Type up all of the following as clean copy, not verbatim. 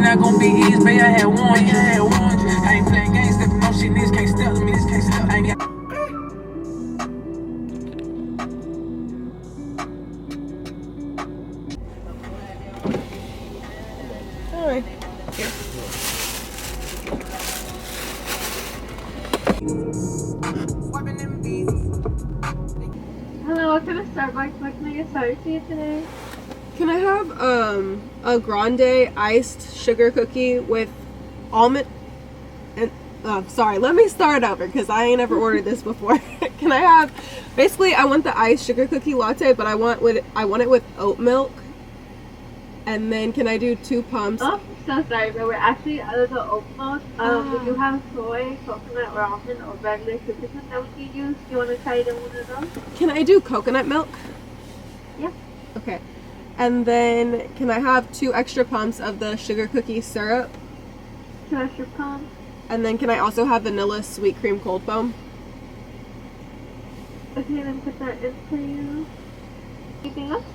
not gonna be easy, baby. I had one. I ain't playing games, stepping on shit, niggas can't step me, this can't step. I ain't got. Alright. Hello, welcome to Starbucks. What can I get started for you today? Can I have a grande iced sugar cookie with almond and sorry, let me start over because I ain't ever ordered this before. Can I have basically I want the iced sugar cookie latte, but I want it with oat milk. And then can I do 2 pumps? Oh, so sorry, but we're actually out of the oat milk. We do have soy, coconut, or almond, or regular cookies that we can use. Do you want to try either one of those? Can I do coconut milk? Yeah. Okay. And then can I have 2 extra pumps of the sugar cookie syrup? 2 extra pumps. And then can I also have vanilla sweet cream cold foam? Okay, then put that in for you. Anything else?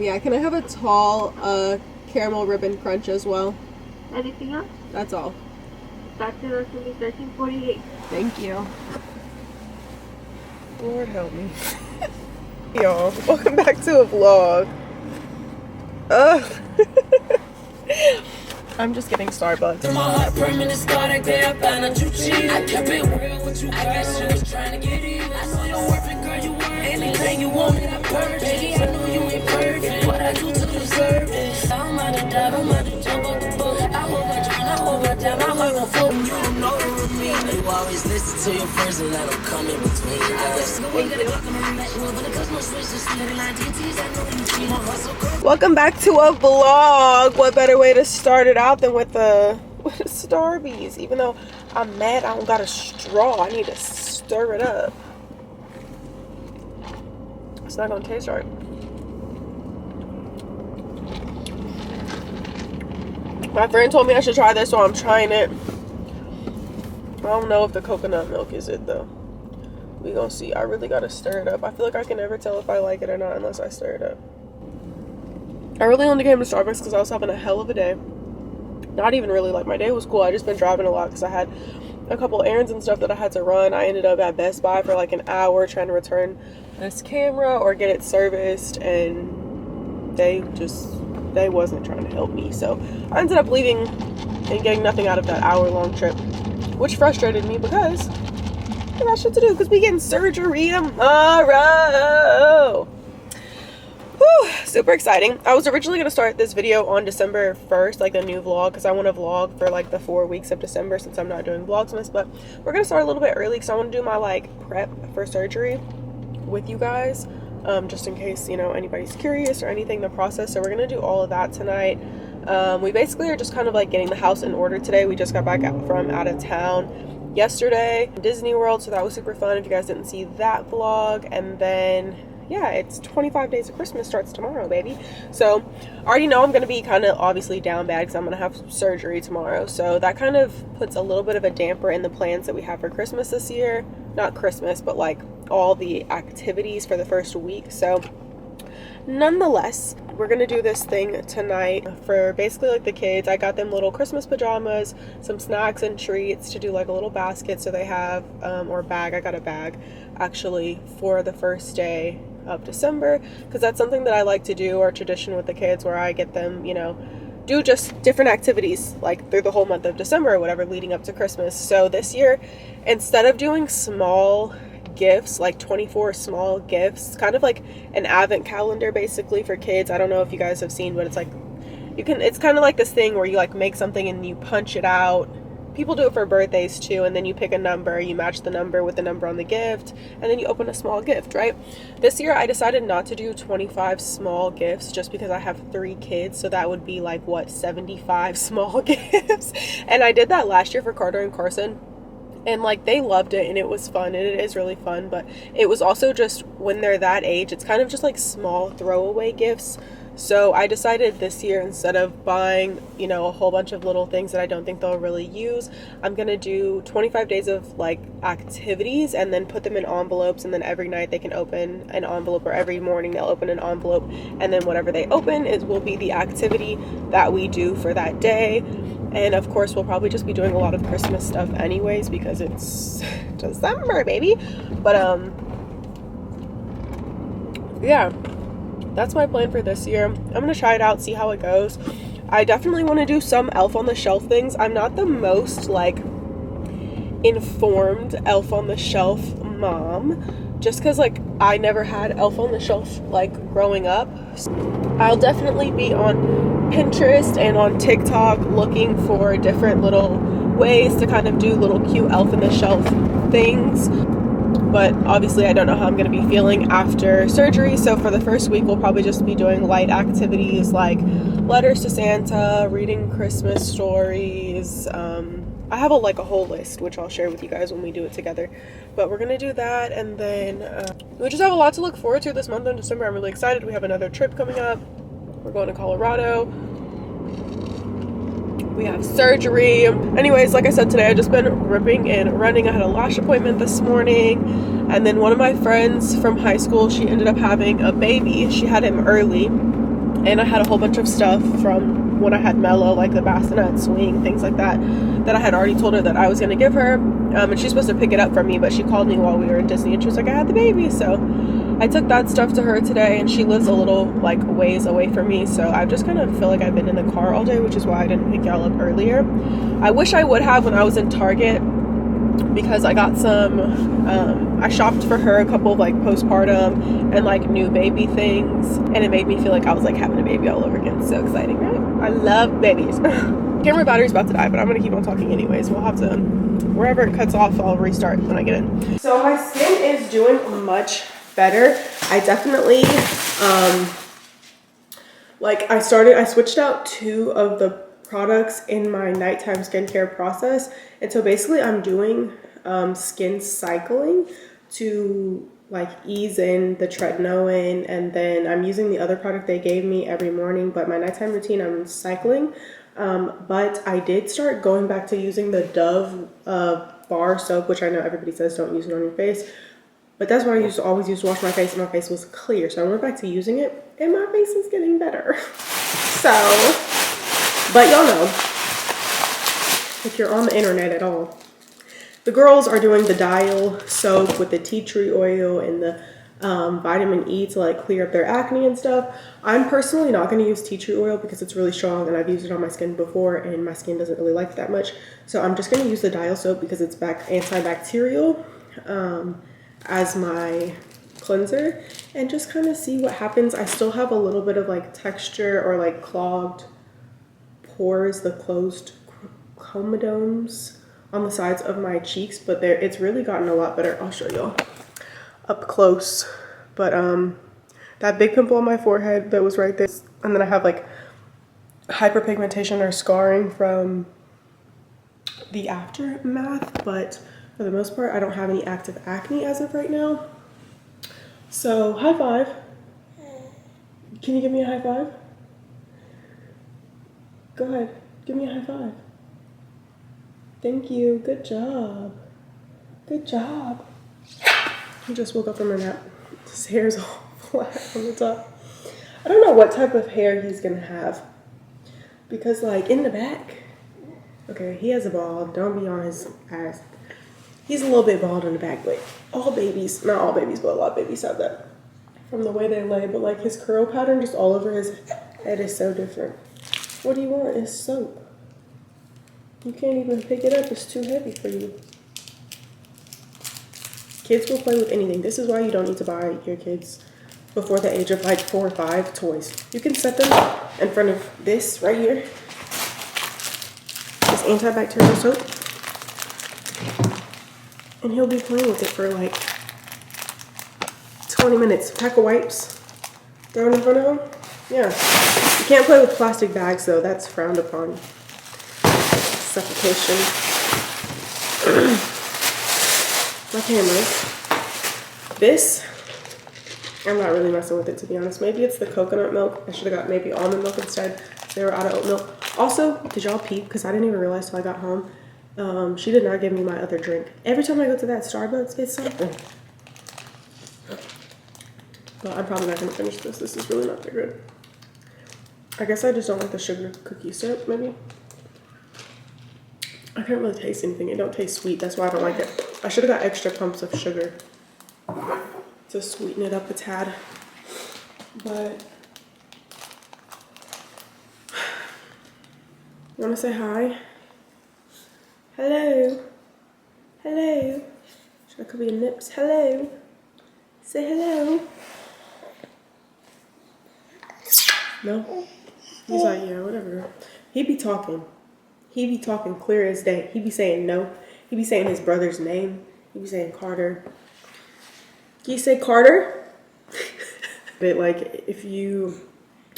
Yeah, can I have a tall caramel ribbon crunch as well? Anything else? That's all. That's it. That's going to be $13.48. Thank you. Lord help me. Y'all, welcome back to a vlog. I'm just getting Starbucks. My heart permanent scarred, I found out you cheated. I kept it real with you, I guess you was trying to get even. I know you're worth it, girl, you worth it. Anything you wanted, I purchased. Baby, I know you ain't perfect, what I do to deserve it. I'm out to dive, I'm out to jump off the boat. I hold my drown, I hold my down, my heart gon' fall. You don't know with me. You always listen to your friends and let them come in between. I guess the way you gotta walk, I'm gonna match you up, but the customer switch to slither line DTs. I know you see my heart so cold. Welcome back to a vlog. What better way to start it out than with a Starbies? Even though I'm mad I don't got a straw, I need to stir it up. It's not gonna taste right. My friend told me I should try this, so I'm trying it. I don't know if the coconut milk is it though. We gonna see. I really gotta stir it up. I feel like I can never tell if I like it or not unless I stir it up. I really only came to Starbucks because I was having a hell of a day. Not even really, like my day was cool. I just been driving a lot because I had a couple errands and stuff that I had to run. I ended up at Best Buy for like an hour trying to return this camera or get it serviced, and they wasn't trying to help me. So I ended up leaving and getting nothing out of that hour-long trip, which frustrated me because I got shit to do because we getting surgery tomorrow. Whew, super exciting. I was originally going to start this video on December 1st, like a new vlog, because I want to vlog for like the 4 weeks of December since I'm not doing Vlogmas, but we're going to start a little bit early because I want to do my like prep for surgery with you guys, just in case, you know, anybody's curious or anything, the process. So we're going to do all of that tonight. We basically are just kind of like getting the house in order today. We just got back from out of town yesterday, Disney World, so that was super fun if you guys didn't see that vlog. And then yeah, it's 25 days of Christmas starts tomorrow, baby. So I already know I'm going to be kind of obviously down bad because I'm going to have surgery tomorrow. So that kind of puts a little bit of a damper in the plans that we have for Christmas this year. Not Christmas, but like all the activities for the first week. So nonetheless, we're going to do this thing tonight for basically like the kids. I got them little Christmas pajamas, some snacks and treats to do like a little basket so they have, or bag. I got a bag actually for the first day of December because that's something that I like to do, or tradition with the kids, where I get them, you know, do just different activities like through the whole month of December or whatever leading up to Christmas. So this year, instead of doing small gifts, like 24 small gifts, kind of like an advent calendar basically for kids. I don't know if you guys have seen, but it's like it's kind of like this thing where you like make something and you punch it out. People do it for birthdays too, and then you pick a number, you match the number with the number on the gift, and then you open a small gift, right? This year I decided not to do 25 small gifts just because I have 3 kids, so that would be like, what, 75 small gifts? And I did that last year for Carter and Carson, and like they loved it and it was fun, and it is really fun, but it was also just when they're that age, it's kind of just like small throwaway gifts. So I decided this year, instead of buying, you know, a whole bunch of little things that I don't think they'll really use, I'm gonna do 25 days of like activities and then put them in envelopes, and then every night they can open an envelope, or every morning they'll open an envelope, and then whatever they open will be the activity that we do for that day. And of course we'll probably just be doing a lot of Christmas stuff anyways because it's December, baby. But yeah, that's my plan for this year. I'm gonna try it out, see how it goes. I definitely want to do some Elf on the Shelf things. I'm not the most like informed Elf on the Shelf mom, just because like I never had Elf on the Shelf like growing up. I'll definitely be on Pinterest and on TikTok looking for different little ways to kind of do little cute Elf on the Shelf things. But obviously I don't know how I'm going to be feeling after surgery, so for the first week we'll probably just be doing light activities like letters to Santa, reading Christmas stories. I have a whole list, which I'll share with you guys when we do it together. But we're going to do that, and then we just have a lot to look forward to this month in December. I'm really excited. We have another trip coming up. We're going to Colorado. We have surgery. Anyways, like I said, today I've just been ripping and running. I had a lash appointment this morning, and then one of my friends from high school, she ended up having a baby. She had him early, and I had a whole bunch of stuff from when I had Mello, like the bassinet, swing, things like that I had already told her that I was going to give her, and she's supposed to pick it up from me, but she called me while we were in Disney and she was like, I had the baby. So I took that stuff to her today, and she lives a little ways away from me, so I just kind of feel like I've been in the car all day, which is why I didn't pick y'all up earlier. I wish I would have when I was in Target, because I got some I shopped for her a couple of postpartum and new baby things, and it made me feel like I was having a baby all over again. So exciting, right? I love babies. Camera battery's about to die, but I'm gonna keep on talking anyways. We'll have to, wherever it cuts off, I'll restart when I get in. So my skin is doing much better. I definitely I switched out 2 of the products in my nighttime skincare process, and so basically I'm doing skin cycling to ease in the tretinoin, and then I'm using the other product they gave me every morning. But my nighttime routine, I'm cycling. But I did start going back to using the Dove bar soap, which I know everybody says don't use it on your face, but that's what I always used to wash my face, and my face was clear. So I went back to using it, and my face is getting better. So, but y'all know, if you're on the internet at all, the girls are doing the Dial soap with the tea tree oil and the vitamin E to clear up their acne and stuff. I'm personally not going to use tea tree oil because it's really strong, and I've used it on my skin before, and my skin doesn't really like it that much. So I'm just going to use the Dial soap because it's antibacterial as my cleanser, and just kind of see what happens. I still have a little bit of texture or clogged pores, the closed comedones on the sides of my cheeks, but it's really gotten a lot better. I'll show y'all up close. But that big pimple on my forehead that was right there, and then I have hyperpigmentation or scarring from the aftermath, but for the most part I don't have any active acne as of right now. So high five. Can you give me a high five? Go ahead, give me a high five. Thank you. Good job. Good job. He just woke up from a nap. His hair's all flat on the top. I don't know what type of hair he's gonna have, because in the back, okay, he has a bald. Don't be on his ass. He's a little bit bald in the back, but all babies, not all babies, but a lot of babies have that from the way they lay. But his curl pattern just all over his head is so different. What do you want? It's soap. You can't even pick it up. It's too heavy for you. Kids will play with anything. This is why you don't need to buy your kids before the age of 4 or 5 toys. You can set them in front of this right here, this antibacterial soap, and he'll be playing with it for 20 minutes. Pack of wipes, throw it in front of him. Yeah. You can't play with plastic bags though. That's frowned upon. Suffocation. My cameras. This I'm not really messing with it, to be honest. Maybe it's the coconut milk. I should have got maybe almond milk instead. They were out of oat milk. Also, did y'all peep? Because I didn't even realize till I got home. She did not give me my other drink. Every time I go to that Starbucks, it's something. But I'm probably not going to finish this. This is really not that good. I guess I just don't like the sugar cookie syrup, maybe. I can't really taste anything. It don't taste sweet. That's why I don't like it. I should have got extra pumps of sugar to sweeten it up a tad. But you want to say hi? Hello. Hello. Should I cover your lips? Hello. Say hello. No? He's like, yeah, whatever. He be talking. He be talking clear as day. He be saying no. He be saying his brother's name. He be saying Carter. Can you say Carter? But like, if you've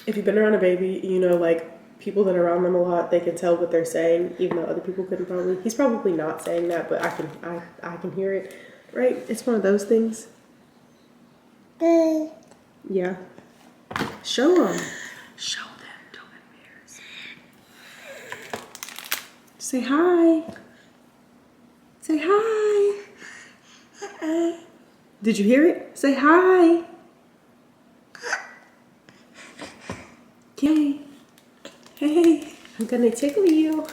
been around a baby, you know, like, people that are around them a lot, they can tell what they're saying, even though other people couldn't probably. He's probably not saying that, but I can hear it, right? It's one of those things. Yeah. Show them. Show them. Don't embarrass. Say hi. Say hi. Did you hear it? Say hi. Yay. Hey, I'm gonna tickle you.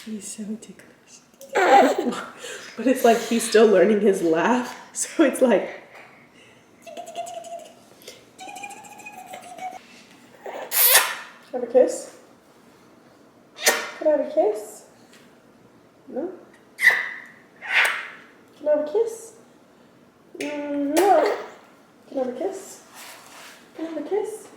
He's so ticklish. But it's like he's still learning his laugh. So it's like. Have a kiss? Can I have a kiss? No? Can I have a kiss? No. Can I have a kiss? Can I have a kiss?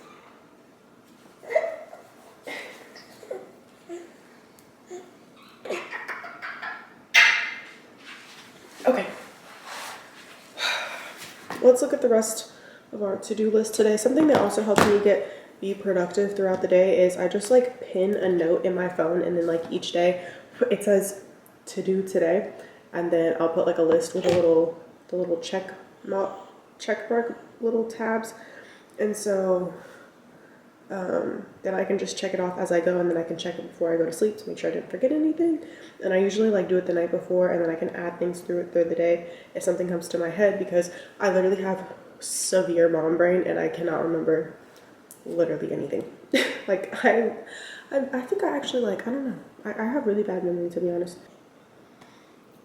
Okay. Let's look at the rest of our to-do list today. Something that also helps me be productive throughout the day is I just like pin a note in my phone, and then like each day it says to do today, and then I'll put like a list with the little check mark little tabs, and so then I can just check it off as I go, and then I can check it before I go to sleep to make sure I didn't forget anything. And I usually like do it the night before, and then I can add things through the day if something comes to my head, because I literally have severe mom brain and I cannot remember literally anything. Like I think I actually like, I don't know. I have really bad memory, to be honest.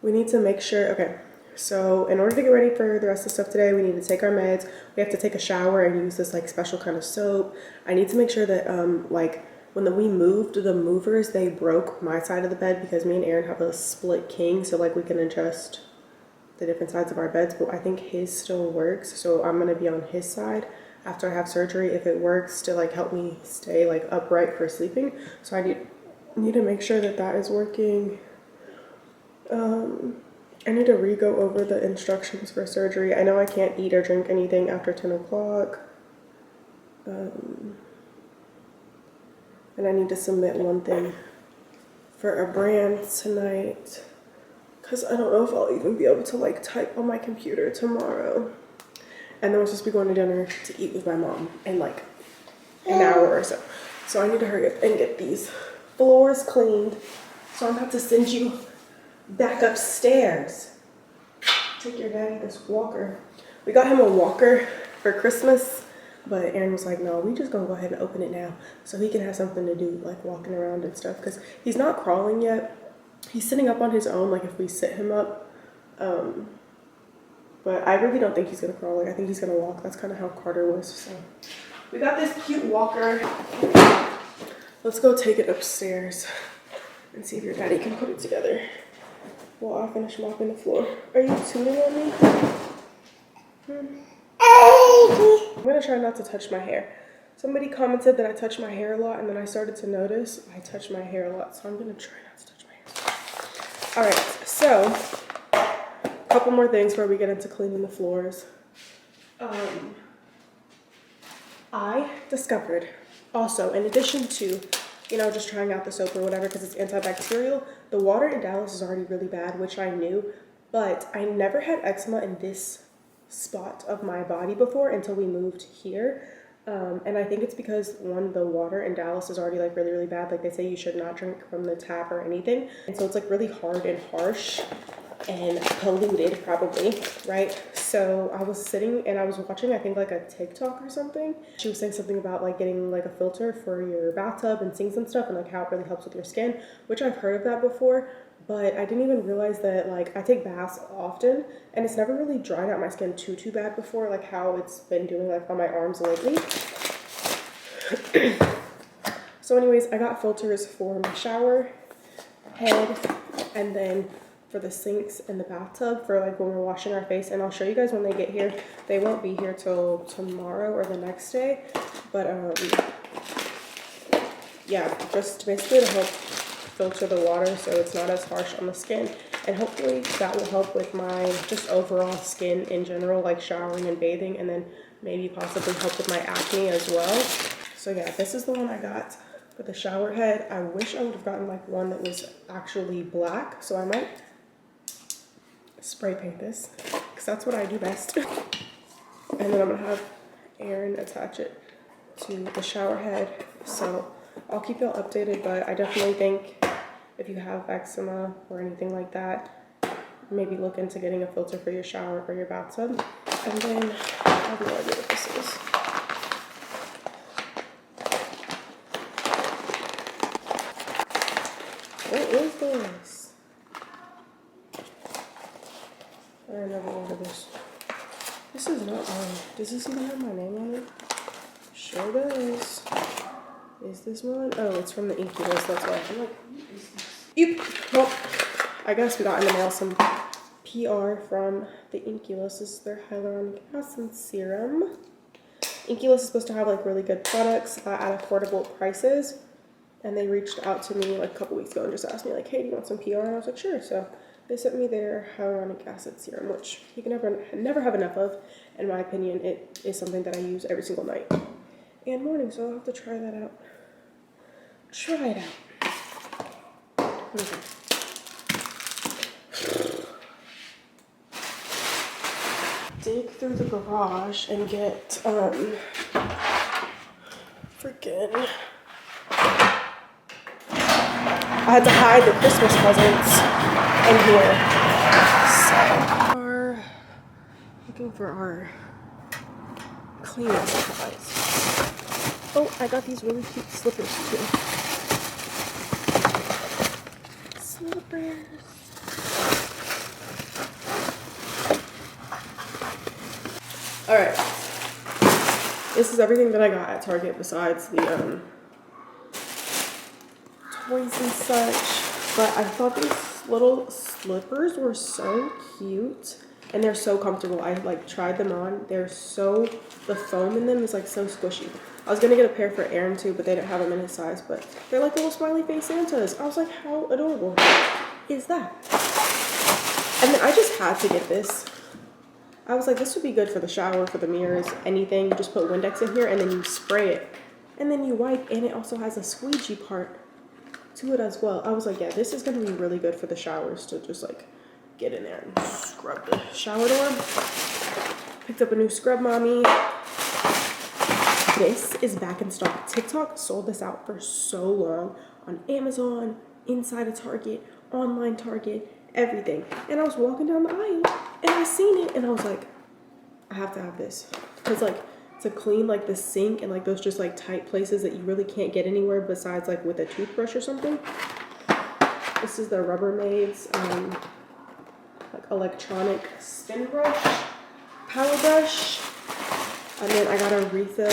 We need to make sure, okay. So in order to get ready for the rest of the stuff today, we need to take our meds. We have to take a shower and use this like special kind of soap. I need to make sure that like when we moved the movers, they broke my side of the bed, because me and Aaron have a split king, so like we can adjust the different sides of our beds, but I think his still works. So I'm gonna be on his side after I have surgery, if it works, to like help me stay like upright for sleeping. So I need to make sure that that is working. I need to re-go over the instructions for surgery. I know I can't eat or drink anything after 10 o'clock. And I need to submit one thing for a brand tonight, because I don't know if I'll even be able to like type on my computer tomorrow. And then we're supposed to be going to dinner to eat with my mom in like an hour or so. So I need to hurry up and get these floors cleaned. So I'm about to send you back upstairs. Take your daddy this walker. We got him a walker for Christmas, but Aaron was like, no, we just gonna go ahead and open it now so he can have something to do, like walking around and stuff, because he's not crawling yet. He's sitting up on his own, like if we sit him up. But I really don't think he's gonna crawl. Like I think he's gonna walk. That's kind of how Carter was. So we got this cute walker. Let's go take it upstairs and see if your daddy can put it together. Well, I'll finish mopping the floor. Are you tuning on me? I'm gonna try not to touch my hair. Somebody commented that I touch my hair a lot, and then I started to notice I touch my hair a lot, so I'm gonna try not to touch my hair. All right, so a couple more things before we get into cleaning the floors. I discovered also, in addition to, you know, just trying out the soap or whatever because it's antibacterial, the water in Dallas is already really bad, which I knew, but I never had eczema in this spot of my body before until we moved here. And I think it's because, one, the water in Dallas is already like really, really bad. Like they say you should not drink from the tap or anything. And so it's like really hard and harsh and polluted probably, right? So I was sitting and I was watching, I think like a TikTok or something. She was saying something about like getting like a filter for your bathtub and sinks and stuff, and like how it really helps with your skin, which I've heard of that before. But I didn't even realize that like I take baths often and it's never really dried out my skin too bad before, like how it's been doing like on my arms lately. So anyways, I got filters for my shower head and then for the sinks and the bathtub for like when we're washing our face, and I'll show you guys when they get here. They won't be here till tomorrow or the next day, but yeah, just basically to help filter the water so it's not as harsh on the skin, and hopefully that will help with my just overall skin in general, like showering and bathing, and then maybe possibly help with my acne as well. So yeah, this is the one I got for the shower head. I wish I would have gotten like one that was actually black, so I might spray paint this because that's what I do best. And then I'm gonna have Aaron attach it to the shower head, so I'll keep y'all updated. But I definitely think if you have eczema or anything like that, maybe look into getting a filter for your shower or your bathtub. And then I have no idea what this is. What is this? I never ordered this. This is not mine. Does this even have my name on it? Sure does. Is this one? Oh, it's from the Inky list. That's why I'm like, what is this? Yep. Well, I guess we got in the mail some PR from the Inky list. This is their hyaluronic acid serum. Inky list is supposed to have like really good products at affordable prices. And they reached out to me like a couple weeks ago and just asked me like, hey, do you want some PR? And I was like, sure. So they sent me their hyaluronic acid serum, which you can never have enough of. In my opinion, it is something that I use every single night and morning. So I'll have to try that out. Try it out. Okay. Dig through the garage and get freaking. I had to hide the Christmas presents in here. So we're looking for our cleaning supplies. Oh, I got these really cute slippers too. Slippers. Alright. This is everything that I got at Target besides the toys and such, but I thought these little slippers were so cute and they're so comfortable. I like tried them on. They're so, the foam in them is like so squishy. I was gonna get a pair for Aaron too, but they didn't have them in his size, but they're like little smiley face Santas. I was like, how adorable is that? And then I just had to get this. I was like, this would be good for the shower, for the mirrors, anything. You just put Windex in here and then you spray it and then you wipe, and it also has a squeegee part to it as well. I was like, yeah, this is gonna be really good for the showers to just like get in there and scrub the shower door. Picked up a new scrub mommy. This is back in stock. TikTok sold this out for so long on Amazon, inside of Target, online Target, everything. And I was walking down the aisle and I seen it and I was like, I have to have this. Because like to clean like the sink and like those just like tight places that you really can't get anywhere besides like with a toothbrush or something. This is the Rubbermaid's like electronic spin brush, power brush. And then I got a refill.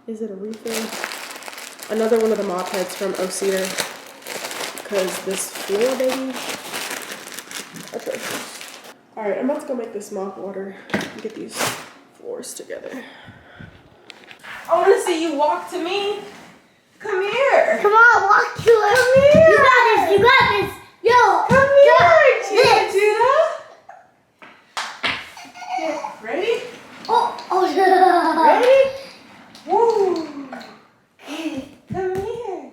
Is it a refill? Another one of the mop heads from O'Cedar. Because this floor, baby, atrocious. Alright, I'm about to go make this mop water and get these floors together. I want to see you walk to me. Come here. Come on, walk to it. Come here. You got this. You got this. Yo. Come here, Cheetah. Ready? Oh. Ready? Woo. Come here.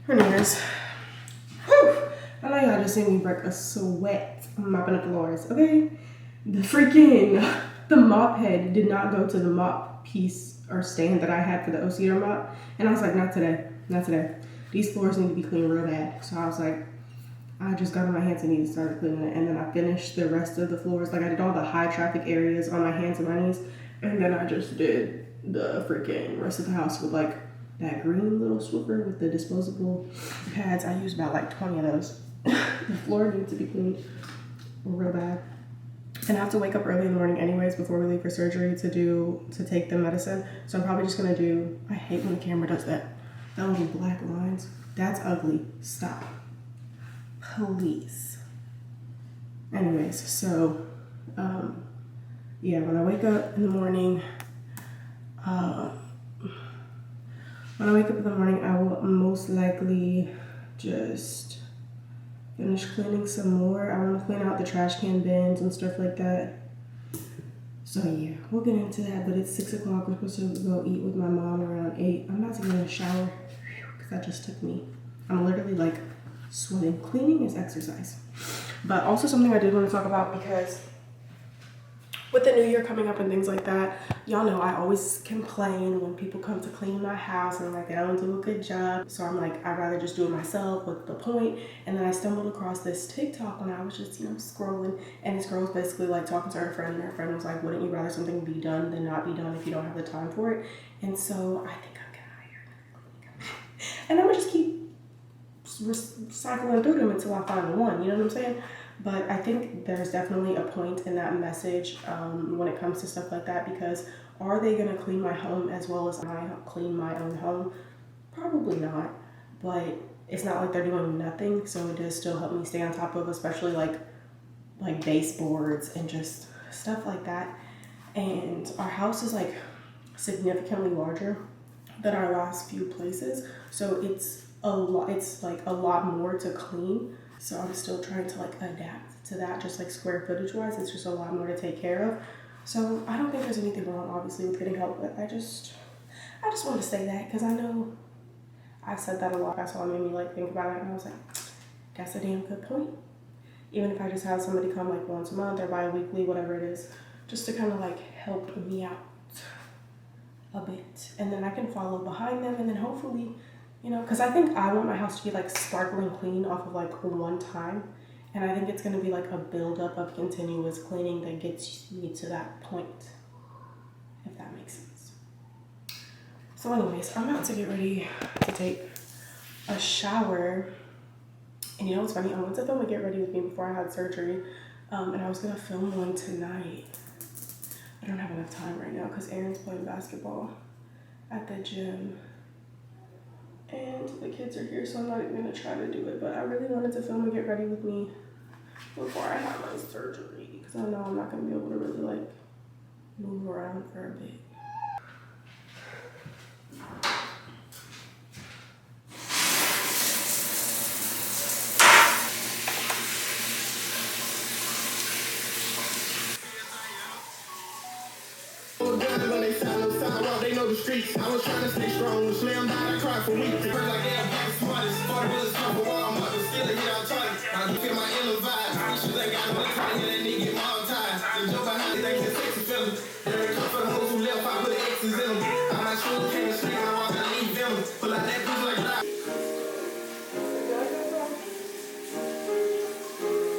Anyways, whew, I know y'all just seen me break a sweat mopping the floors, okay? The mop head did not go to the mop piece or stand that I had for the Oceater mop. And I was like, not today, not today. These floors need to be cleaned real bad. So I was like, I just got on my hands and knees and started cleaning it. And then I finished the rest of the floors. Like I did all the high traffic areas on my hands and my knees. And then I just did the freaking rest of the house with like that green little Swiffer with the disposable pads. I used about like 20 of those. The floor needs to be cleaned real bad. And I have to wake up early in the morning anyways before we leave for surgery to take the medicine. So I'm probably just gonna do, I hate when the camera does that. That little black lines. That's ugly. Stop. Please. Anyways, so yeah, when I wake up in the morning, I will most likely just finish cleaning some more. I want to clean out the trash can bins and stuff like that. So yeah, we'll get into that, but it's 6 o'clock. We're supposed to go eat with my mom around 8. I'm about to get in the shower because that just took me. I'm literally like sweating. Cleaning is exercise. But also something I did want to talk about, because with the new year coming up and things like that, y'all know I always complain when people come to clean my house and like they don't do a good job. So I'm like, I'd rather just do it myself. What's the point? And then I stumbled across this TikTok when I was just, scrolling, and this girl was basically like talking to her friend, and her friend was like, wouldn't you rather something be done than not be done if you don't have the time for it? And so I think I'm gonna hire another cleaning company. And I'm gonna just keep cycling through them until I find the one, you know what I'm saying? But I think there's definitely a point in that message when it comes to stuff like that, because are they going to clean my home as well as I clean my own home? Probably not, but it's not like they're doing nothing, so it does still help me stay on top of, especially like baseboards and just stuff like that. And our house is like significantly larger than our last few places, so it's like a lot more to clean. So I'm still trying to like adapt to that, just like square footage wise. It's just a lot more to take care of. So I don't think there's anything wrong, obviously, with getting help, but I just wanted to say that because I know I've said that a lot. That's why it made me like think about it, and I was like, that's a damn good point. Even if I just have somebody come like once a month or bi-weekly, whatever it is, just to kind of like help me out a bit, and then I can follow behind them, and then hopefully, because I think I want my house to be like sparkling clean off of like one time. And I think it's going to be like a buildup of continuous cleaning that gets me to that point, if that makes sense. So anyways, I'm about to get ready to take a shower. And you know what's funny? I went to film a Get Ready With Me before I had surgery. And I was going to film one tonight. I don't have enough time right now because Aaron's playing basketball at the gym. And the kids are here, so I'm not even gonna try to do it. But I really wanted to film and Get Ready With Me before I have my surgery, because I know I'm not gonna be able to really like move around for a bit. They know the streets. I was trying to stay strong. Slam down, I cried for weeks. Like damn, I'm smartest. 40 bullets off a wall. I'm still a hit on target. I feel my inner vibe. She think I'm gonna try to get that nigga get all time. The joke behind it, they can sexy feelings. There come for the hoes who left. I put the X's in them. I might shoot, can't sleep. I walk and leave them. Pull out that bitch like that.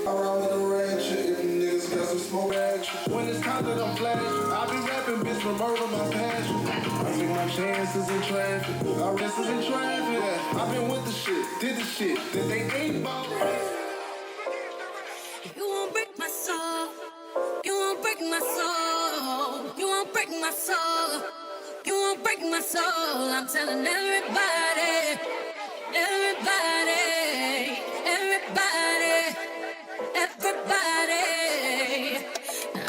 I roll with the ratchet. Niggas got some smoke action. When it's time that I'm flashing, I be rapping, bitch, for murder my passion. I take my chances in traffic. My wrist is in traffic. I've been with the shit, did the shit that they ain't about. You won't break my soul. You won't break my soul. You won't break my soul. You won't break my soul. I'm telling everybody, everybody, everybody, everybody.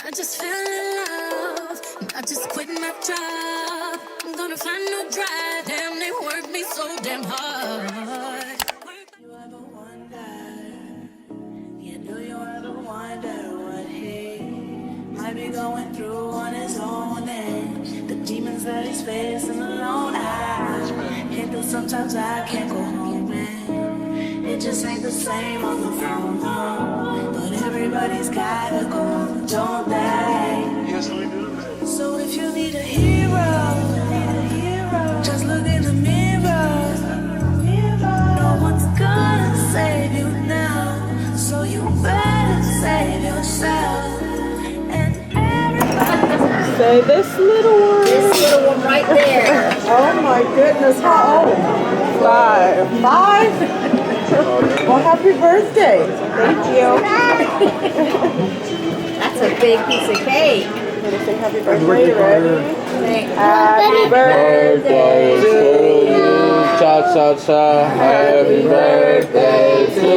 I just fell in love. I just quit my job. I'm gonna find no drive. Damn, they work me so damn hard. You ever wonder? Yeah, do you ever wonder what he might be going through on his own and the demons that he's facing alone? I can't do, sometimes I can't go home and it just ain't the same on the phone. But everybody's gotta go, don't they? Yes, we do. So if you need a hero, just look in the mirror. No one's gonna save you now, so you better save yourself. And everybody. Say this little one. This little one right there. Oh my goodness, how old? 5. 5? Well, happy birthday. Thank you. That's a big piece of cake. Gonna sing happy birthday. Ready? Happy birthday to you, cha cha cha. Happy birthday to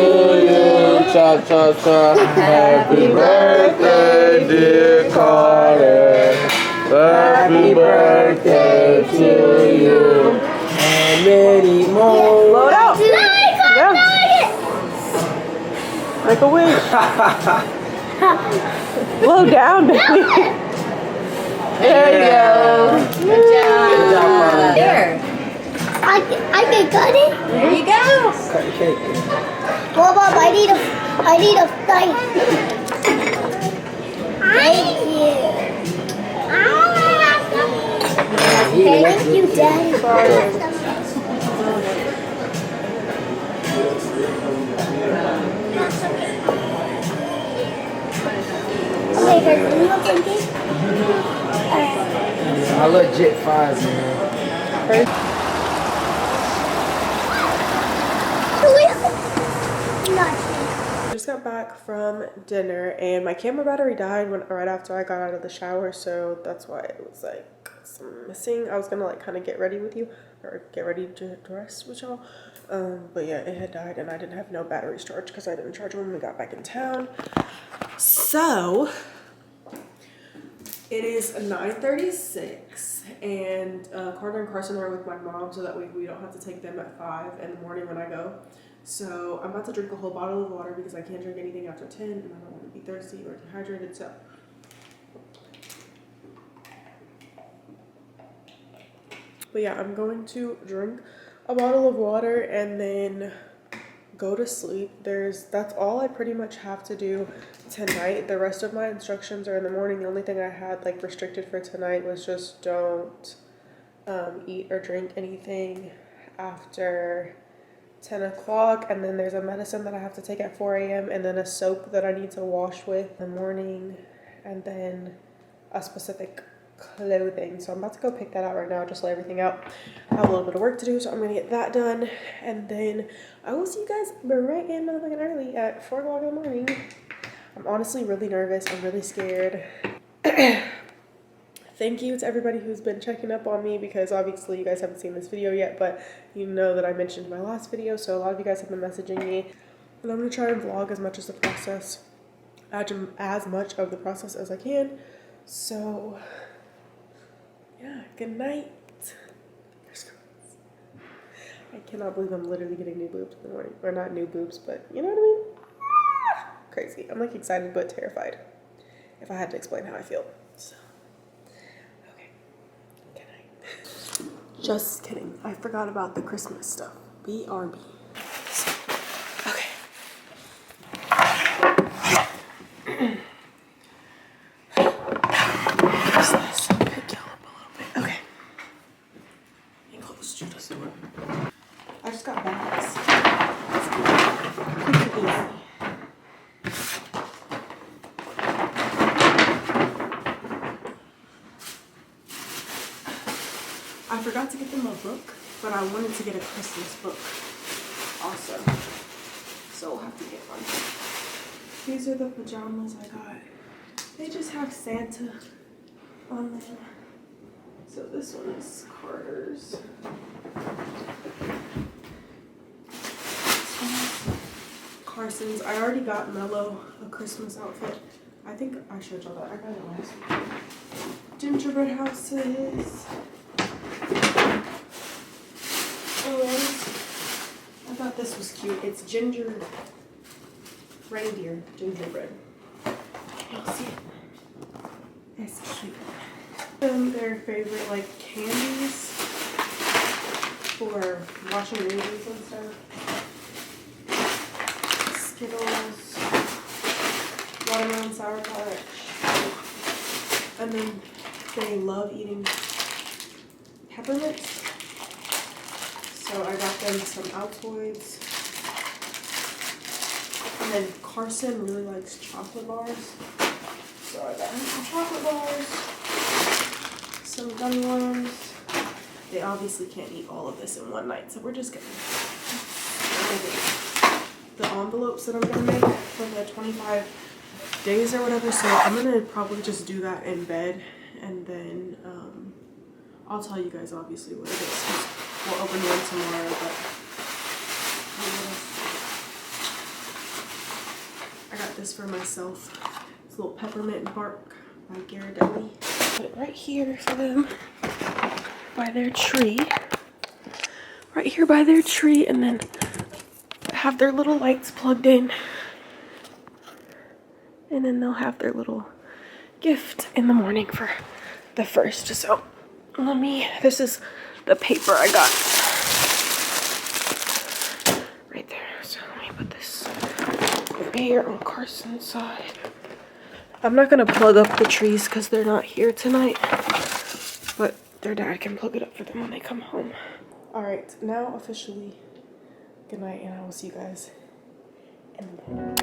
you, cha cha cha. Happy birthday, dear Carter. Happy birthday to you, and many more. Load out. Yeah. Make a wish. Blow down, baby. There you go. Good job. There. I can cut it. There you go. Cut the cake. Well, Bob, I need a knife. Thank you. Thank you, Daddy. Okay, guys, can you want some cake? I legit 5, man. I just got back from dinner and my camera battery died right after I got out of the shower, so that's why it was like some missing. I was gonna like kind of get ready with you or get ready to dress with y'all, but yeah, it had died and I didn't have no battery storage because I didn't charge it when we got back in town. So it is 9:36 and Carter and Carson are with my mom so that we don't have to take them at 5 in the morning when I go. So I'm about to drink a whole bottle of water because I can't drink anything after 10 and I don't want to be thirsty or dehydrated. So but yeah, I'm going to drink a bottle of water and then go to sleep. That's all I pretty much have to do tonight. The rest of my instructions are in the morning. The only thing I had like restricted for tonight was just don't eat or drink anything after 10 o'clock, and then there's a medicine that I have to take at 4 a.m. and then a soap that I need to wash with in the morning, and then a specific clothing. So I'm about to go pick that out right now, just lay everything out. I have a little bit of work to do, so I'm gonna get that done, and then I will see you guys bright and motherfucking early at 4 o'clock in the morning. I'm honestly really nervous. I'm really scared. Thank you to everybody who's been checking up on me, because obviously you guys haven't seen this video yet, but you know that I mentioned in my last video, so a lot of you guys have been messaging me, and I'm gonna try and vlog as much of the process as I can. So yeah, good night. I cannot believe I'm literally getting new boobs in the morning. Or not new boobs, but you know what I mean? Crazy. I'm like excited but terrified, if I had to explain how I feel. So okay, good night. Just kidding, I forgot about the Christmas stuff. BRB. So, okay. What's this? Pick y'all up a little bit. Okay. Let me close Judah's door. I just got bags. Quick and easy. I forgot to get them a book, but I wanted to get a Christmas book also. So we'll have to get one. These are the pajamas I got. They just have Santa on them. So this one is Carter's. Carson's. I already got Mello a Christmas outfit. I think I showed y'all that. I got it last week. Gingerbread houses. And I thought this was cute. It's reindeer gingerbread. Y'all see it? It's cute. Their favorite like candies for watching movies and stuff. Skittles, watermelon Sour Patch, and then they love eating peppermints. So I got them some Altoids. And then Carson really likes chocolate bars. So I got him some chocolate bars, some gummy worms. They obviously can't eat all of this in one night, so we're just gonna the envelopes that I'm gonna make for the 25 days or whatever. So I'm gonna probably just do that in bed, and then I'll tell you guys obviously what it is. We'll open one tomorrow, but I got this for myself. It's a little peppermint bark by Ghirardelli. Put it right here for them by their tree. Right here by their tree, and then have their little lights plugged in. And then they'll have their little gift in the morning for the 1st. So this is the paper I got right there. So let me put this over here on Carson's side. I'm not gonna plug up the trees because they're not here tonight, but their dad can plug it up for them when they come home. All right, now officially good night, and I will see you guys in the morning.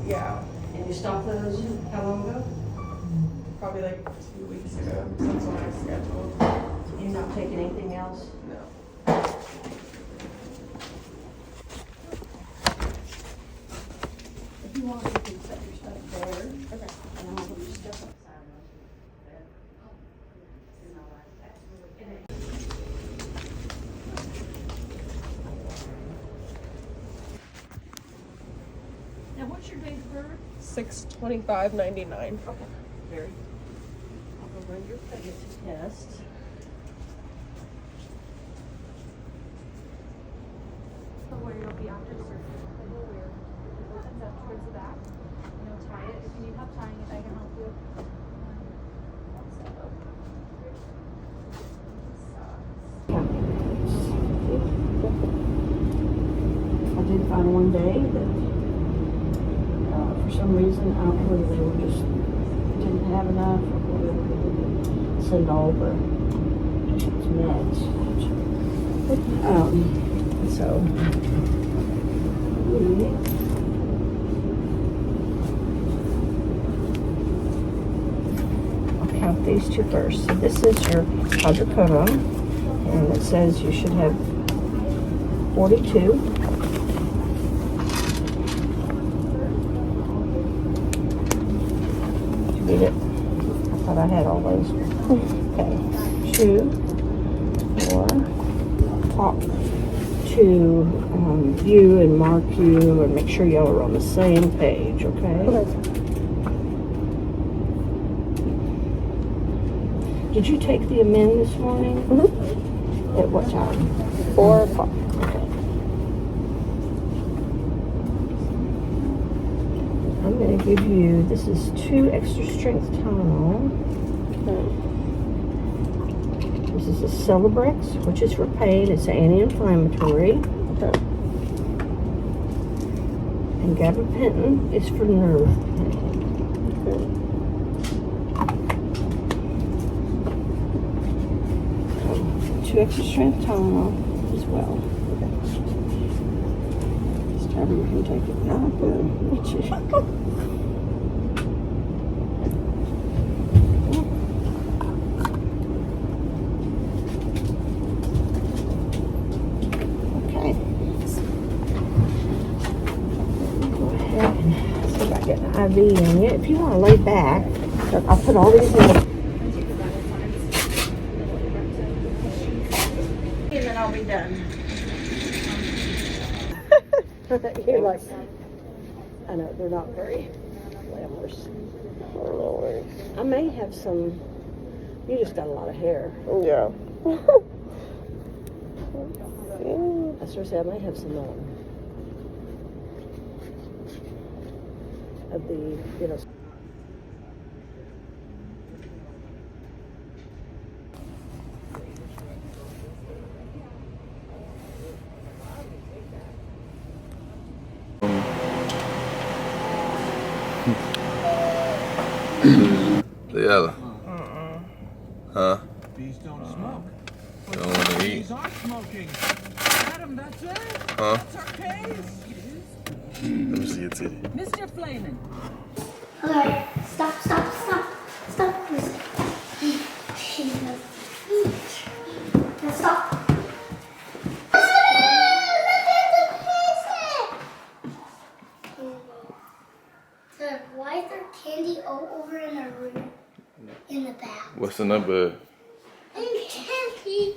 Yeah. And you stopped those how long ago? Probably like 2 weeks ago. That's when I scheduled. You're not taking anything else? No. If you want, you can set your stuff there. Okay. And I'll put your stuff outside. Now, what's your date of birth? 6/25/99. Okay. Very. I'll go run your pregnancy test. So where you'll be after surgery, it will wear. It opens up towards the back. And you'll tie it. If you need help tying it, I can help you. I did find one day that for some reason, I don't know whether they were just didn't have enough or whatever, they didn't send all the meds. So I'll count these two first. So this is your hydrocodone, and it says you should have 42. Read it. I thought I had all those. Okay. 2, 4. Talk to you and mark you and make sure y'all are on the same page, okay? Did you take the amend this morning? Mm-hmm. At what time? 4 o'clock. Okay. I'm going to give you, this is 2 extra strength Tylenol. Okay. This is a Celebrex, which is for pain. It's anti-inflammatory. Okay. And gabapentin is for nerve pain. Okay. extra strength Tylenol as well. Just however you can take it. Oh, good. Look at you. Okay. Go ahead and see if I get an IV in you. If you want to lay back, I'll put all these in. And then I'll be done. You're like, I know, they're not very glamorous. I may have some, you just got a lot of hair. Yeah. I was going to say, I may have some of the, you know. The yellow. Huh? Bees don't smoke. You don't want to eat? Bees are smoking. Adam, that's it? Huh? That's our case. Let me see your titty. Mr. Flamin'. Alright, stop. Stop. Now stop. Why is there candy all over in our room? In the bath. What's in that bed? And candy.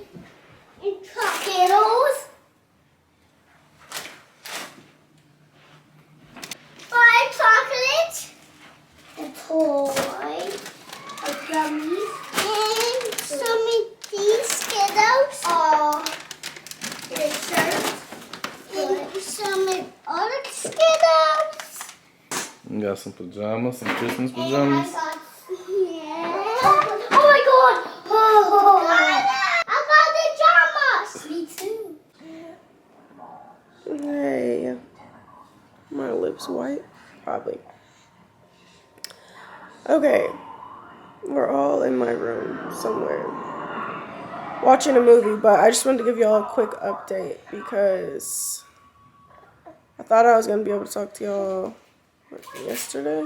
And Skittles. Buy chocolate. A toy. A gummies. And some of these Skittles. And some other Skittles. You got some pajamas, some Christmas And I pajamas. got, oh my god! Oh, I got pajamas! Me too. Hey. My lips white? Probably. Okay. We're all in my room somewhere watching a movie, but I just wanted to give y'all a quick update because I thought I was going to be able to talk to y'all yesterday.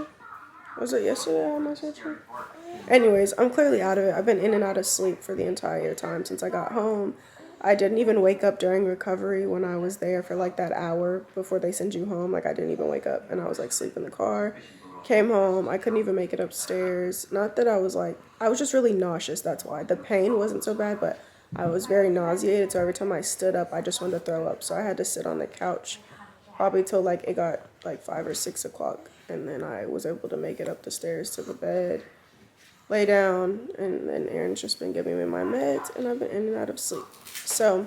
Was it yesterday I had my surgery? Anyways, I'm clearly out of it. I've been in and out of sleep for the entire time since I got home. I didn't even wake up during recovery when I was there for like that hour before they send you home. Like I didn't even wake up and I was like sleep in the car. Came home. I couldn't even make it upstairs. Not that I was just really nauseous. That's why. The pain wasn't so bad, but I was very nauseated. So every time I stood up, I just wanted to throw up. So I had to sit on the couch probably till like it got like 5 or 6 o'clock. And then I was able to make it up the stairs to the bed, lay down, and then Aaron's just been giving me my meds and I've been in and out of sleep. So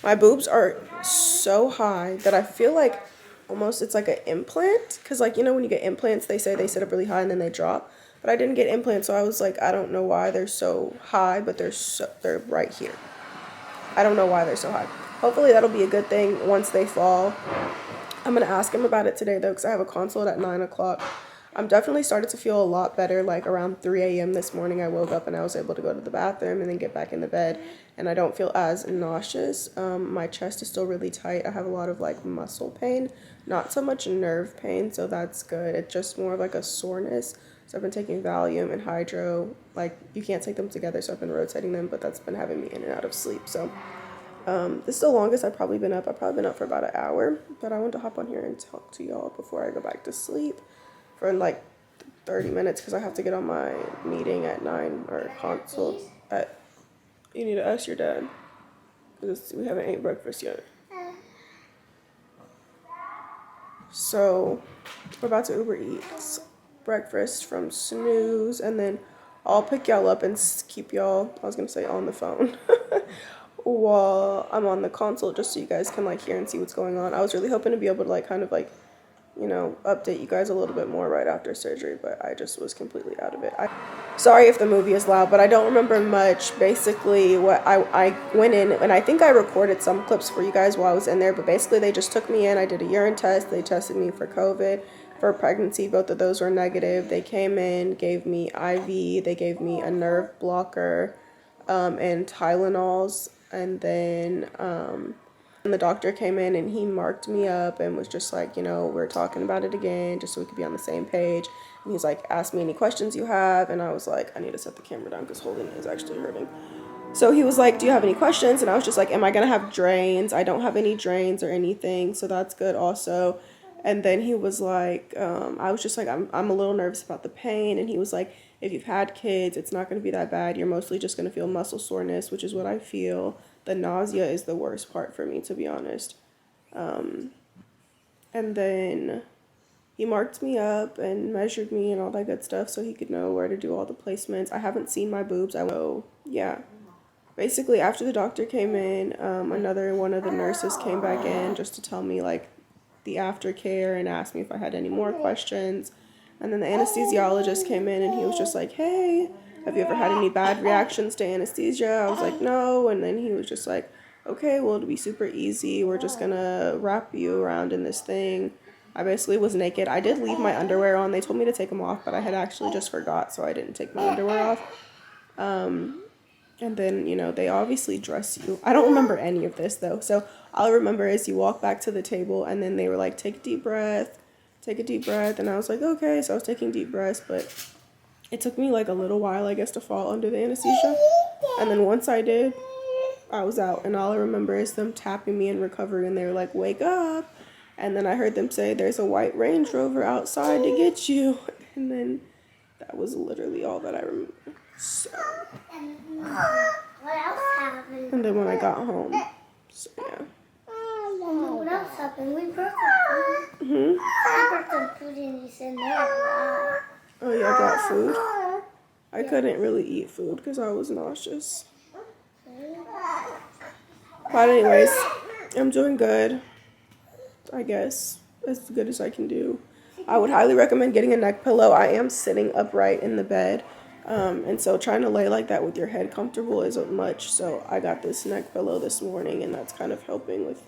my boobs are so high that I feel like almost it's like an implant. Cause like, you know, when you get implants, they say they sit up really high and then they drop. But I didn't get implants, so I was like, I don't know why they're so high, but they're right here. I don't know why they're so high. Hopefully that'll be a good thing once they fall. I'm going to ask him about it today, though, because I have a consult at 9 o'clock. I'm definitely started to feel a lot better. Like around 3 a.m. this morning, I woke up and I was able to go to the bathroom and then get back in the bed. And I don't feel as nauseous. My chest is still really tight. I have a lot of like muscle pain, not so much nerve pain. So that's good. It's just more of like a soreness. So I've been taking Valium and Hydro. Like you can't take them together. So I've been rotating them, but that's been having me in and out of sleep. So this is the longest I've probably been up. I've probably been up for about an hour, but I wanted to hop on here and talk to y'all before I go back to sleep for like 30 minutes because I have to get on my meeting at 9 or consult at, you need to ask your dad because we haven't ate breakfast yet. So we're about to Uber Eats breakfast from Snooze and then I'll pick y'all up and keep y'all, I was going to say on the phone. While I'm on the console just so you guys can like hear and see what's going on. I was really hoping to be able to like kind of like, you know, update you guys a little bit more right after surgery, but I just was completely out of it. Sorry if the movie is loud, but I don't remember much. Basically what I went in and I think I recorded some clips for you guys while I was in there, but basically they just took me in. I did a urine test. They tested me for COVID, for pregnancy. Both of those were negative. They came in, gave me IV. They gave me a nerve blocker and Tylenols. And then the doctor came in and he marked me up and was just like, you know, we're talking about it again just so we could be on the same page. And he was like, ask me any questions you have. And I was like, I need to set the camera down because holding it is actually hurting. So he was like, do you have any questions? And I was just like, am I going to have drains? I don't have any drains or anything, so that's good also. And then he was like, I was just like, I'm a little nervous about the pain. And he was like, if you've had kids, it's not going to be that bad. You're mostly just going to feel muscle soreness, which is what I feel. The nausea is the worst part for me, to be honest. And then he marked me up and measured me and all that good stuff so he could know where to do all the placements. I haven't seen my boobs. Yeah. Basically, after the doctor came in, another one of the nurses came back in just to tell me, like, the aftercare and asked me if I had any more questions. And then the anesthesiologist came in and he was just like, hey, have you ever had any bad reactions to anesthesia? I was like, no. And then he was just like, okay, well, it'll be super easy. We're just going to wrap you around in this thing. I basically was naked. I did leave my underwear on. They told me to take them off, but I had actually just forgot, so I didn't take my underwear off. And then, you know, they obviously dress you. I don't remember any of this, though. So all I remember is you walk back to the table, and then they were like, take a deep breath. And I was like, okay. So I was taking deep breaths, but it took me like a little while, I guess, to fall under the anesthesia. And then once I did, I was out. And all I remember is them tapping me in recovery, and they were like, wake up. And then I heard them say, there's a white Range Rover outside to get you. And then that was literally all that I remember. So. What else happened? And then when I got home, so yeah. What else happened? We brought some food. I brought some food and you said no. Oh yeah, I brought food. I couldn't really eat food because I was nauseous. But anyways, I'm doing good. I guess as good as I can do. I would highly recommend getting a neck pillow. I am sitting upright in the bed. And so trying to lay like that with your head comfortable isn't much. So I got this neck pillow this morning, and that's kind of helping with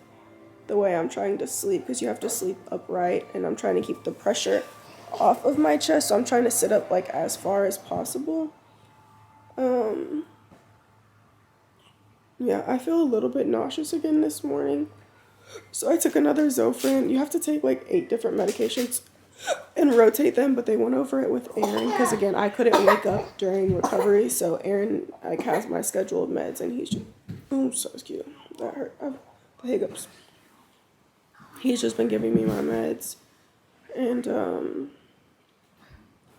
the way I'm trying to sleep, because you have to sleep upright, and I'm trying to keep the pressure off of my chest. So I'm trying to sit up like as far as possible. Yeah, I feel a little bit nauseous again this morning. So I took another Zofran. You have to take like 8 different medications and rotate them, but they went over it with Aaron because, again, I couldn't wake up during recovery, so Aaron like has my schedule of meds, and he's just, oh, so cute, that hurt, the hiccups. He's just been giving me my meds, and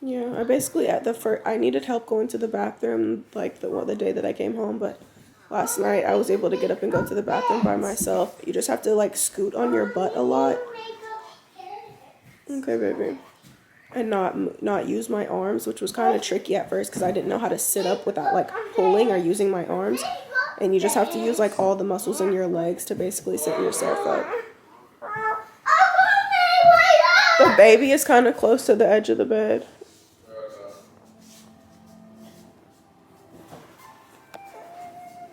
yeah, I basically I needed help going to the bathroom like the day that I came home, but last night I was able to get up and go to the bathroom by myself. You just have to like scoot on your butt a lot. Okay, baby. And not use my arms, which was kind of tricky at first because I didn't know how to sit up without like pulling or using my arms. And you just have to use like all the muscles in your legs to basically sit yourself up. The baby is kind of close to the edge of the bed.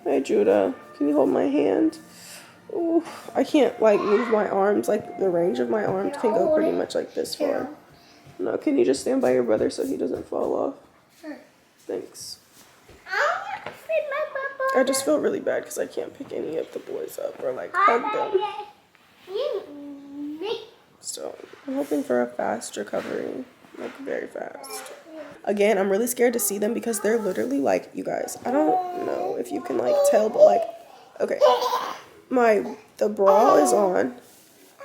Hey, Judah, can you hold my hand? Ooh, I can't like move my arms, like the range of my arms can go pretty much like this far. No, can you just stand by your brother so he doesn't fall off? Sure. Thanks. I just feel really bad because I can't pick any of the boys up or like hug them. So I'm hoping for a fast recovery, like very fast. Again, I'm really scared to see them because they're literally like, you guys, I don't know if you can like tell, but like, okay. The bra is on,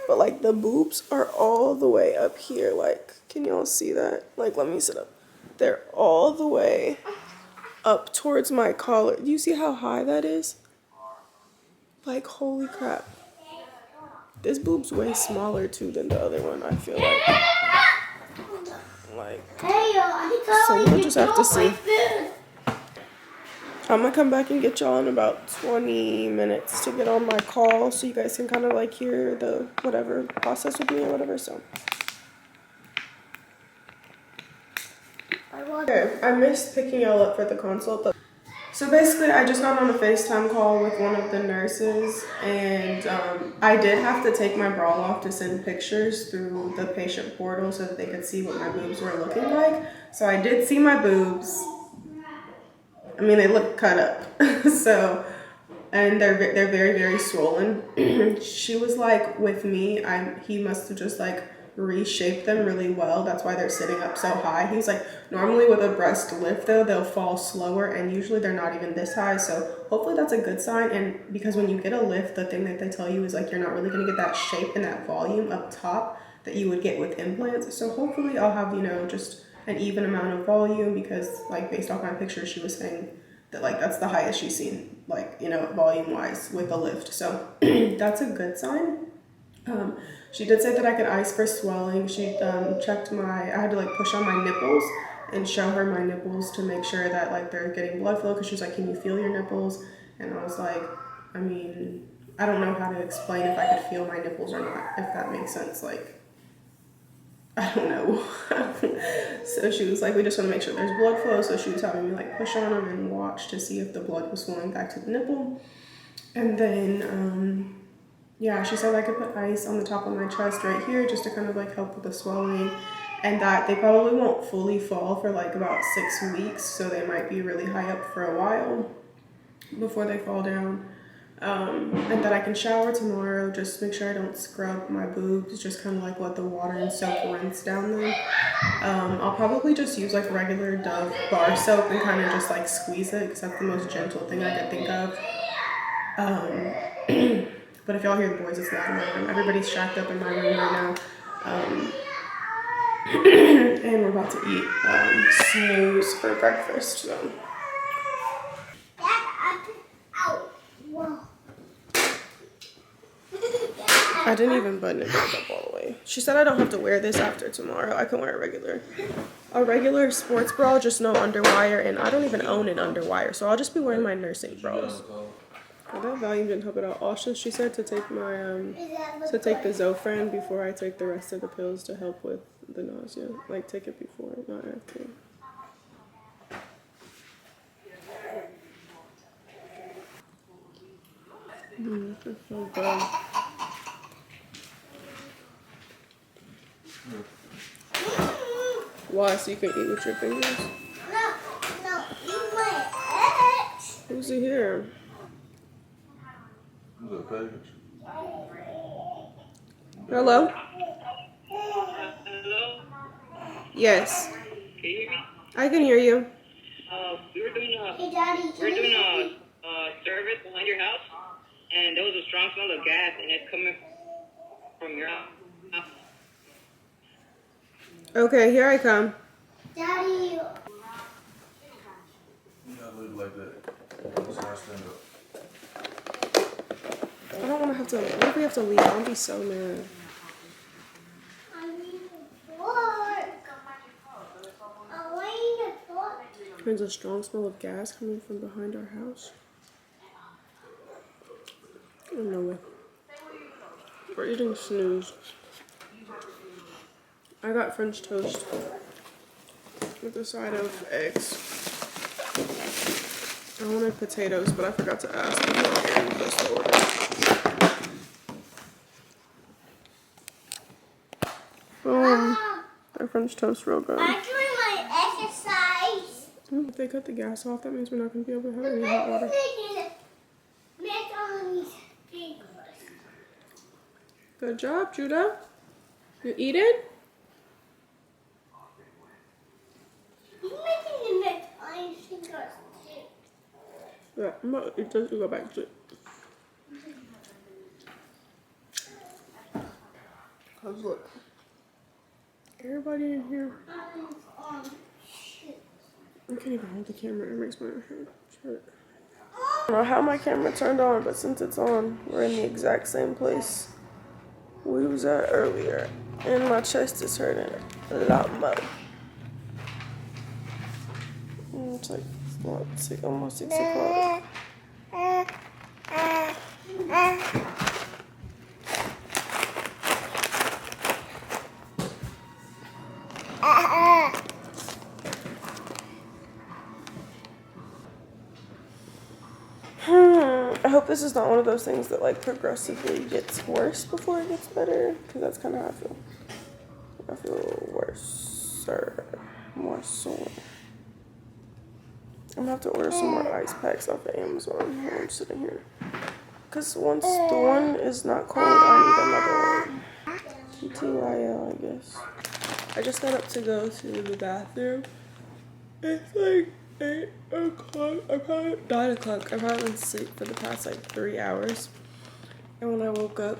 but like the boobs are all the way up here. Like, can y'all see that? Like, let me sit up. They're all the way up towards my collar. Do you see how high that is? Like, holy crap. This boob's way smaller too than the other one, I feel like. So we'll just have to see. I'm gonna come back and get y'all in about 20 minutes to get on my call so you guys can kind of like hear the whatever process with me or whatever. So okay, I missed picking y'all up for the consult, but so basically I just got on a FaceTime call with one of the nurses, and I did have to take my bra off to send pictures through the patient portal so that they could see what my boobs were looking like. So I did see my boobs. I mean, they look cut up. So, and they're very, very swollen. She was like, with me, he must have just like reshaped them really well. That's why they're sitting up so high. He's like, normally with a breast lift though, they'll fall slower, and usually they're not even this high. So hopefully that's a good sign. And because when you get a lift, the thing that they tell you is like, you're not really gonna get that shape and that volume up top that you would get with implants. So hopefully I'll have, you know, just an even amount of volume, because like based off my picture, she was saying that like that's the highest she's seen, like, you know, volume wise with a lift. So that's a good sign. She did say that I could ice for swelling. She checked I had to like push on my nipples and show her my nipples to make sure that like they're getting blood flow, because she was like, can you feel your nipples? And I was like, I mean, I don't know how to explain if I could feel my nipples or not, if that makes sense. Like, I don't know. So she was like, we just want to make sure there's blood flow. So she was having me like push on them and watch to see if the blood was flowing back to the nipple. And then, yeah, she said I could put ice on the top of my chest right here just to kind of like help with the swelling, and that they probably won't fully fall for like about 6 weeks. So they might be really high up for a while before they fall down. And that I can shower tomorrow, just make sure I don't scrub my boobs, just kind of like let the water and soap rinse down them. I'll probably just use like regular Dove bar soap and kind of just like squeeze it, because that's the most gentle thing I could think of. But if y'all hear the boys, it's loud in my room. Everybody's shacked up in my room right now. And we're about to eat snooze for breakfast, so. I didn't even button it back up all the way. She said I don't have to wear this after tomorrow. I can wear a regular sports bra, just no underwire, and I don't even own an underwire, so I'll just be wearing my nursing bras. Well, that volume didn't help at all. Also, she said to take my the Zofran before I take the rest of the pills to help with the nausea. Like, take it before, not after. This is so good. Why? So you can eat with your fingers? No, eat my eggs. Who's it here? Who's that package? Hello? Hello? Yes. Can you hear me? I can hear you. We were doing a Hey, Daddy, service behind your house, and there was a strong smell of gas, and it's coming from your house. Okay, here I come. Daddy. You gotta leave it like that. Just gotta stand up. I don't want to have to. What if we have to leave? I'll be so mad. There's a strong smell of gas coming from behind our house. Oh, no way. We're eating snooze. I got French toast with a side of eggs. I wanted potatoes, but I forgot to ask before I placed the order. Boom. Our French toast real good. I'm doing my exercise. If they cut the gas off, that means we're not going to be able to have any hot water. Good job, Judah. You eat it? Yeah, I'm about to eat this to go back to it. Cause look, everybody in here. I can't even hold the camera. It makes my head hurt. I don't know how my camera turned on, but since it's on, we're in the exact same place we was at earlier, and my chest is hurting a lot more. It's like almost 6 o'clock. I hope this is not one of those things that like progressively gets worse before it gets better, because that's kind of how I feel. I feel worse or more sore. I'm gonna have to order some more ice packs off of Amazon while I'm sitting here. Because once the one is not cold, I need another one. TTYL, I guess. I just got up to go to the bathroom. It's like 8 o'clock. I'm probably 9 o'clock. I've probably been asleep for the past like 3 hours. And when I woke up,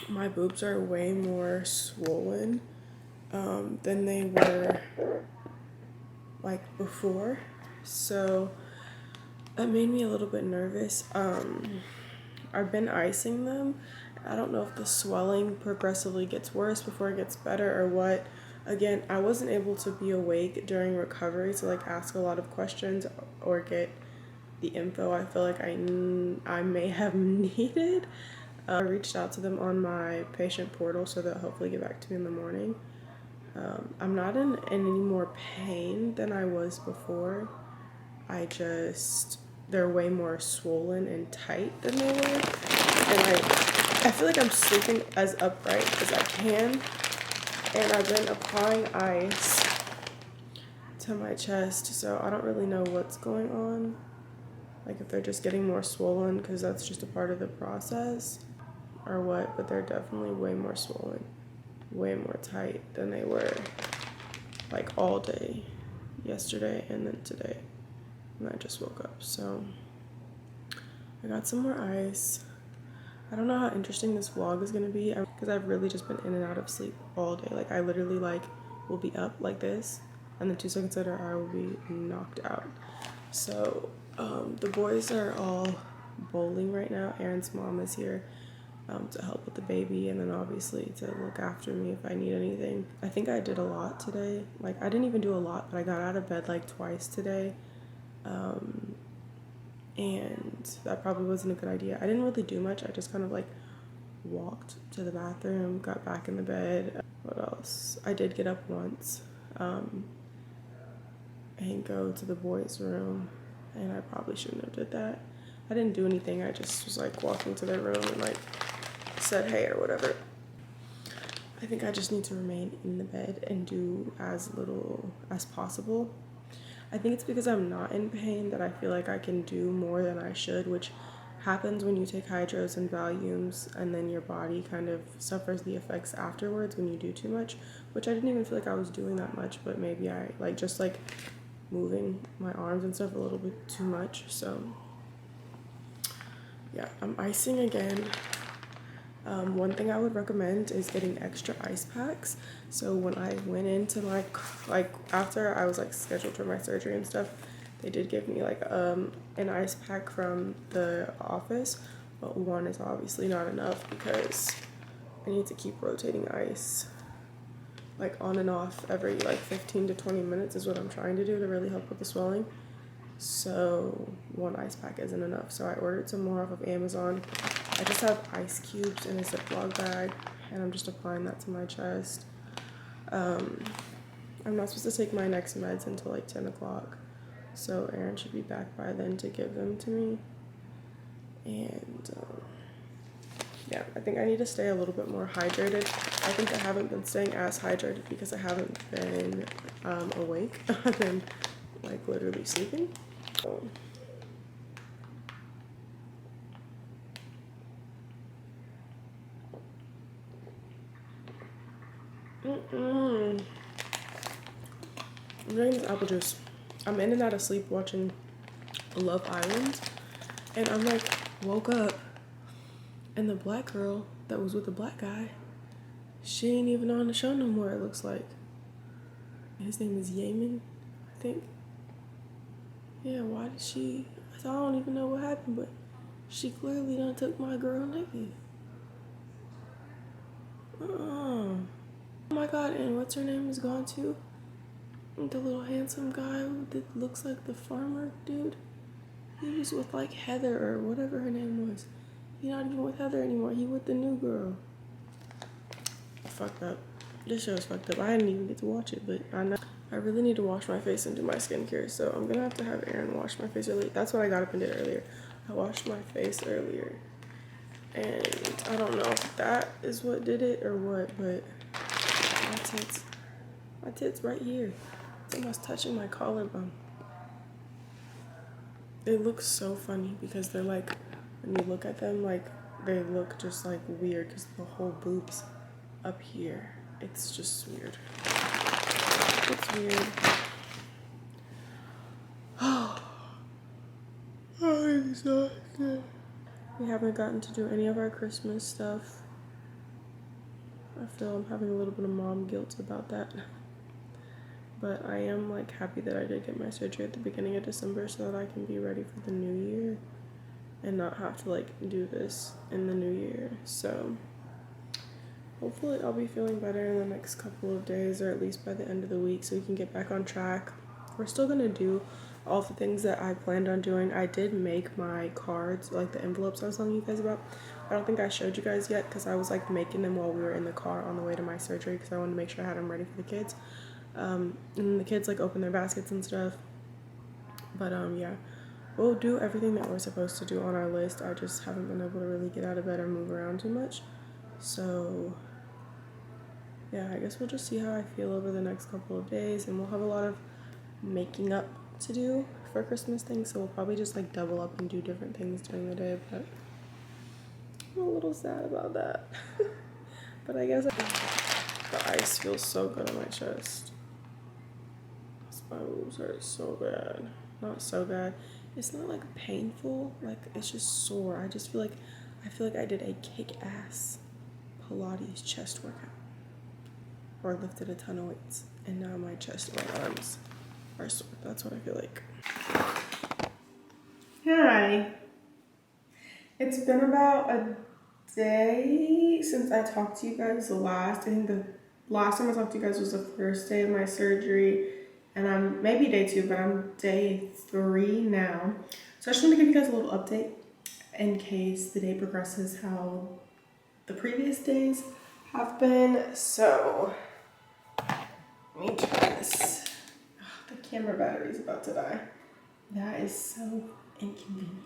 my boobs are way more swollen than they were like before. So that made me a little bit nervous. I've been icing them. I don't know if the swelling progressively gets worse before it gets better or what. Again, I wasn't able to be awake during recovery to like ask a lot of questions or get the info I feel like I may have needed. I reached out to them on my patient portal so they'll hopefully get back to me in the morning. I'm not in any more pain than I was before. They're way more swollen and tight than they were. And I feel like I'm sleeping as upright as I can. And I've been applying ice to my chest, so I don't really know what's going on. Like if they're just getting more swollen because that's just a part of the process or what, but they're definitely way more swollen, way more tight than they were like all day yesterday and then today. And I just woke up, so I got some more ice. I don't know how interesting this vlog is gonna be because I've really just been in and out of sleep all day. Like I literally like will be up like this and then 2 seconds later I will be knocked out. So the boys are all bowling right now. Aaron's mom is here to help with the baby and then obviously to look after me if I need anything. I think I did a lot today. Like I didn't even do a lot, but I got out of bed like twice today. And that probably wasn't a good idea. I didn't really do much. I just kind of like walked to the bathroom, got back in the bed. What else? I did get up once and go to the boys' room, and I probably shouldn't have did that. I didn't do anything. I just was like walking to their room and like said hey or whatever. I think I just need to remain in the bed and do as little as possible. I think it's because I'm not in pain that I feel like I can do more than I should, which happens when you take hydros and Valiums and then your body kind of suffers the effects afterwards when you do too much, which I didn't even feel like I was doing that much, but maybe I like just like moving my arms and stuff a little bit too much. So yeah, I'm icing again. One thing I would recommend is getting extra ice packs. So when I went into my, like after I was like scheduled for my surgery and stuff, they did give me like an ice pack from the office, but one is obviously not enough because I need to keep rotating ice like on and off every like 15 to 20 minutes is what I'm trying to do to really help with the swelling. So one ice pack isn't enough. So I ordered some more off of Amazon. I just have ice cubes in a Ziploc bag and I'm just applying that to my chest. I'm not supposed to take my next meds until like 10 o'clock. So Aaron should be back by then to give them to me. And yeah, I think I need to stay a little bit more hydrated. I think I haven't been staying as hydrated because I haven't been awake. I've been like literally sleeping. So. I'm drinking this apple juice. I'm in and out of sleep watching Love Island, and I'm like woke up and the black girl that was with the black guy, she ain't even on the show no more, it looks like. His name is Yemen, I think. Yeah, why did she? I don't even know what happened, but she clearly done took my girl nigga. Oh my god, and what's her name is gone too? The little handsome guy that looks like the farmer dude. He was with like Heather or whatever her name was. He's not even with Heather anymore. He with the new girl. Fucked up. This show is fucked up. I didn't even get to watch it, but I know I really need to wash my face and do my skincare, so I'm gonna have to have Aaron wash my face early. That's what I got up and did earlier. I washed my face earlier, and I don't know if that is what did it or what, but my tits right here. It's almost touching my collarbone. It looks so funny because they're like, when you look at them, like they look just like weird because the whole boob's up here. It's just weird. It's weird. Oh, I'm exhausted. We haven't gotten to do any of our Christmas stuff. I feel I'm having a little bit of mom guilt about that. But I am like happy that I did get my surgery at the beginning of December so that I can be ready for the new year and not have to like do this in the new year. So hopefully I'll be feeling better in the next couple of days, or at least by the end of the week, so we can get back on track. We're still gonna do all the things that I planned on doing. I did make my cards, like the envelopes I was telling you guys about. I don't think I showed you guys yet because I was like making them while we were in the car on the way to my surgery because I wanted to make sure I had them ready for the kids. And the kids like open their baskets and stuff. But yeah, we'll do everything that we're supposed to do on our list. I just haven't been able to really get out of bed or move around too much. So yeah, I guess we'll just see how I feel over the next couple of days, and we'll have a lot of making up to do for Christmas things, so we'll probably just like double up and do different things during the day, but I'm a little sad about that. But I guess the ice feels so good on my chest. My boobs hurt so bad. Not so bad. It's not like painful, like it's just sore. I feel like I did a kick-ass Pilates chest workout or lifted a ton of weights, and now my chest and my arms are sore. That's what I feel like. Hi. It's been about a day since I talked to you guys last. I think the last time I talked to you guys was the first day of my surgery, and I'm maybe day 2, but I'm day 3 now. So I just want to give you guys a little update in case the day progresses how the previous days have been. So let me try this. Oh, the camera battery is about to die. That is so inconvenient.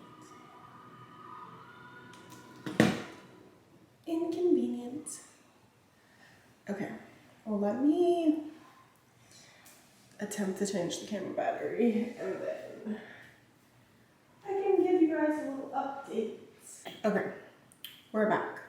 Inconvenient. Okay, well, let me attempt to change the camera battery, and then I can give you guys a little update. Okay, we're back.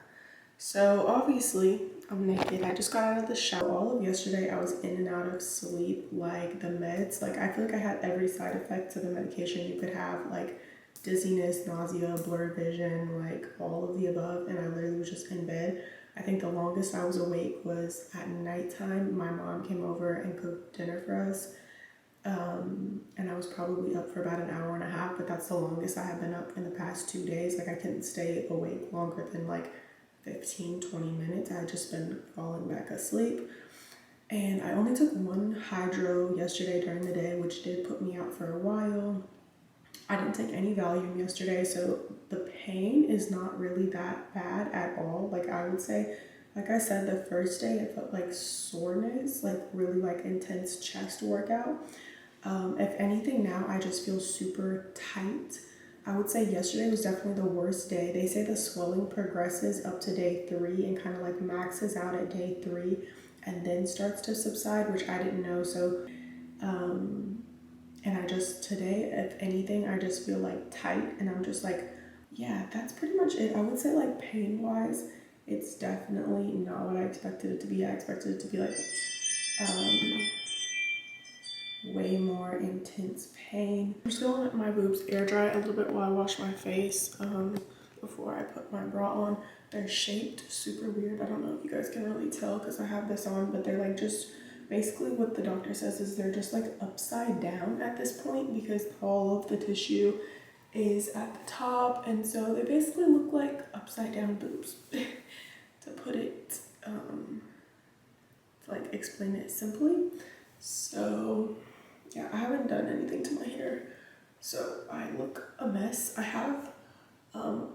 So obviously I'm naked. I just got out of the shower. All of yesterday I was in and out of sleep, like the meds. Like I feel like I had every side effect to the medication you could have, like dizziness, nausea, blurred vision, like all of the above, and I literally was just in bed. I think the longest I was awake was at nighttime. My mom came over and cooked dinner for us, and I was probably up for about an hour and a half, but that's the longest I have been up in the past 2 days. Like I couldn't stay awake longer than like 15-20 minutes. I had just been falling back asleep, and I only took 1 hydro yesterday during the day, which did put me out for a while. I didn't take any Valium yesterday, so the pain is not really that bad at all. Like I would say, like I said, the first day it felt like soreness, like really like intense chest workout. If anything, now I just feel super tight. I would say yesterday was definitely the worst day. They say the swelling progresses up to day 3 and kind of like maxes out at day 3 and then starts to subside, which I didn't know. So and I just today, if anything, I just feel like tight, and I'm just like, yeah, that's pretty much it. I would say like pain wise, it's definitely not what I expected it to be. I expected it to be like way more intense pain. I'm still gonna let my boobs air dry a little bit while I wash my face before I put my bra on. They're shaped super weird. I don't know if you guys can really tell because I have this on, but they're like just basically what the doctor says is they're just like upside down at this point because all of the tissue is at the top, and so they basically look like upside down boobs to put it to like explain it simply. So yeah, I haven't done anything to my hair, so I look a mess. I have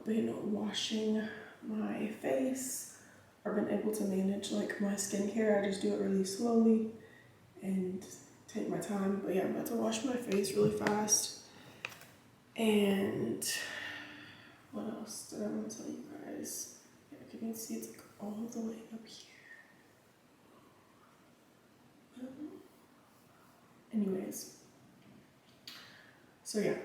been washing my face. I've been able to manage like my skincare. I just do it really slowly and take my time. But yeah, I'm about to wash my face really fast. And what else did I want to tell you guys? Yeah, can you see it's like all the way up here? Anyways, so yeah,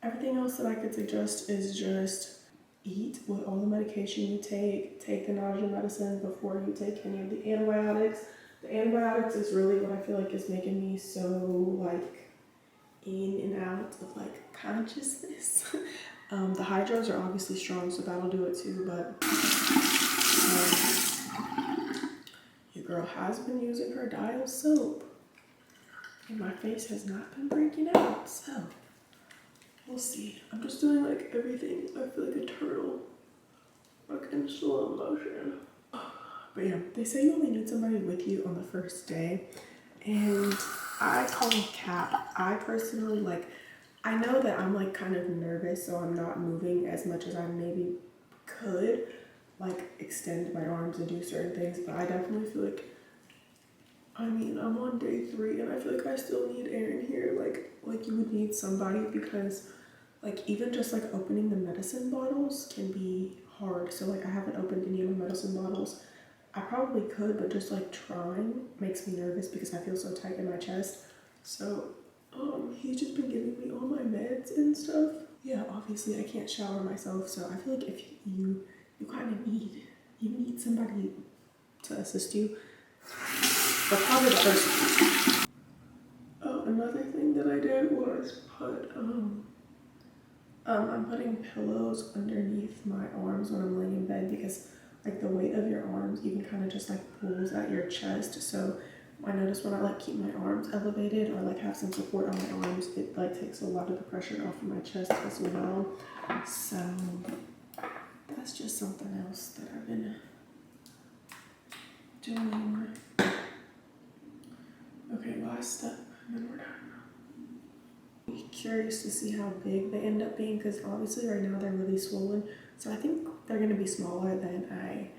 Everything else that I could suggest is just eat with all the medication you take the nausea medicine before you take any of the antibiotics. The antibiotics is really what I feel like is making me so like in and out of like consciousness. The hydros are obviously strong, so that'll do it too, but your girl has been using her Dial soap and my face has not been breaking out, so we'll see. I'm just doing like everything. I feel like a turtle, like in slow motion. But yeah, they say you only need somebody with you on the first day, and I call it cap. I personally like, I know that I'm like kind of nervous, so I'm not moving as much as I maybe could, like extend my arms and do certain things, but I definitely feel like, I mean, I'm on day 3 and I feel like I still need air in here, like you would need somebody, because like even just like opening the medicine bottles can be hard. So like I haven't opened any of my medicine bottles. I probably could, but just like trying makes me nervous because I feel so tight in my chest. So he's just been giving me all my meds and stuff. Yeah, obviously I can't shower myself, so I feel like if you kind of need somebody to assist you. But probably the first. Oh, another thing that I did was put I'm putting pillows underneath my arms when I'm laying in bed, because like the weight of your arms even kind of just like pulls at your chest. So I notice when I like keep my arms elevated or like have some support on my arms, it like takes a lot of the pressure off of my chest as well. So that's just something else that I've been doing. Okay, last step, and then we're done. Be curious to see how big they end up being, because obviously right now they're really swollen. So I think they're gonna be smaller than I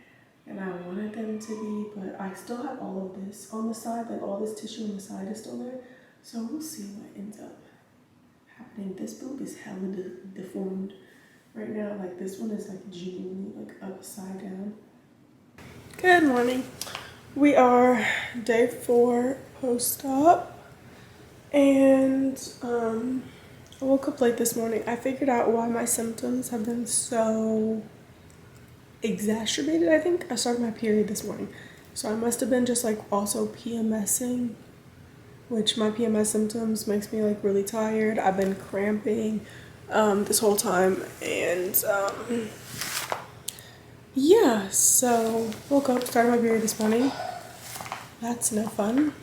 wanted them to be, but I still have all of this on the side, like all this tissue on the side is still there. So we'll see what ends up happening. This boob is hella deformed right now. Like this one is like genuinely like upside down. Good morning. We are day 4 post-op, and I woke up late this morning. I figured out why my symptoms have been so exacerbated. I think I started my period this morning, so I must have been just like also PMSing, which my PMS symptoms makes me like really tired. I've been cramping this whole time, and yeah, so woke up, started my period this morning. That's no fun.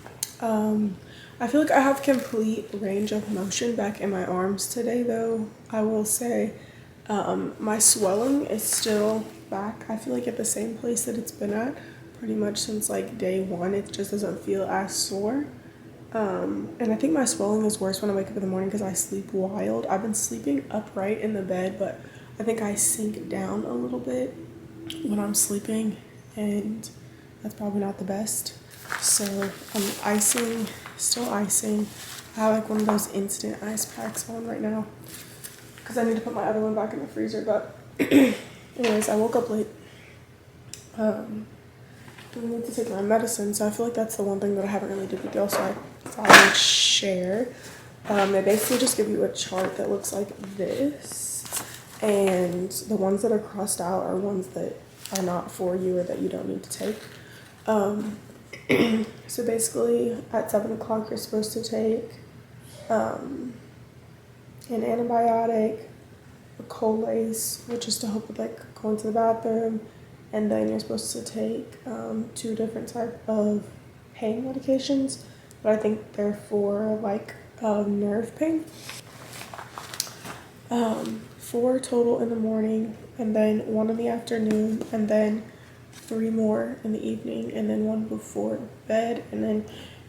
I feel like I have complete range of motion back in my arms today, though. I will say my swelling is still back. I feel like at the same place that it's been at pretty much since like day 1. It just doesn't feel as sore. And I think my swelling is worse when I wake up in the morning because I sleep wild. I've been sleeping upright in the bed, but I think I sink down a little bit when I'm sleeping, and that's probably not the best. So I'm icing, still icing. I have like one of those instant ice packs on right now because I need to put my other one back in the freezer. But anyways, I woke up late. I need to take my medicine, so I feel like that's the one thing that I haven't really did with y'all, so I thought I would share. They basically just give you a chart that looks like this, and the ones that are crossed out are ones that are not for you or that you don't need to take. So basically at 7 o'clock you're supposed to take an antibiotic, a Colace, which is to help with like going to the bathroom, and then you're supposed to take 2 different types of pain medications, but I think they're for like nerve pain. 4 total in the morning, and then 1 in the afternoon, and then 3 more in the evening, and then 1 before bed. And then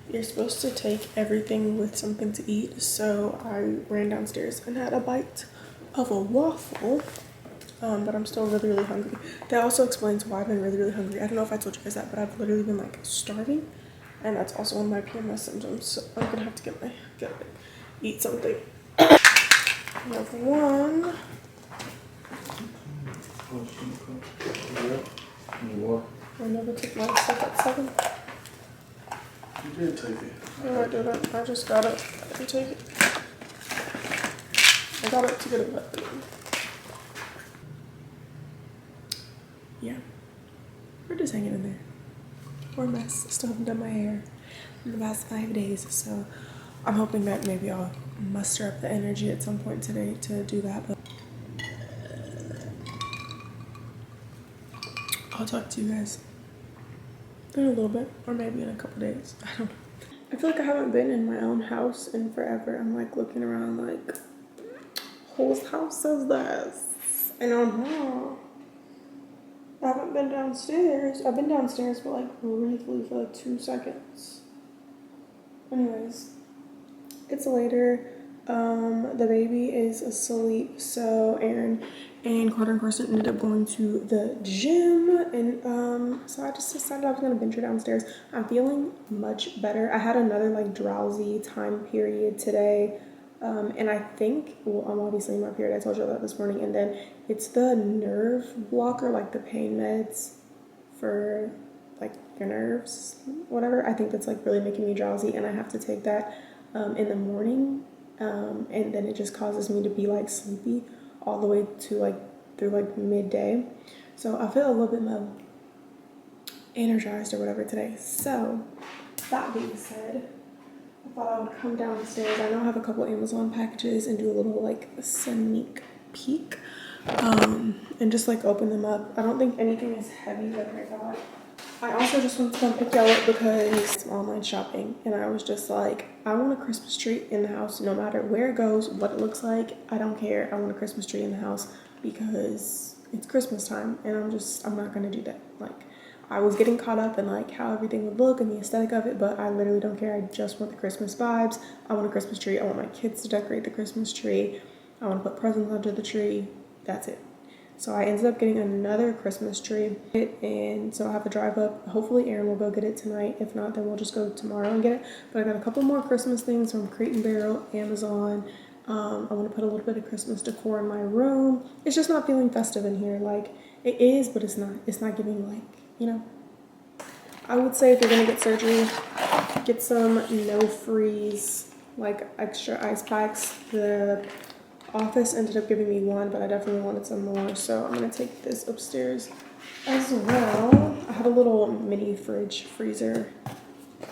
you're supposed to take everything with something to eat. So I ran downstairs and had a bite of a waffle, but I'm still really, really hungry. That also explains why I've been really, really hungry. I don't know if I told you guys that, but I've literally been like starving, and that's also one of my PMS symptoms. So I'm gonna have to eat something. Number 1. I never took my stuff at 7. You did take it. No, I didn't. I just got it. I didn't take it. I got it to go to bed. Yeah, we're just hanging in there. We're a mess. Still haven't done my hair in the past 5 days, so I'm hoping that maybe I'll muster up the energy at some point today to do that. But I'll talk to you guys in a little bit, or maybe in a couple days. I don't know. I feel like I haven't been in my own house in forever. I'm like looking around like, whose house is this? And I'm not. I haven't been downstairs. I've been downstairs for like briefly for like 2 seconds. Anyways, it's later. The baby is asleep, so Aaron and Carter and Carson ended up going to the gym, and so I just decided I was gonna venture downstairs. I'm feeling much better. I had another like drowsy time period today, and I think, well, I'm obviously in my period, I told you about this morning, and then it's the nerve blocker, like the pain meds for like your nerves, whatever. I think that's like really making me drowsy, and I have to take that in the morning, and then it just causes me to be like sleepy all the way to like through like midday. So I feel a little bit more energized or whatever today. So that being said, I thought I would come downstairs. I know I have a couple Amazon packages and do a little like sneak peek, and just like open them up. I don't think anything is heavy that I got. I also just went to come pick y'all up because it's online shopping, and I was just like, I want a Christmas tree in the house no matter where it goes, what it looks like. I don't care. I want a Christmas tree in the house because it's Christmas time, and I'm not gonna do that. Like, I was getting caught up in like how everything would look and the aesthetic of it, but I literally don't care. I just want the Christmas vibes. I want a Christmas tree. I want my kids to decorate the Christmas tree. I want to put presents under the tree. That's it. So I ended up getting another Christmas tree, and so I have to drive up. Hopefully Aaron will go get it tonight. If not, then we'll just go tomorrow and get it. But I got a couple more Christmas things from Crate and Barrel, Amazon. I want to put a little bit of Christmas decor in my room. It's just not feeling festive in here. Like, it is, but it's not. It's not giving, like, you know. I would say if you're gonna get surgery, get some no-freeze, like extra ice packs. The office ended up giving me one, but I definitely wanted some more, so I'm gonna take this upstairs as well. I have a little mini freezer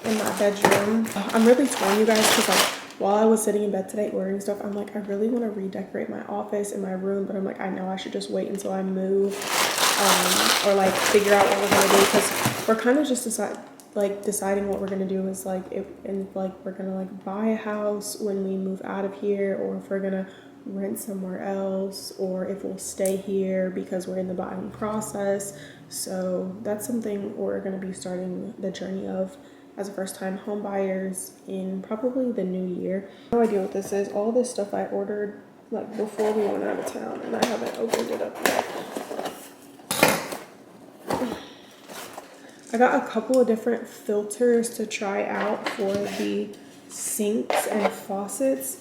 in my bedroom. I'm really torn, you guys, because like while I was sitting in bed today ordering stuff, I'm like, I really want to redecorate my office and my room, but I'm like, I know I should just wait until I move, or like figure out what we're gonna do, because we're kind of just deciding what we're gonna do is like, if we're gonna like buy a house when we move out of here, or if we're gonna rent somewhere else, or if we'll stay here because we're in the buying process. So that's something we're going to be starting the journey of as a first-time home buyers in probably the new year. No idea what this is. All this stuff I ordered like before we went out of town, and I haven't opened it up yet. I got a couple of different filters to try out for the sinks and faucets.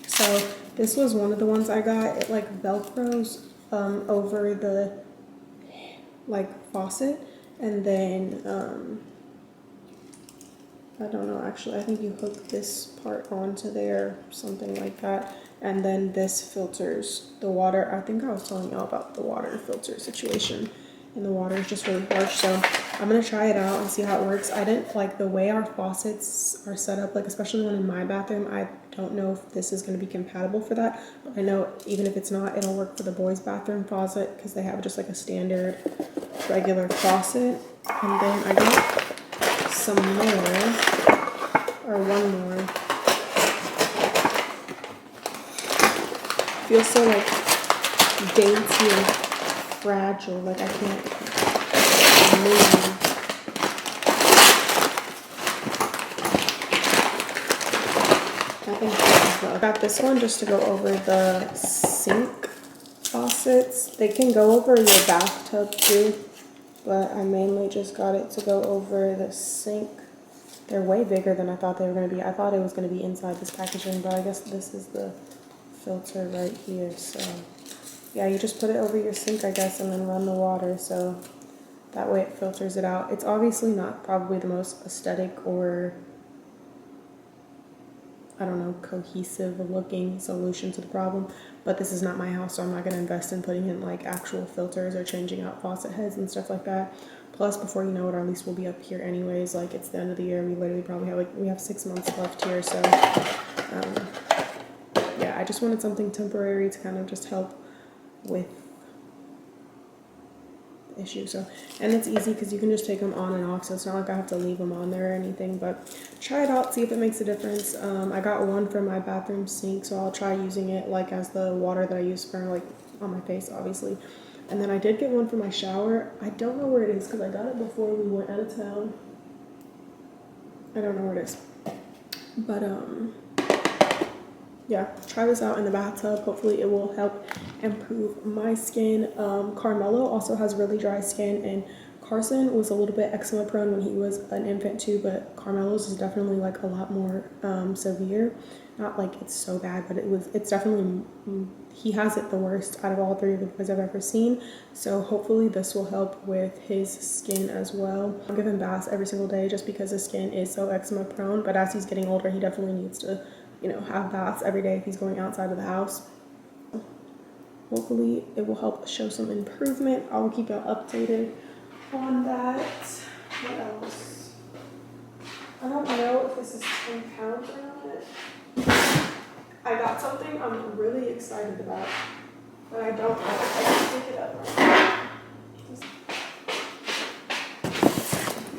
So this was one of the ones I got. It like velcros over the like faucet, and then I don't know, actually I think you hook this part onto there, something like that, and then this filters the water. I think I was telling y'all about the water filter situation, and the water is just really harsh, so I'm gonna try it out and see how it works. I didn't like the way our faucets are set up, like especially one in my bathroom. I don't know if this is gonna be compatible for that, but I know even if it's not, it'll work for the boys' bathroom faucet because they have just like a standard regular faucet. And then I got some more, or one more. Feels so like dainty and fragile, like I can't move. I got this one just to go over the sink faucets. They can go over your bathtub too, but I mainly just got it to go over the sink. They're way bigger than I thought they were going to be. I thought it was going to be inside this packaging, but I guess this is the filter right here. So yeah, you just put it over your sink, I guess, and then run the water, so that way it filters it out. It's obviously not probably the most aesthetic or I don't know, cohesive looking solution to the problem. But this is not my house, so I'm not going to invest in putting in like actual filters or changing out faucet heads and stuff like that. Plus, before you know it, our lease will be up here anyways. Like, it's the end of the year. We literally probably have we have 6 months left here. So yeah, I just wanted something temporary to kind of just help with the issue. So, and it's easy because you can just take them on and off, so it's not like I have to leave them on there or anything. But try it out, see if it makes a difference. I got one for my bathroom sink, so I'll try using it like as the water that I use for like on my face, obviously. And then I did get one for my shower. I don't know where it is because I got it before we went out of town. I don't know where it is, but yeah, try this out in the bathtub. Hopefully it will help improve my skin. Carmelo also has really dry skin, and Carson was a little bit eczema prone when he was an infant too, but Carmelo's is definitely like a lot more severe. Not like it's so bad, but it's definitely, he has it the worst out of all 3 of the boys I've ever seen. So hopefully this will help with his skin as well. I'll give him baths every single day just because his skin is so eczema prone, but as he's getting older, he definitely needs to, you know, have baths every day if he's going outside of the house. Hopefully it will help show some improvement. I'll keep you updated on that. What else? I don't know if this is 10 pounds or not. I got something I'm really excited about, but I don't know if I can pick it up.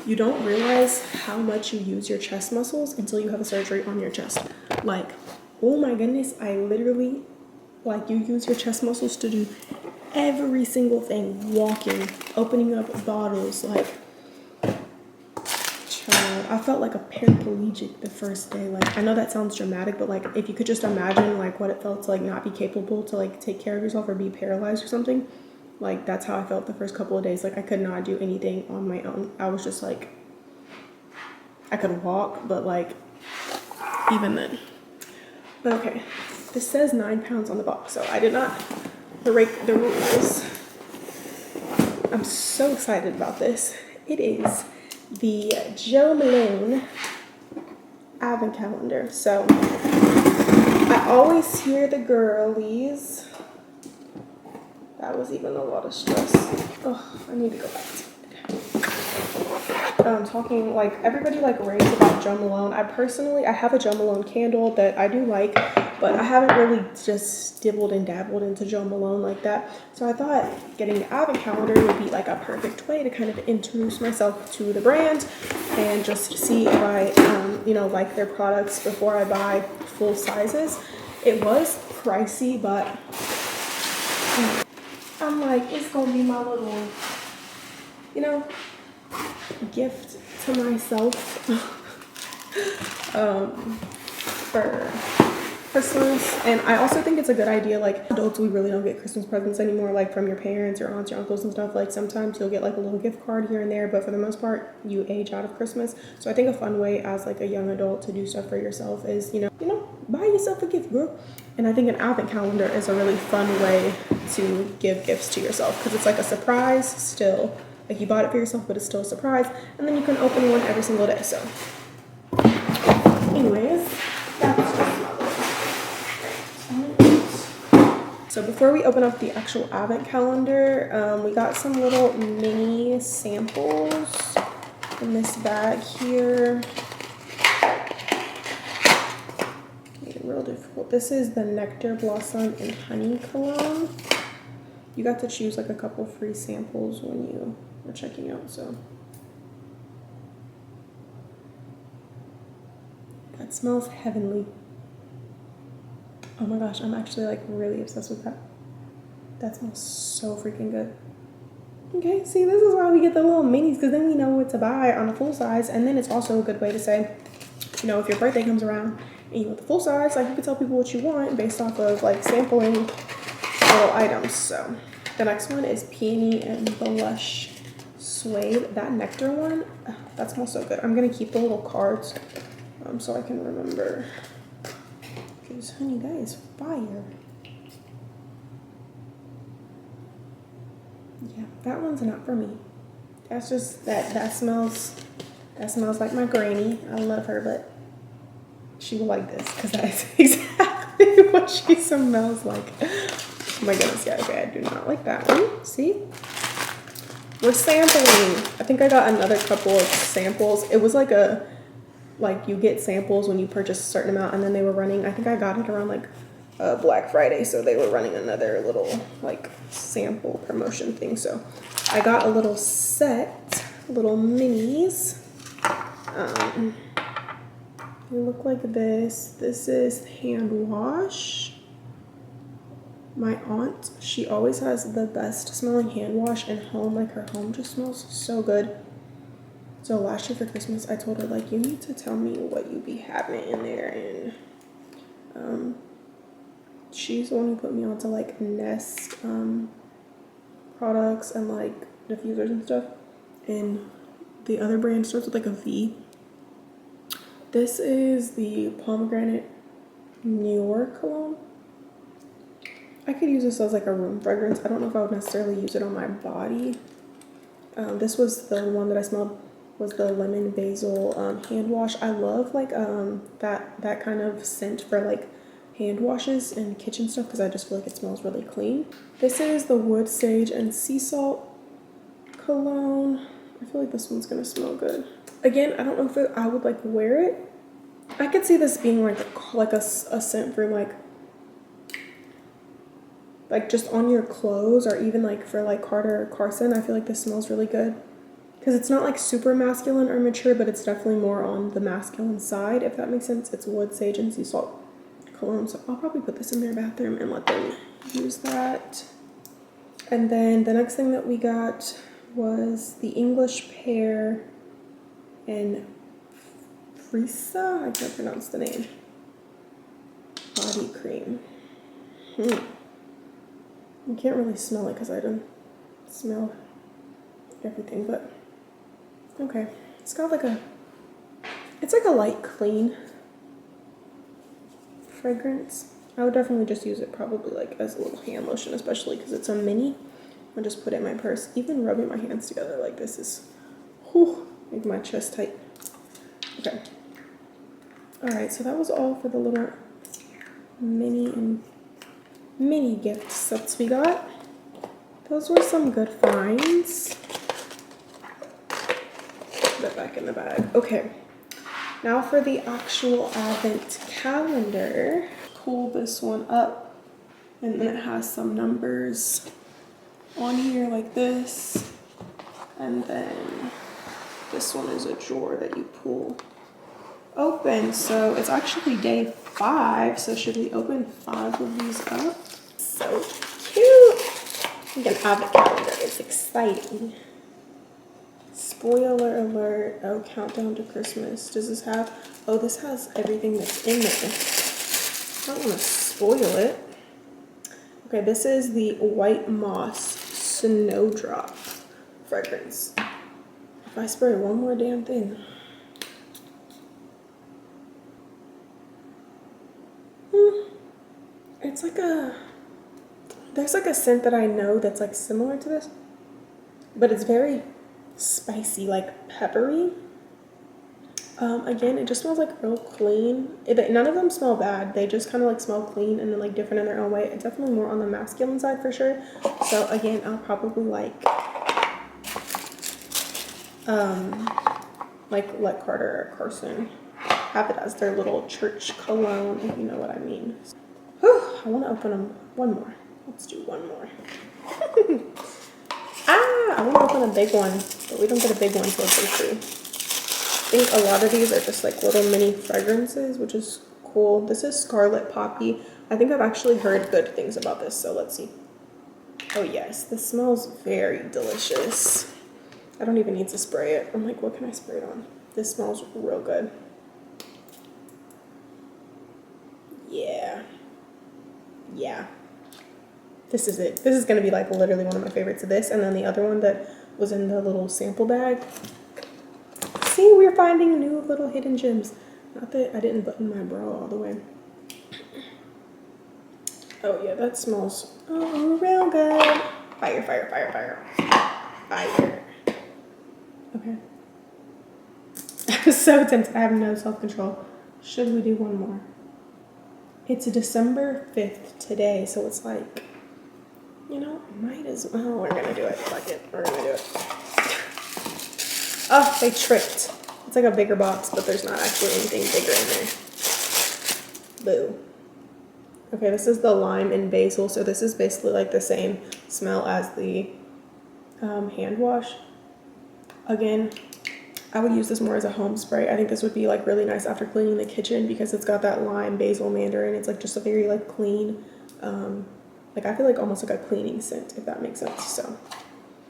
You don't realize how much you use your chest muscles until you have a surgery on your chest. Like, oh my goodness, I literally, like, you use your chest muscles to do every single thing. Walking, opening up bottles, like, child, I felt like a paraplegic the first day. Like, I know that sounds dramatic, but like, if you could just imagine like what it felt to like not be capable to like take care of yourself or be paralyzed or something, like that's how I felt the first couple of days. Like, I could not do anything on my own. I was just like, I could walk, but like, even then. But okay, this says 9 pounds on the box, so I did not break the rules. I'm so excited about this. It is the Joe Malone Advent calendar. So I always hear the girlies. That was even a lot of stress. Oh, I need to go back to bed. Talking like everybody like raves about Joe Malone. I have a Joe Malone candle that I do like, but I haven't really just dibbled and dabbled into Joe Malone like that. So I thought getting the Advent calendar would be like a perfect way to kind of introduce myself to the brand and just see if I, you know, like their products before I buy full sizes. It was pricey, but I'm like, it's gonna be my little, you know, gift to myself for Christmas. And I also think it's a good idea, like adults, we really don't get Christmas presents anymore, like from your parents, your aunts, your uncles and stuff. Like sometimes you'll get like a little gift card here and there, but for the most part you age out of Christmas. So I think a fun way as like a young adult to do stuff for yourself is, you know, buy yourself a gift, girl. And I think an Advent calendar is a really fun way to give gifts to yourself because it's like a surprise still. Like you bought it for yourself, but it's still a surprise, and then you can open one every single day. So anyways, that's just my little. So before we open up the actual Advent calendar, we got some little mini samples in this bag here. Real difficult. This is the Nectar Blossom and Honey Cologne. You got to choose like a couple free samples when you were checking out, so that smells heavenly. Oh my gosh, I'm actually like really obsessed with that. That smells so freaking good. Okay, see, this is why we get the little minis, because then we know what to buy on a full size. And then it's also a good way to say, you know, if your birthday comes around and you want the full size, like you can tell people what you want based off of like sampling little items. So the next one is Peony and Blush Suede. That Nectar one, that smells so good. I'm gonna keep the little cards so I can remember. Because honey, that is fire. Yeah, that one's not for me. That's just that smells like my granny. I love her, but she will like this because that is exactly what she smells like. Oh my goodness, yeah, okay, I do not like that one. See? We're sampling. I think I got another couple of samples. It was like you get samples when you purchase a certain amount, and then they were running, I think I got it around like Black Friday, so they were running another little like sample promotion thing. So I got a little set, little minis. They look like this. This is hand wash. My aunt, she always has the best smelling hand wash in home. Like her home just smells so good. So last year for Christmas, I told her like, you need to tell me what you be having in there. And she's the one who put me onto like Nest products and like diffusers and stuff. And the other brand starts with like a V. This is the pomegranate New York cologne. I could use this as like a room fragrance. I don't know if I would necessarily use it on my body. This was the one that I smelled, was the lemon basil hand wash. I love like that kind of scent for like hand washes and kitchen stuff because I just feel like it smells really clean. This is the wood sage and sea salt cologne. I feel like this one's gonna smell good. Again, I don't know if I would like wear it. I could see this being like a scent for like just on your clothes, or even like for like Carter or Carson. I feel like this smells really good because it's not like super masculine or mature, but it's definitely more on the masculine side, if that makes sense. It's wood sage and sea salt cologne, so I'll probably put this in their bathroom and let them use that. And then the next thing that we got was the English pear and Frisa, I can't pronounce the name, body cream. You can't really smell it because I didn't smell everything, but okay. It's got like it's like a light clean fragrance. I would definitely just use it probably like as a little hand lotion, especially because it's a mini. I'll just put it in my purse. Even rubbing my hands together like this is, whew, make my chest tight. Okay. All right, so that was all for the little mini gift sets we got. Those were some good finds. Put it back in the bag. Okay, now for the actual advent calendar. Pull this one up, and then it has some numbers on here like this, and then this one is a drawer that you pull open. So it's actually day 5, so should we open 5 of these up? So cute. We got an advent calendar. It's exciting. Spoiler alert. Oh, countdown to Christmas. Does this have, oh, this has everything that's in there. I don't want to spoil it. Okay, this is the White Moss Snowdrop fragrance. If I spray one more damn thing. It's like there's like a scent that I know that's like similar to this, but it's very spicy, like peppery. Again, it just smells like real clean. None of them smell bad. They just kind of like smell clean and then like different in their own way. It's definitely more on the masculine side for sure. So again, I'll probably like let Carter or Carson have it as their little church cologne, if you know what I mean. Whew, I want to open them one more. Let's do one more. I want to open a big one, but we don't get a big one till day 2. I think a lot of these are just like little mini fragrances, which is cool. This is Scarlet Poppy. I think I've actually heard good things about this, so let's see. Oh yes, this smells very delicious. I don't even need to spray it. I'm like, what can I spray it on? This smells real good. Yeah. This is it. This is going to be like literally one of my favorites of this. And then the other one that was in the little sample bag. See, we're finding new little hidden gems. Not that I didn't button my bra all the way. Oh yeah, that smells real good. Fire, fire, fire, fire. Fire. Okay. I'm so tense. I have no self-control. should we do one more? It's December 5th today, so it's like, you know, might as well. We're gonna do it. Fuck it. We're gonna do it. Oh, they tripped. It's like a bigger box, but there's not actually anything bigger in there. Boo. Okay, this is the lime and basil, so this is basically like the same smell as the hand wash. Again, I would use this more as a home spray. I think this would be like really nice after cleaning the kitchen because it's got that lime, basil, mandarin. It's like just a very like clean, like I feel like almost like a cleaning scent, if that makes sense. So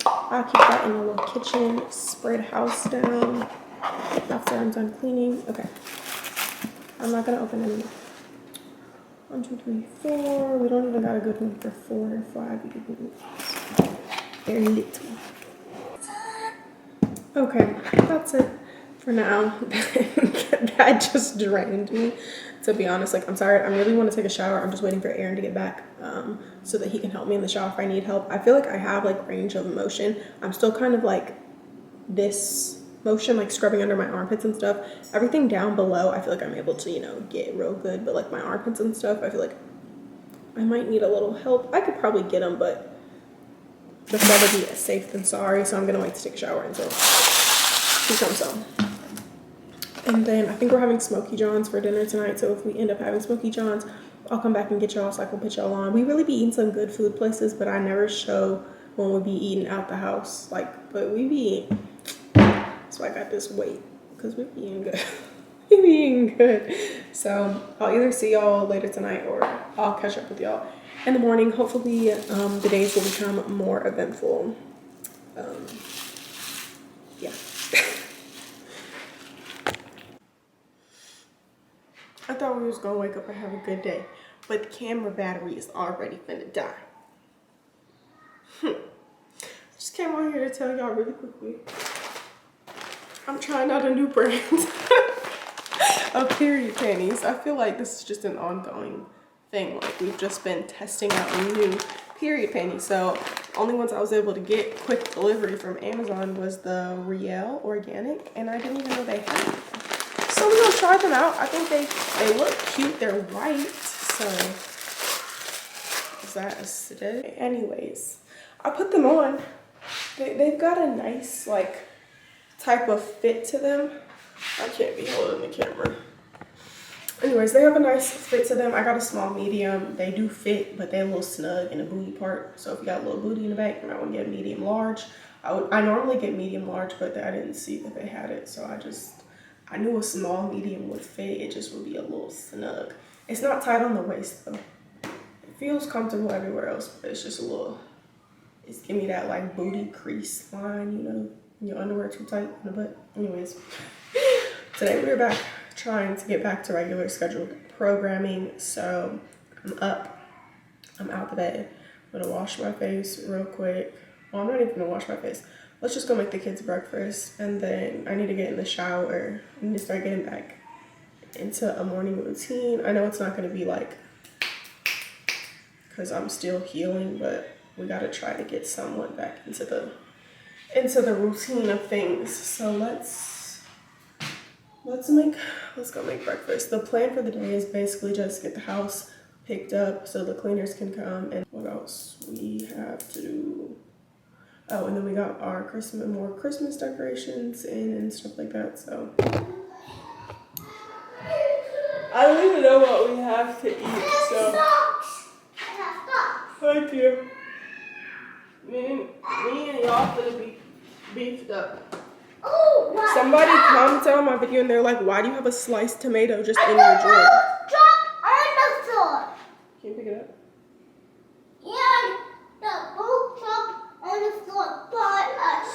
I'll keep that in the little kitchen, spray the house down after I'm done cleaning. Okay, I'm not gonna open any more. 1, 2, 3, 4. We don't even got a good one for 4 or 5. Very little. Okay, that's it for now. That just drained me, to be honest. Like, I'm sorry, I really want to take a shower. I'm just waiting for Aaron to get back so that he can help me in the shower if I need help. I feel like I have like range of motion. I'm still kind of like this motion, like scrubbing under my armpits and stuff. Everything down below, I feel like I'm able to, you know, get real good, but like my armpits and stuff, I feel like I might need a little help. I could probably get them, but I'd rather be safe than sorry, so I'm gonna wait to take a shower until he comes home. And then I think we're having Smoky John's for dinner tonight, so if we end up having Smoky John's, I'll come back and get y'all so I can put y'all on. We really be eating some good food places, but I never show when we be eating out the house, like, but we be eating. So I got this weight because we be eating good. We be eating good. So I'll either see y'all later tonight or I'll catch up with y'all in the morning. Hopefully the days will become more eventful. Yeah. I thought we was gonna wake up and have a good day, but the camera battery is already finna die. Just came on here to tell y'all really quickly. I'm trying out a new brand of period panties. I feel like this is just an ongoing thing. Like, we've just been testing out new period panties. So only ones I was able to get quick delivery from Amazon was the Riel Organic, and I didn't even know they had them. So we're gonna try them out. I think they look cute. They're white. So is that aesthetic? Anyways, I put them on. They've got a nice like type of fit to them. I can't be holding the camera. Anyways, they have a nice fit to them. I got a small medium. They do fit, but they're a little snug in the booty part. So if you got a little booty in the back, you might want to get a medium large. I normally get medium large, but I didn't see that they had it. So I knew a small medium would fit. It just would be a little snug. It's not tight on the waist though. It feels comfortable everywhere else, but it's just a little, it's give me that like booty crease line, you know. Your underwear too tight in the butt. Anyways, today we're back trying to get back to regular scheduled programming. So I'm up, I'm out the bed. I'm gonna wash my face real quick. Well, I'm not even gonna wash my face. Let's just go make the kids breakfast, and then I need to get in the shower. I need to start getting back into a morning routine. I know it's not gonna be like, cause I'm still healing, but we gotta try to get somewhat back into the routine of things. So let's go make breakfast. The plan for the day is basically just get the house picked up so the cleaners can come. And what else we have to do? Oh, and then we got our more Christmas decorations in and stuff like that. So I don't even know what we have to eat. So thank you. Me and y'all gonna be beefed up. Somebody commented on my video and they're like, why do you have a sliced tomato just in your drawer? Can you pick it up? Yeah, the boat dropped on the floor by us.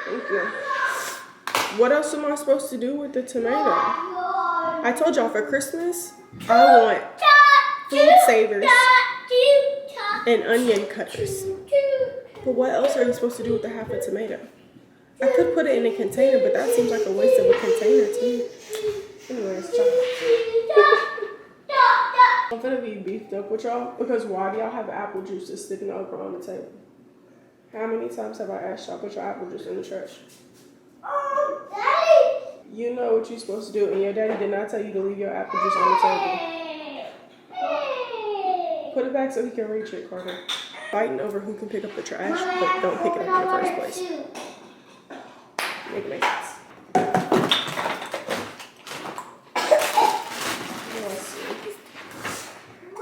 Thank you. What else am I supposed to do with the tomato? I told y'all for Christmas, I want food savers and onion cutters. But what else are you supposed to do with the half a tomato? I could put it in a container, but that seems like a waste of a container to me. Anyways, I'm gonna be beefed up with y'all because why do y'all have apple juice just sitting over on the table? How many times have I asked y'all to put your apple juice in the trash? Daddy! You know what you're supposed to do, and your daddy did not tell you to leave your apple juice on the table. Put it back so he can reach it, Carter. Fighting over who can pick up the trash, but don't pick it up in the first place. Make it make sense. Let's see.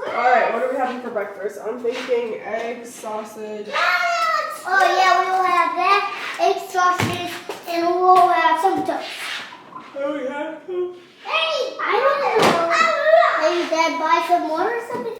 Alright, what are we having for breakfast? I'm thinking eggs, sausage. Oh yeah, we will have that, egg, sausage, and we'll have some toast. Oh, we have some? Hey, I don't know. Maybe Dad buy some more or something?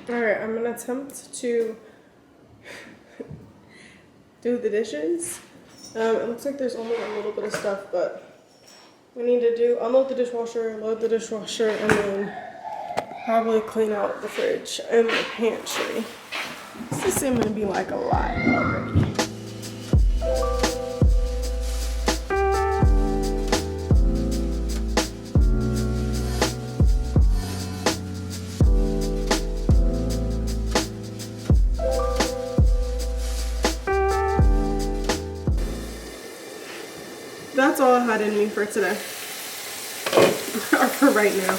Alright, I'm gonna attempt to do the dishes. It looks like there's only a little bit of stuff, but we need to unload the dishwasher, load the dishwasher, and then probably clean out the fridge and the pantry. This is seeming to be like a lot already. That's all I had in me for today, or for right now.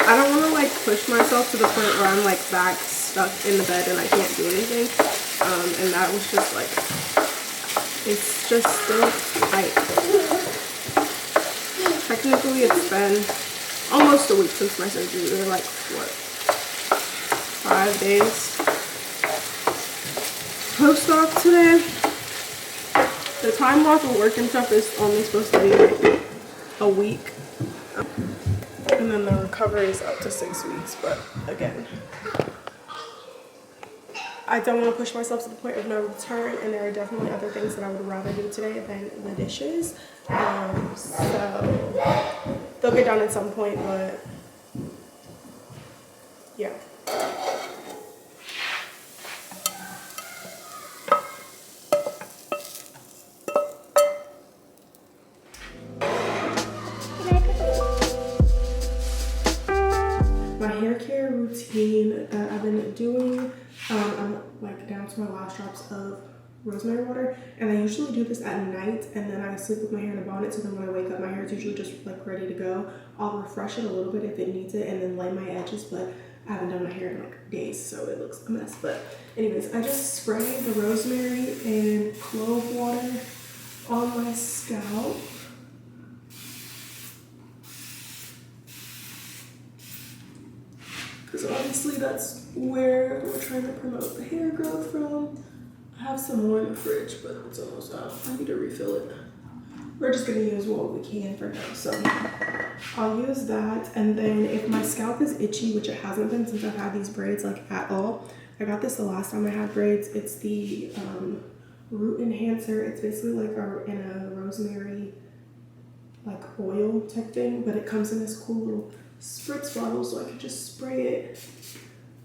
I don't want to like push myself to the point where I'm like back stuck in the bed and I can't do anything. And that was just like, it's just still tight. Technically it's been almost a week since my surgery. We're like, what, 5 days post-op today. The time off of work and stuff is only supposed to be like a week. And then the recovery is up to 6 weeks. But again, I don't want to push myself to the point of no return. And there are definitely other things that I would rather do today than the dishes. So they'll get done at some point, but yeah. Routine that I've been doing, I'm like down to my last drops of rosemary water, and I usually do this at night, and then I sleep with my hair in a bonnet, so then when I wake up my hair is usually just like ready to go. I'll refresh it a little bit if it needs it and then lay my edges, but I haven't done my hair in like days, so it looks a mess. But anyways, I just spray the rosemary and clove water on my scalp. Because obviously that's where we're trying to promote the hair growth from. I have some more in the fridge, but it's almost out. I need to refill it. We're just gonna use what we can for now. So I'll use that. And then if my scalp is itchy, which it hasn't been since I've had these braids like at all. I got this the last time I had braids. It's the root enhancer. It's basically like in a rosemary like oil type thing, but it comes in this cool little spritz bottle, so I can just spray it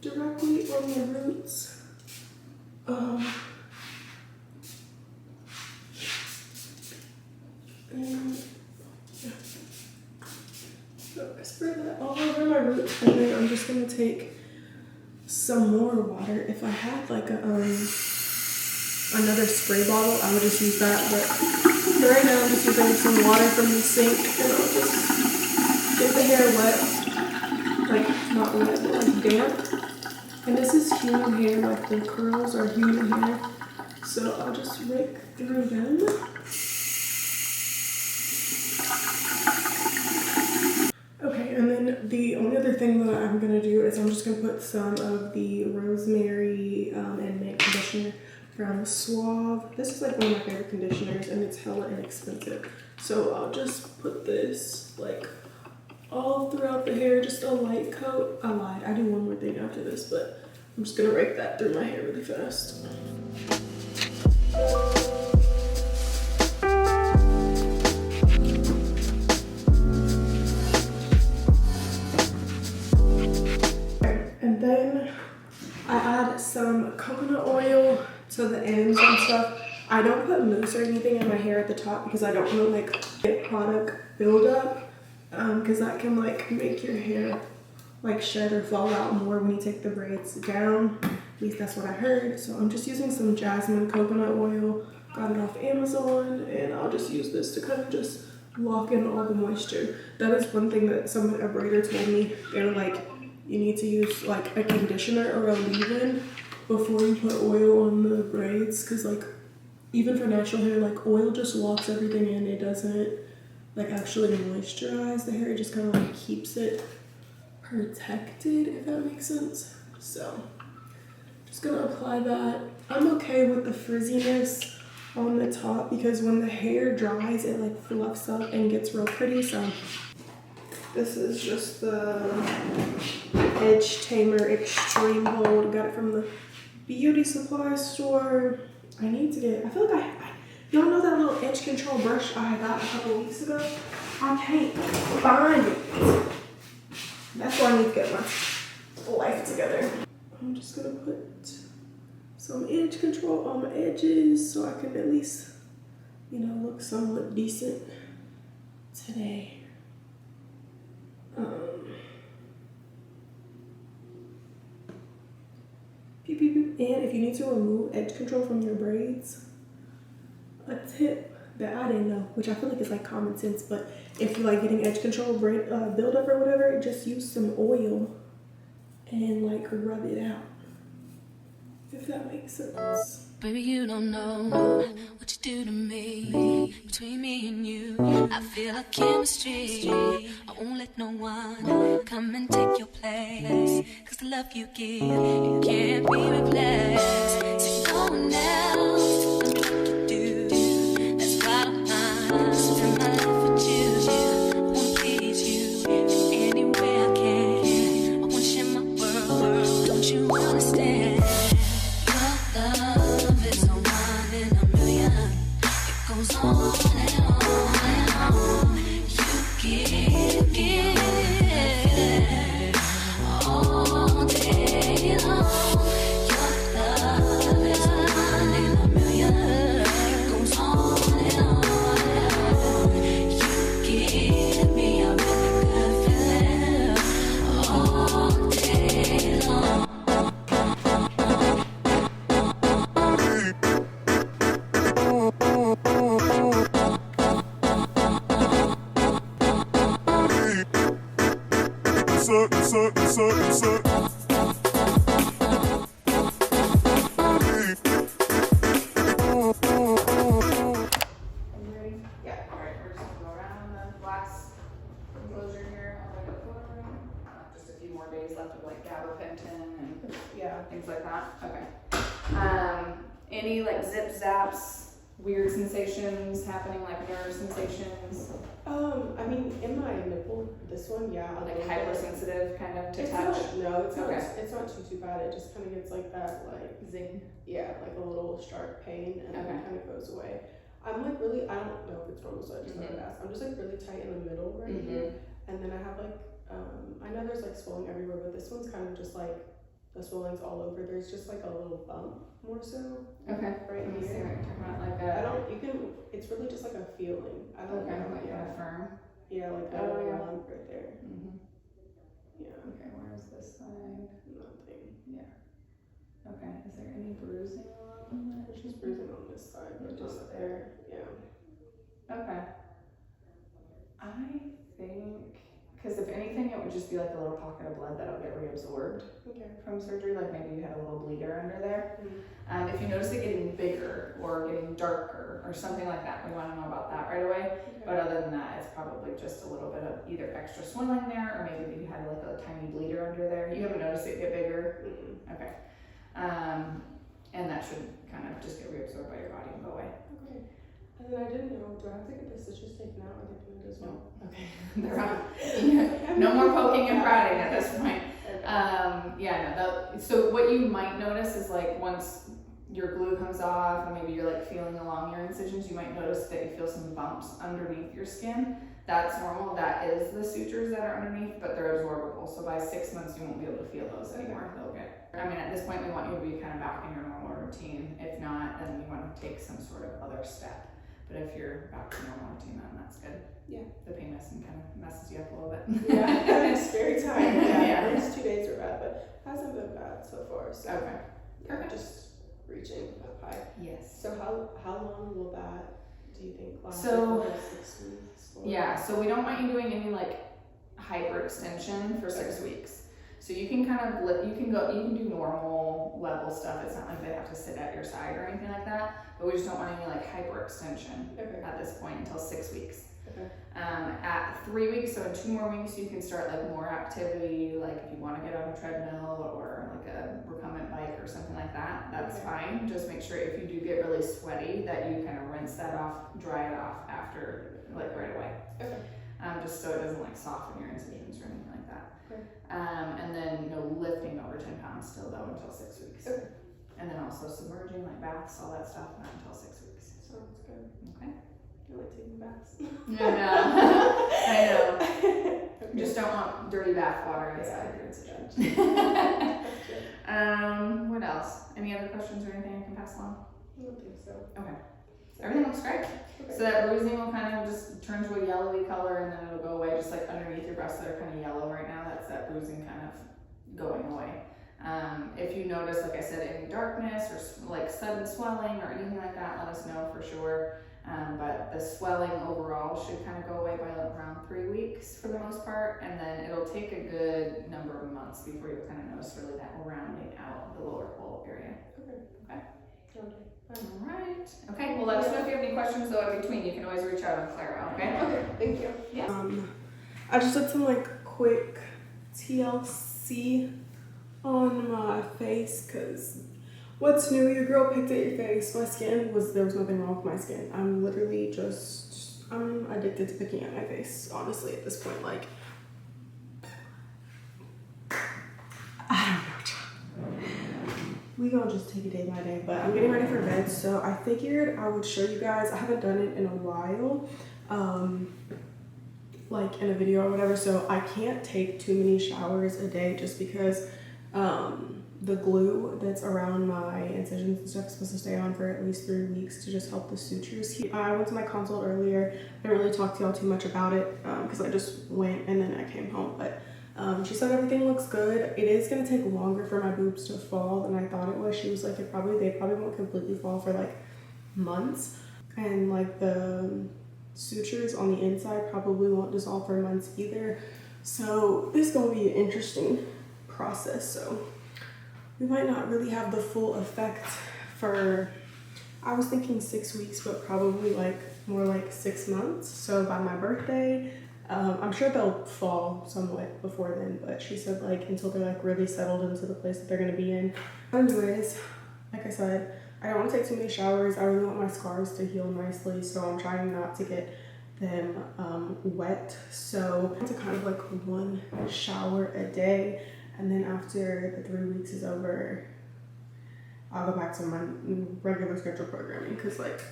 directly on the roots. And so I spray that all over my roots, and then I'm just gonna take some more water. If I had like a another spray bottle, I would just use that, but for right now I'm just using some water from the sink, and I'll just get the hair wet, like not wet, but like damp. And this is human hair, like the curls are human hair, so I'll just rake through them. Okay, and then the only other thing that I'm gonna do is I'm just gonna put some of the rosemary and mint conditioner from Suave. This is like one of my favorite conditioners, and it's hella inexpensive. So I'll just put this like all throughout the hair, just a light coat. I lied, I do one more thing after this, but I'm just gonna rake that through my hair really fast. And then I add some coconut oil to the ends and stuff. I don't put mousse or anything in my hair at the top because I don't want to like get product buildup, because that can like make your hair like shed or fall out more when you take the braids down. At least that's what I heard. So I'm just using some jasmine coconut oil. Got it off Amazon, and I'll just use this to kind of just lock in all the moisture. That is one thing that a braider told me. They were like, you need to use like a conditioner or a leave-in before you put oil on the braids, because like even for natural hair, like oil just locks everything in. It doesn't like actually moisturize the hair. It just kind of like keeps it protected, if that makes sense. So just gonna apply that. I'm okay with the frizziness on the top because when the hair dries, it like fluffs up and gets real pretty. So this is just the Edge Tamer Extreme Hold. Got it from the beauty supply store. I need to get, I feel like y'all know that little edge control brush I got a couple weeks ago? I can't find it. That's why I need to get my life together. I'm just gonna put some edge control on my edges so I can at least, you know, look somewhat decent today. And if you need to remove edge control from your braids, a tip that I didn't know, which I feel like is like common sense, but if you're like getting edge control braid buildup or whatever, just use some oil and like rub it out, if that makes sense. Baby, you don't know what you do to me. Between me and you, I feel like chemistry. I won't let no one come and take your place. Cause the love you give, it can't be replaced. So no one else does what you do. That's why I spend my life with you. I wanna please you in any way I can. I wanna share my world, don't you understand? Your love is a one in a million. It goes on and on and on. You give all day long. Your love is a one in a million. It goes on and on and on. You give me a really good feeling all day long. Things like that. Okay. Any like zip zaps, weird sensations happening, like nerve sensations? I mean, in my nipple, this one, yeah. Like hypersensitive kind of to it's touch? No, it's okay. It's not too bad. It just kind of gets like that, like zing. Yeah, like a little sharp pain, and then it kind of goes away. I'm like really, I don't know if it's normal, so I just thought I'd ask. I'm just like really tight in the middle right here, and then I have like, I know there's like swelling everywhere, but this one's kind of just like, the swelling's all over. There's just like a little bump more so. Okay. Right Let me here. see what you're talking about. Like a, you can, it's really just like a feeling. I don't know. Like kind of firm. Yeah, like a lump right there. Yeah. Okay, where is this side? Nothing. Yeah. Okay, is there any bruising along that? There's just bruising on this side, but just there. Yeah. Okay. I think, because if anything, it would just be like a little pocket of blood that'll get reabsorbed from surgery. Like maybe you had a little bleeder under there. If you notice it getting bigger or getting darker or something like that, we want to know about that right away. But other than that, it's probably just a little bit of either extra swelling there, or maybe you had like a tiny bleeder under there. You haven't noticed it get bigger? Okay. And that should kind of just get reabsorbed by your body and go away. Okay. And then I didn't know, do I have to get the stitches taken out or they can as well? Okay. They're out. No more poking and prodding at this point. Yeah, no, so what you might notice is like once your glue comes off and maybe you're like feeling along your incisions, you might notice that you feel some bumps underneath your skin. That's normal. That is the sutures that are underneath, but they're absorbable. So by 6 months, you won't be able to feel those anymore. They'll get, I mean, at this point, we want you to be kind of back in your normal routine. If not, then you want to take some sort of other step. But if you're back to normal routine, then that's good. Yeah. The pain medicine kind of messes you up a little bit. Yeah, it's very tiring. Yeah. The first 2 days were bad, but hasn't been bad so far. So okay. Yeah, just reaching up high. Yes. So how long will that, do you think, last? So, like 6 weeks? Or? Yeah, so we don't want you doing any like hyperextension for 6 weeks. So you can kind of, you can do normal level stuff. It's not like they have to sit at your side or anything like that, but we just don't want any like hyperextension at this point until 6 weeks. Okay. At 3 weeks, so in 2 more weeks, you can start like more activity, like if you want to get on a treadmill or like a recumbent bike or something like that, that's fine. Just make sure if you do get really sweaty that you kind of rinse that off, dry it off after, like right away. Okay. Just so it doesn't like soften your incisions or anything like that. Okay. And then no lifting over 10 pounds still though until 6 weeks. Okay. And then also submerging, like baths, all that stuff, not until 6 weeks. Sounds good. Okay. I like taking baths. I know. Okay. Just don't want dirty bath water inside your incisions. What else? Any other questions or anything I can pass along? I don't think so. Okay. Everything looks great. Okay. So that bruising will kind of just turn to a yellowy color and then it'll go away, just like underneath your breasts that are kind of yellow right now. That's that bruising kind of going away. If you notice, like I said, any darkness or like sudden swelling or anything like that, let us know for sure. But the swelling overall should kind of go away by around 3 weeks for the most part, and then it'll take a good number of months before you kind of notice really that rounding out the lower pole area. Okay. All right. Okay. Well, let us know if you have any questions though in between. You can always reach out on Clara. Okay. Okay. Thank you. Yeah. I just did some like quick TLC on my face because what's new? Your girl picked at your face. My skin there was nothing wrong with my skin. I'm literally I'm addicted to picking at my face, honestly, at this point. Like, I don't know. We gonna just take it day by day, but I'm getting ready for bed, so I figured I would show you guys. I haven't done it in a while, like in a video or whatever, so I can't take too many showers a day just because the glue that's around my incisions and stuff is supposed to stay on for at least 3 weeks to just help the sutures. I went to my consult earlier. I didn't really talk to y'all too much about it because I just went and then I came home, but she said everything looks good. It is going to take longer for my boobs to fall than I thought it was. She was like, they probably won't completely fall for like months, and like the sutures on the inside probably won't dissolve for months either. So this is going to be an interesting process. So we might not really have the full effect for, I was thinking 6 weeks, but probably like more like 6 months. So by my birthday, I'm sure they'll fall somewhat before then, but she said like until they're like really settled into the place that they're gonna be in. Anyways, like I said, I don't want to take too many showers. I really want my scars to heal nicely, so I'm trying not to get them wet. So to kind of like 1 shower a day, and then after the 3 weeks is over, I'll go back to my regular schedule programming, because like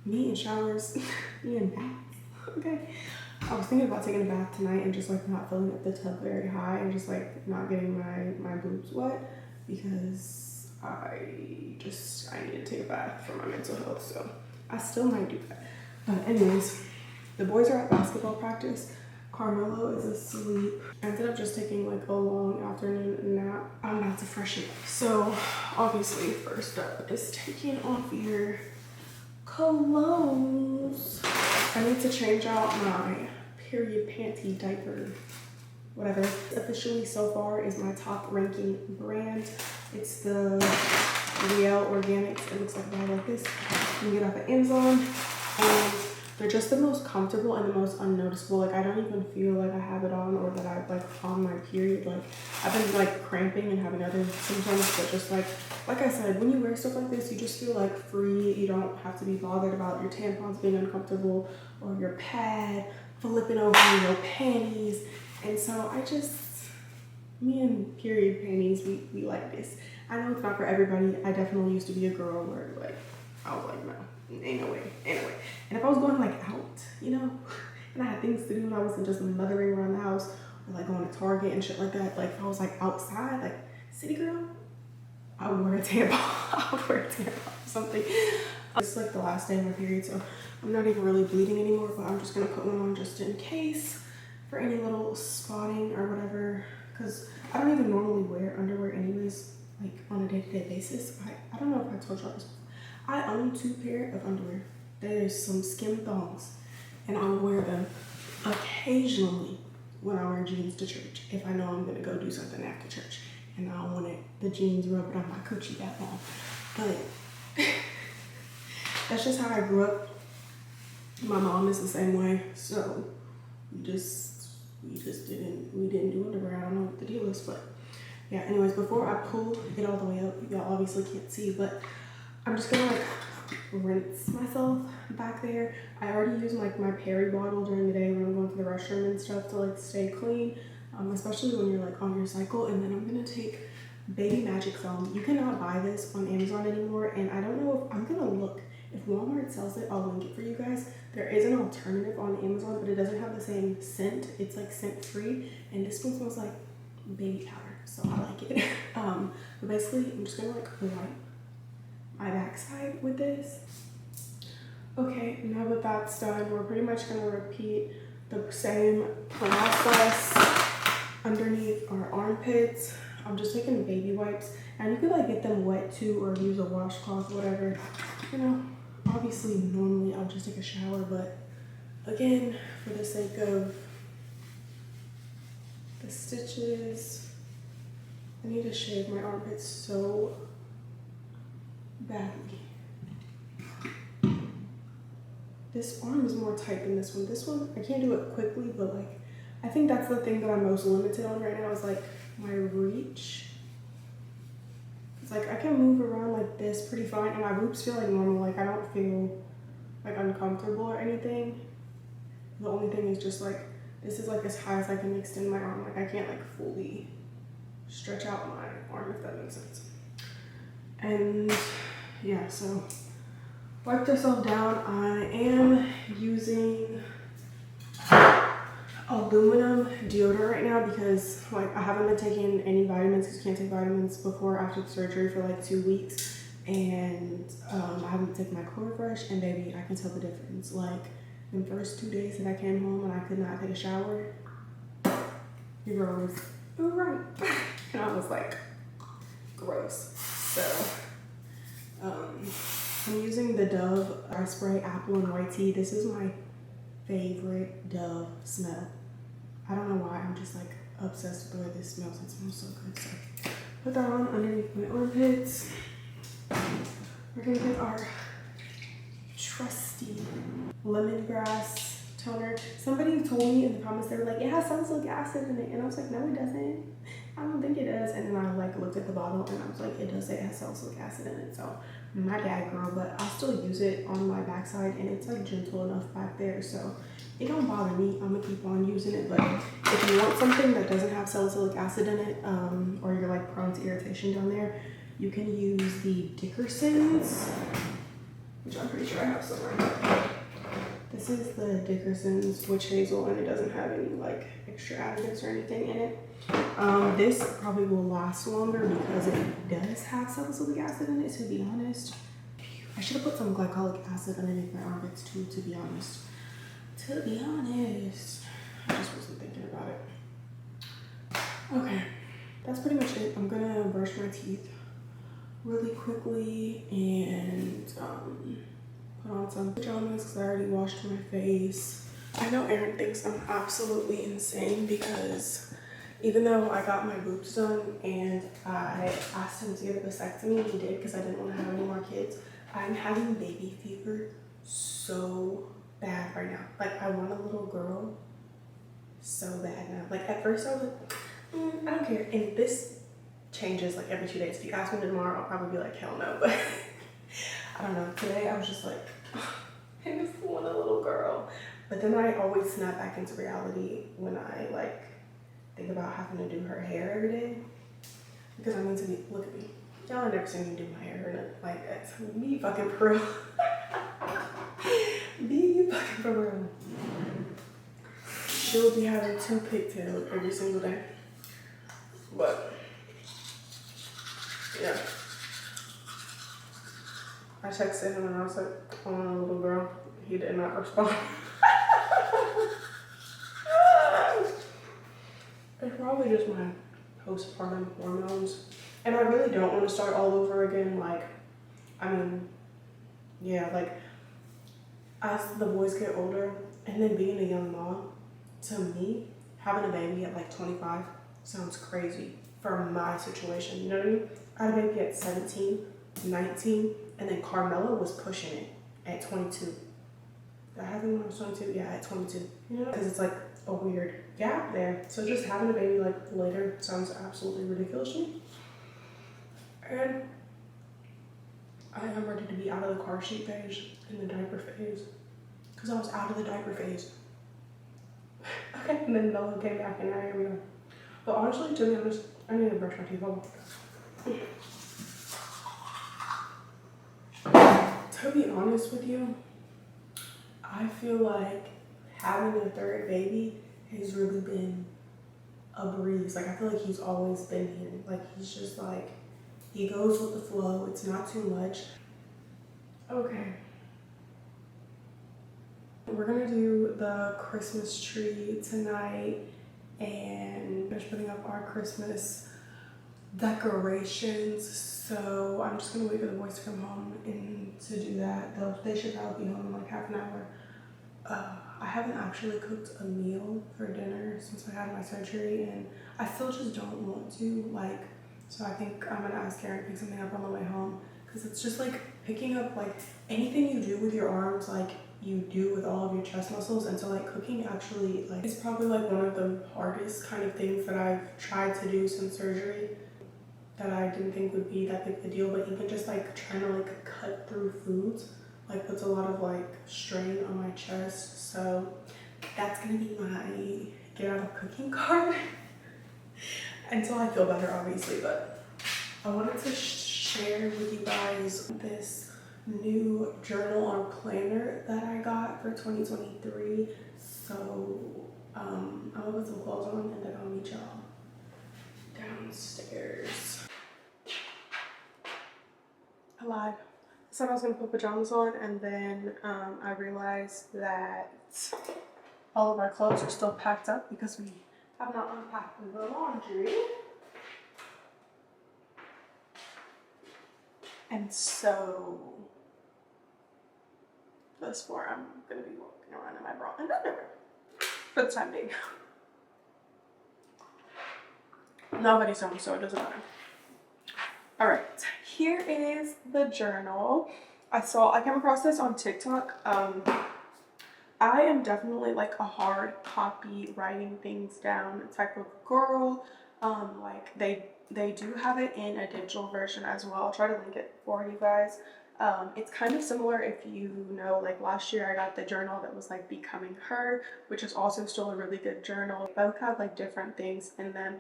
me and showers, me and baths, okay. I was thinking about taking a bath tonight and just like not filling up the tub very high and just like not getting my boobs wet, because I need to take a bath for my mental health. So I still might do that. But anyways, the boys are at basketball practice. Carmelo is asleep. I ended up just taking like a long afternoon nap. I'm about to freshen up. So obviously first up is taking off your clothes. I need to change out my period panty diaper, whatever. Officially so far is my top ranking brand. It's the Riel Organics. It looks like a bag like this. You can get off at Amazon, and they're just the most comfortable and the most unnoticeable. Like I don't even feel like I have it on, or that I like on my period. Like I've been like cramping and having other symptoms, but just like I said, when you wear stuff like this, you just feel like free. You don't have to be bothered about your tampons being uncomfortable or your pad flipping over your panties. And so I just me and period panties, we like this. I know it's not for everybody. I definitely used to be a girl where like, I was like, no, ain't no way, ain't no way. And if I was going like out, you know, and I had things to do and I wasn't just mothering around the house or like going to Target and shit like that, like if I was like outside, like city girl, I would wear a tampon. I would wear a tampon or something. It's like the last day of my period, so I'm not even really bleeding anymore, but I'm just gonna put one on just in case for any little spotting or whatever, because I don't even normally wear underwear anyways, like on a day-to-day basis. I don't know if I told y'all this before. I own 2 pairs of underwear. There's some skim thongs, and I'll wear them occasionally when I wear jeans to church, if I know I'm gonna go do something after church, and I don't want the jeans rubbing on my coochie that long. But that's just how I grew up. My mom is the same way, so we didn't do underwear. I don't know what the deal is, but yeah. Anyways, before I pull it all the way up, y'all obviously can't see, but I'm just gonna like rinse myself back there. I already use like my Perry bottle during the day when I'm going to the restroom and stuff to like stay clean, especially when you're like on your cycle. And then I'm gonna take baby magic foam. You cannot buy this on Amazon anymore, and I don't know if I'm gonna look. If Walmart sells it, I'll link it for you guys. There is an alternative on Amazon, but it doesn't have the same scent. It's like scent free, and this one smells like baby powder, so I like it. But basically, I'm just gonna like wipe my backside with this. Okay, now that that's done, we're pretty much gonna repeat the same process underneath our armpits. I'm just taking baby wipes, and you could like get them wet too, or use a washcloth, whatever. You know, obviously normally I'll just take a shower, but again, for the sake of the stitches, I need to shave my armpits so badly. This arm is more tight than this one. This one, I can't do it quickly, but like, I think that's the thing that I'm most limited on right now is like my reach. It's like I can move around like this pretty fine, and my boobs feel like normal. Like I don't feel like uncomfortable or anything. The only thing is just like, this is like as high as I can extend my arm. Like I can't like fully stretch out my arm, if that makes sense. And yeah, so wipe yourself down. I am using aluminum deodorant right now because like I haven't been taking any vitamins because you can't take vitamins before or after the surgery for like 2 weeks, and I haven't taken my Chlorofresh, and baby, I can tell the difference. Like the first 2 days that I came home and I could not take a shower, your girl was right. And I was like, gross. So I'm using the Dove eye spray apple and white tea. This is my favorite Dove smell. I don't know why, I'm just like obsessed with the way this smells. It smells so good. So put that on underneath my armpits. We're gonna get our trusty lemongrass toner. Somebody told me in the comments, they were like, it has salicylic acid in it, and I was like, no it doesn't. I don't think it does. And then I like looked at the bottle and I was like, it does say it has salicylic acid in it. So my bad, girl, but I still use it on my backside, and it's like gentle enough back there, so it don't bother me. I'm gonna keep on using it. But if you want something that doesn't have salicylic acid in it, or you're like prone to irritation down there, you can use the Dickerson's, which I'm pretty sure I have somewhere. This is the Dickerson's Witch Hazel, and it doesn't have any like extra additives or anything in it. This probably will last longer because it does have salicylic acid in it, to be honest. I should have put some glycolic acid underneath my armpits too, to be honest. To be honest. I just wasn't thinking about it. Okay, that's pretty much it. I'm gonna brush my teeth really quickly and put on some pajamas because I already washed my face. I know Aaron thinks I'm absolutely insane because even though I got my boobs done and I asked him to get a vasectomy, he did because I didn't want to have any more kids. I'm having baby fever so bad right now. Like I want a little girl so bad now. Like at first I was like, I don't care. And this changes like every 2 days. If you ask me tomorrow, I'll probably be like, hell no. But I don't know. Today I was just like, I just want a little girl. But then I always snap back into reality when I like think about having to do her hair every day. Because I mean, to be, look at me. Y'all have never seen me do my hair or nothing like that. So be fucking for real. Be fucking for real. She'll be having 2 pigtails every single day. But yeah. I texted him and I was like, oh, little girl. He did not respond. It's probably just my postpartum hormones. And I really don't want to start all over again. Like, I mean, yeah, like, as the boys get older, and then being a young mom, to me, having a baby at like 25 sounds crazy for my situation. You know what I mean? I had a baby at 17, 19, and then Carmela was pushing it at 22. Did I have him when I was 22? Yeah, at 22. You know, because it's like a weird gap there. So just having a baby like later sounds absolutely ridiculous to me. And I am ready to be out of the car seat phase and the diaper phase. Because I was out of the diaper phase. Okay, and then Bella came back and now here we go. But honestly, to be honest, I need to brush my teeth off. To be honest with you, I feel like having a third baby has really been a breeze. Like, I feel like he's always been here. Like, he's just like, he goes with the flow. It's not too much. Okay. We're gonna do the Christmas tree tonight and finish putting up our Christmas decorations. So I'm just gonna wait for the boys to come home and to do that. They should probably be home in like half an hour. I haven't actually cooked a meal for dinner since I had my surgery, and I still just don't want to. Like, so I think I'm gonna ask Karen to pick something up on the way home, because it's just like picking up like anything you do with your arms, like you do with all of your chest muscles. And so like cooking actually like is probably like one of the hardest kind of things that I've tried to do since surgery, that I didn't think would be that big of a deal. But even just like trying to like cut through foods like puts a lot of like strain on my chest. So that's gonna be my get out of cooking card until I feel better, obviously. But I wanted to share with you guys this new journal or planner that I got for 2023. So I'm gonna put some clothes on and then I'll meet y'all downstairs. I lied. I said I was gonna put pajamas on, and then I realized that all of our clothes are still packed up because we have not unpacked the laundry. And so thus far I'm gonna be walking around in my bra and underwear for the time being. Nobody's home, so it doesn't matter. All right, here is the journal. I came across this on TikTok. I am definitely like a hard copy, writing things down type of girl. Like they do have it in a digital version as well. I'll try to link it for you guys. It's kind of similar, if you know, like last year I got the journal that was like Becoming Her, which is also still a really good journal. Both have like different things in them.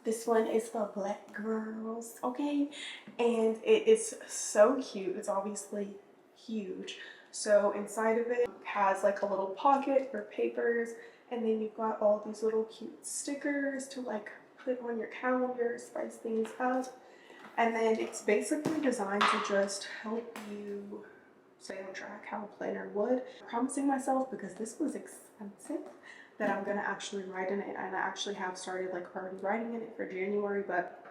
This one is for Black girls, okay? And it is so cute. It's obviously huge. So inside of it has like a little pocket for papers, and then you've got all these little cute stickers to like put on your calendar, spice things up. And then it's basically designed to just help you stay on track how a planner would. I'm promising myself, because this was expensive, that I'm gonna actually write in it, and I actually have started like already writing in it for January. But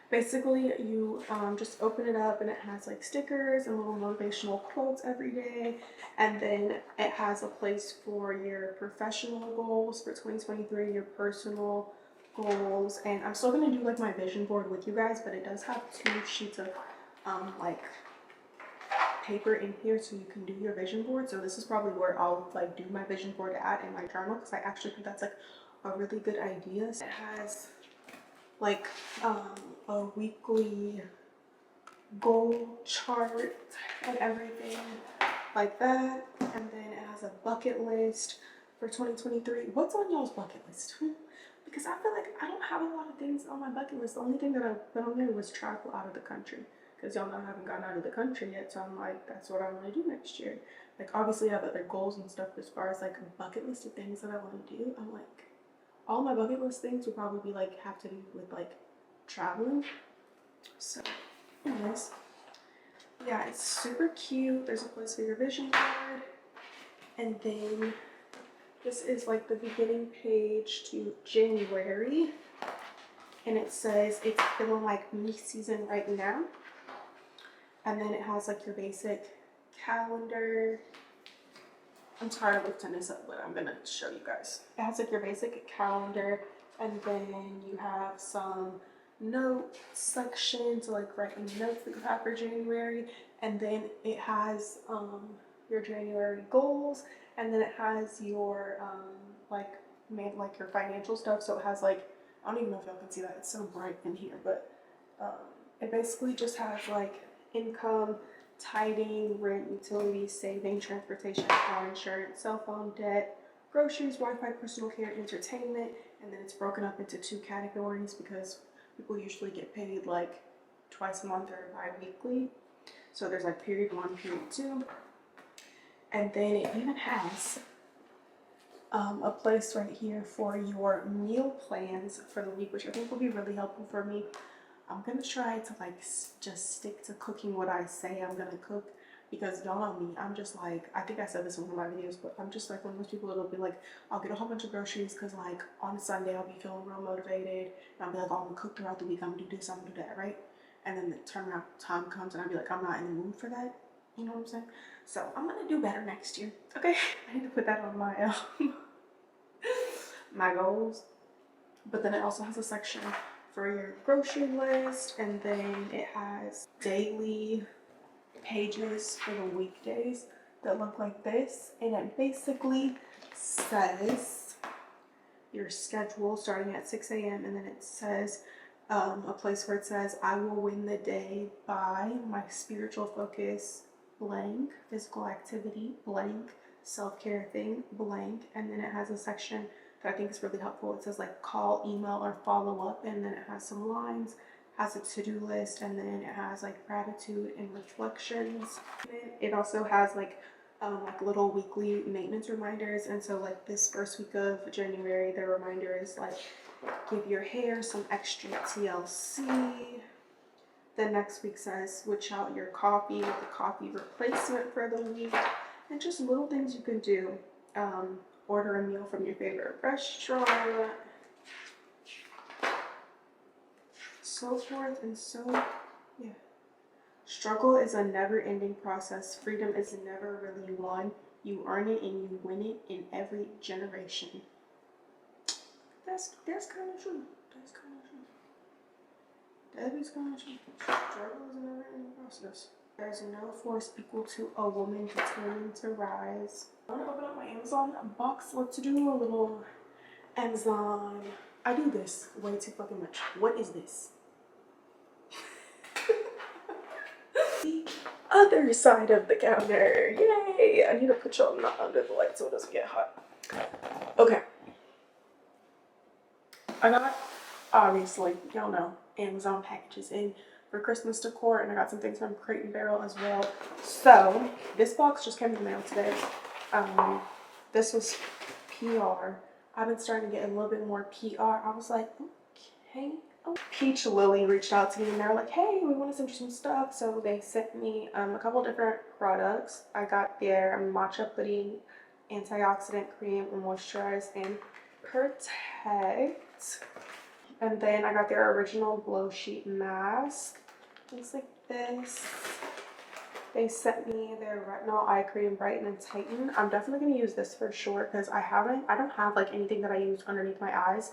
basically you just open it up and it has like stickers and little motivational quotes every day, and then it has a place for your professional goals for 2023, your personal goals, and I'm still gonna do like my vision board with you guys, but it does have 2 sheets of like paper in here so you can do your vision board. So this is probably where I'll like do my vision board at in my journal, because I actually think that's like a really good idea. It has like a weekly goal chart and everything like that, and then it has a bucket list for 2023. What's on y'all's bucket list? because I feel like I don't have a lot of things on my bucket list. The only thing that I put on there was travel out of the country, because y'all know I haven't gotten out of the country yet, so I'm like, that's what I want to do next year. Like, obviously I have other goals and stuff, but as far as like a bucket list of things that I want to do, I'm like, all my bucket list things would probably be like have to do with like traveling. So anyways, yeah, it's super cute. There's a place for your vision card, and then this is like the beginning page to January, and it says it's feeling like me season right now. And then it has like your basic calendar. I'm tired of lifting this up, but I'm gonna show you guys. It has like your basic calendar, and then you have some note section to like write any notes that you have for January, and then it has your January goals, and then it has your like your financial stuff. So it has like, I don't even know if y'all can see that, it's so bright in here, but it basically just has like income, tithing, rent, utilities, saving, transportation, car insurance, cell phone debt, groceries, Wi-Fi, personal care, entertainment, and then it's broken up into 2 categories because people usually get paid like twice a month or bi-weekly. So there's like period 1, period 2, and then it even has a place right here for your meal plans for the week, which I think will be really helpful for me. I'm gonna try to like just stick to cooking what I say I'm gonna cook, because y'all know me, I'm just like, I think I said this in one of my videos, but I'm just like one of those people that'll be like, I'll get a whole bunch of groceries because like on Sunday I'll be feeling real motivated, and I'll be like, oh, I'm gonna cook throughout the week, I'm gonna do this, I'm gonna do that, right? And then the turnaround time comes and I'll be like, I'm not in the mood for that, you know what I'm saying? So I'm gonna do better next year, okay? I need to put that on my my goals. But then it also has a section for your grocery list, and then it has daily pages for the weekdays that look like this, and it basically says your schedule starting at 6 a.m. and then it says a place where it says I will win the day by my spiritual focus blank, physical activity blank, self-care thing blank, and then it has a section that I think is really helpful. It says like call, email, or follow up, and then it has some lines, has a to-do list, and then it has like gratitude and reflections. It also has like little weekly maintenance reminders, and so like this first week of January, the reminder is like give your hair some extra TLC. The next week says switch out your coffee with the coffee replacement for the week, and just little things you can do. Order a meal from your favorite restaurant, so forth and so, yeah. Struggle is a never-ending process. Freedom is never really won. You earn it and you win it in every generation. That's kind of true. That's kind of true. That is kind of true. Struggle is a never-ending process. There's no force equal to a woman determined to rise. I'm gonna open up my Amazon box. What to do? A little Amazon. I do this way too fucking much. What is this? The other side of the counter. Yay! I need to put y'all not under the light so it doesn't get hot. Okay. I got, obviously, y'all know, Amazon packages in for Christmas decor, and I got some things from Crate and Barrel as well. So this box just came in the mail today. This was PR. I've been starting to get a little bit more PR. I was like, okay. Oh. Peach Lily reached out to me and they were like, hey, we want to send you some stuff. So they sent me a couple different products. I got their matcha pudding, antioxidant cream, moisturize and protect. And then I got their original glow sheet mask. Looks like this. They sent me their retinol eye cream, brighten and tighten. I'm definitely gonna use this for sure because I don't have like anything that I use underneath my eyes.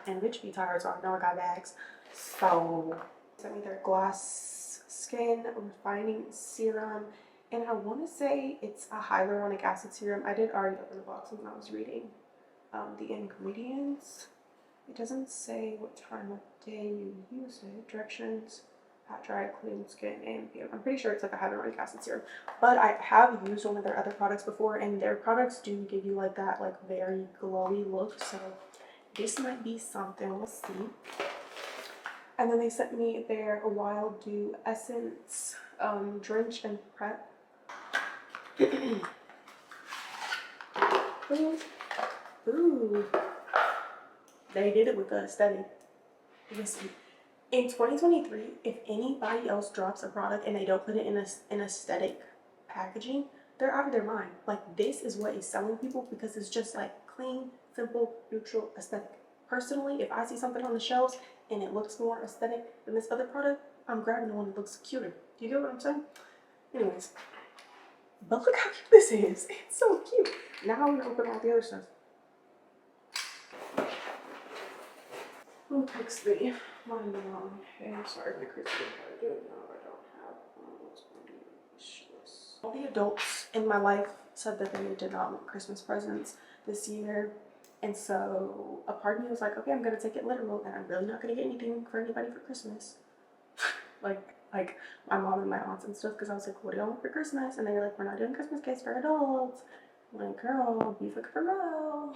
And bitch be tired, so I know I got bags. So they sent me their glass skin refining serum, and I want to say it's a hyaluronic acid serum. I did already open the box when I was reading the ingredients. It doesn't say what time of day you use it. Directions: pat, dry, clean skin, and PM. I'm pretty sure it's like a hyaluronic acid serum. But I have used one of their other products before, and their products do give you like that like very glowy look. So this might be something. Let's see. And then they sent me their Wild Dew Essence Drench and Prep. Ooh. They did it with the aesthetic. Listen, in 2023, if anybody else drops a product and they don't put it in an aesthetic packaging, they're out of their mind. Like, this is what is selling people because it's just like clean, simple, neutral, aesthetic. Personally, if I see something on the shelves and it looks more aesthetic than this other product, I'm grabbing the one that looks cuter. Do you get what I'm saying? Anyways, but look how cute this is. It's so cute. Now I'm gonna open all the other stuff. Who picks me? My mom. Hey, I'm sorry, my Christmas card. No, I don't have one. All the adults in my life said that they did not want Christmas presents this year. And so a part of me was like, okay, I'm gonna take it literal and I'm really not gonna get anything for anybody for Christmas. like my mom and my aunts and stuff, because I was like, what do y'all want for Christmas? And they were like, we're not doing Christmas gifts for adults. I'm like, girl, be for real.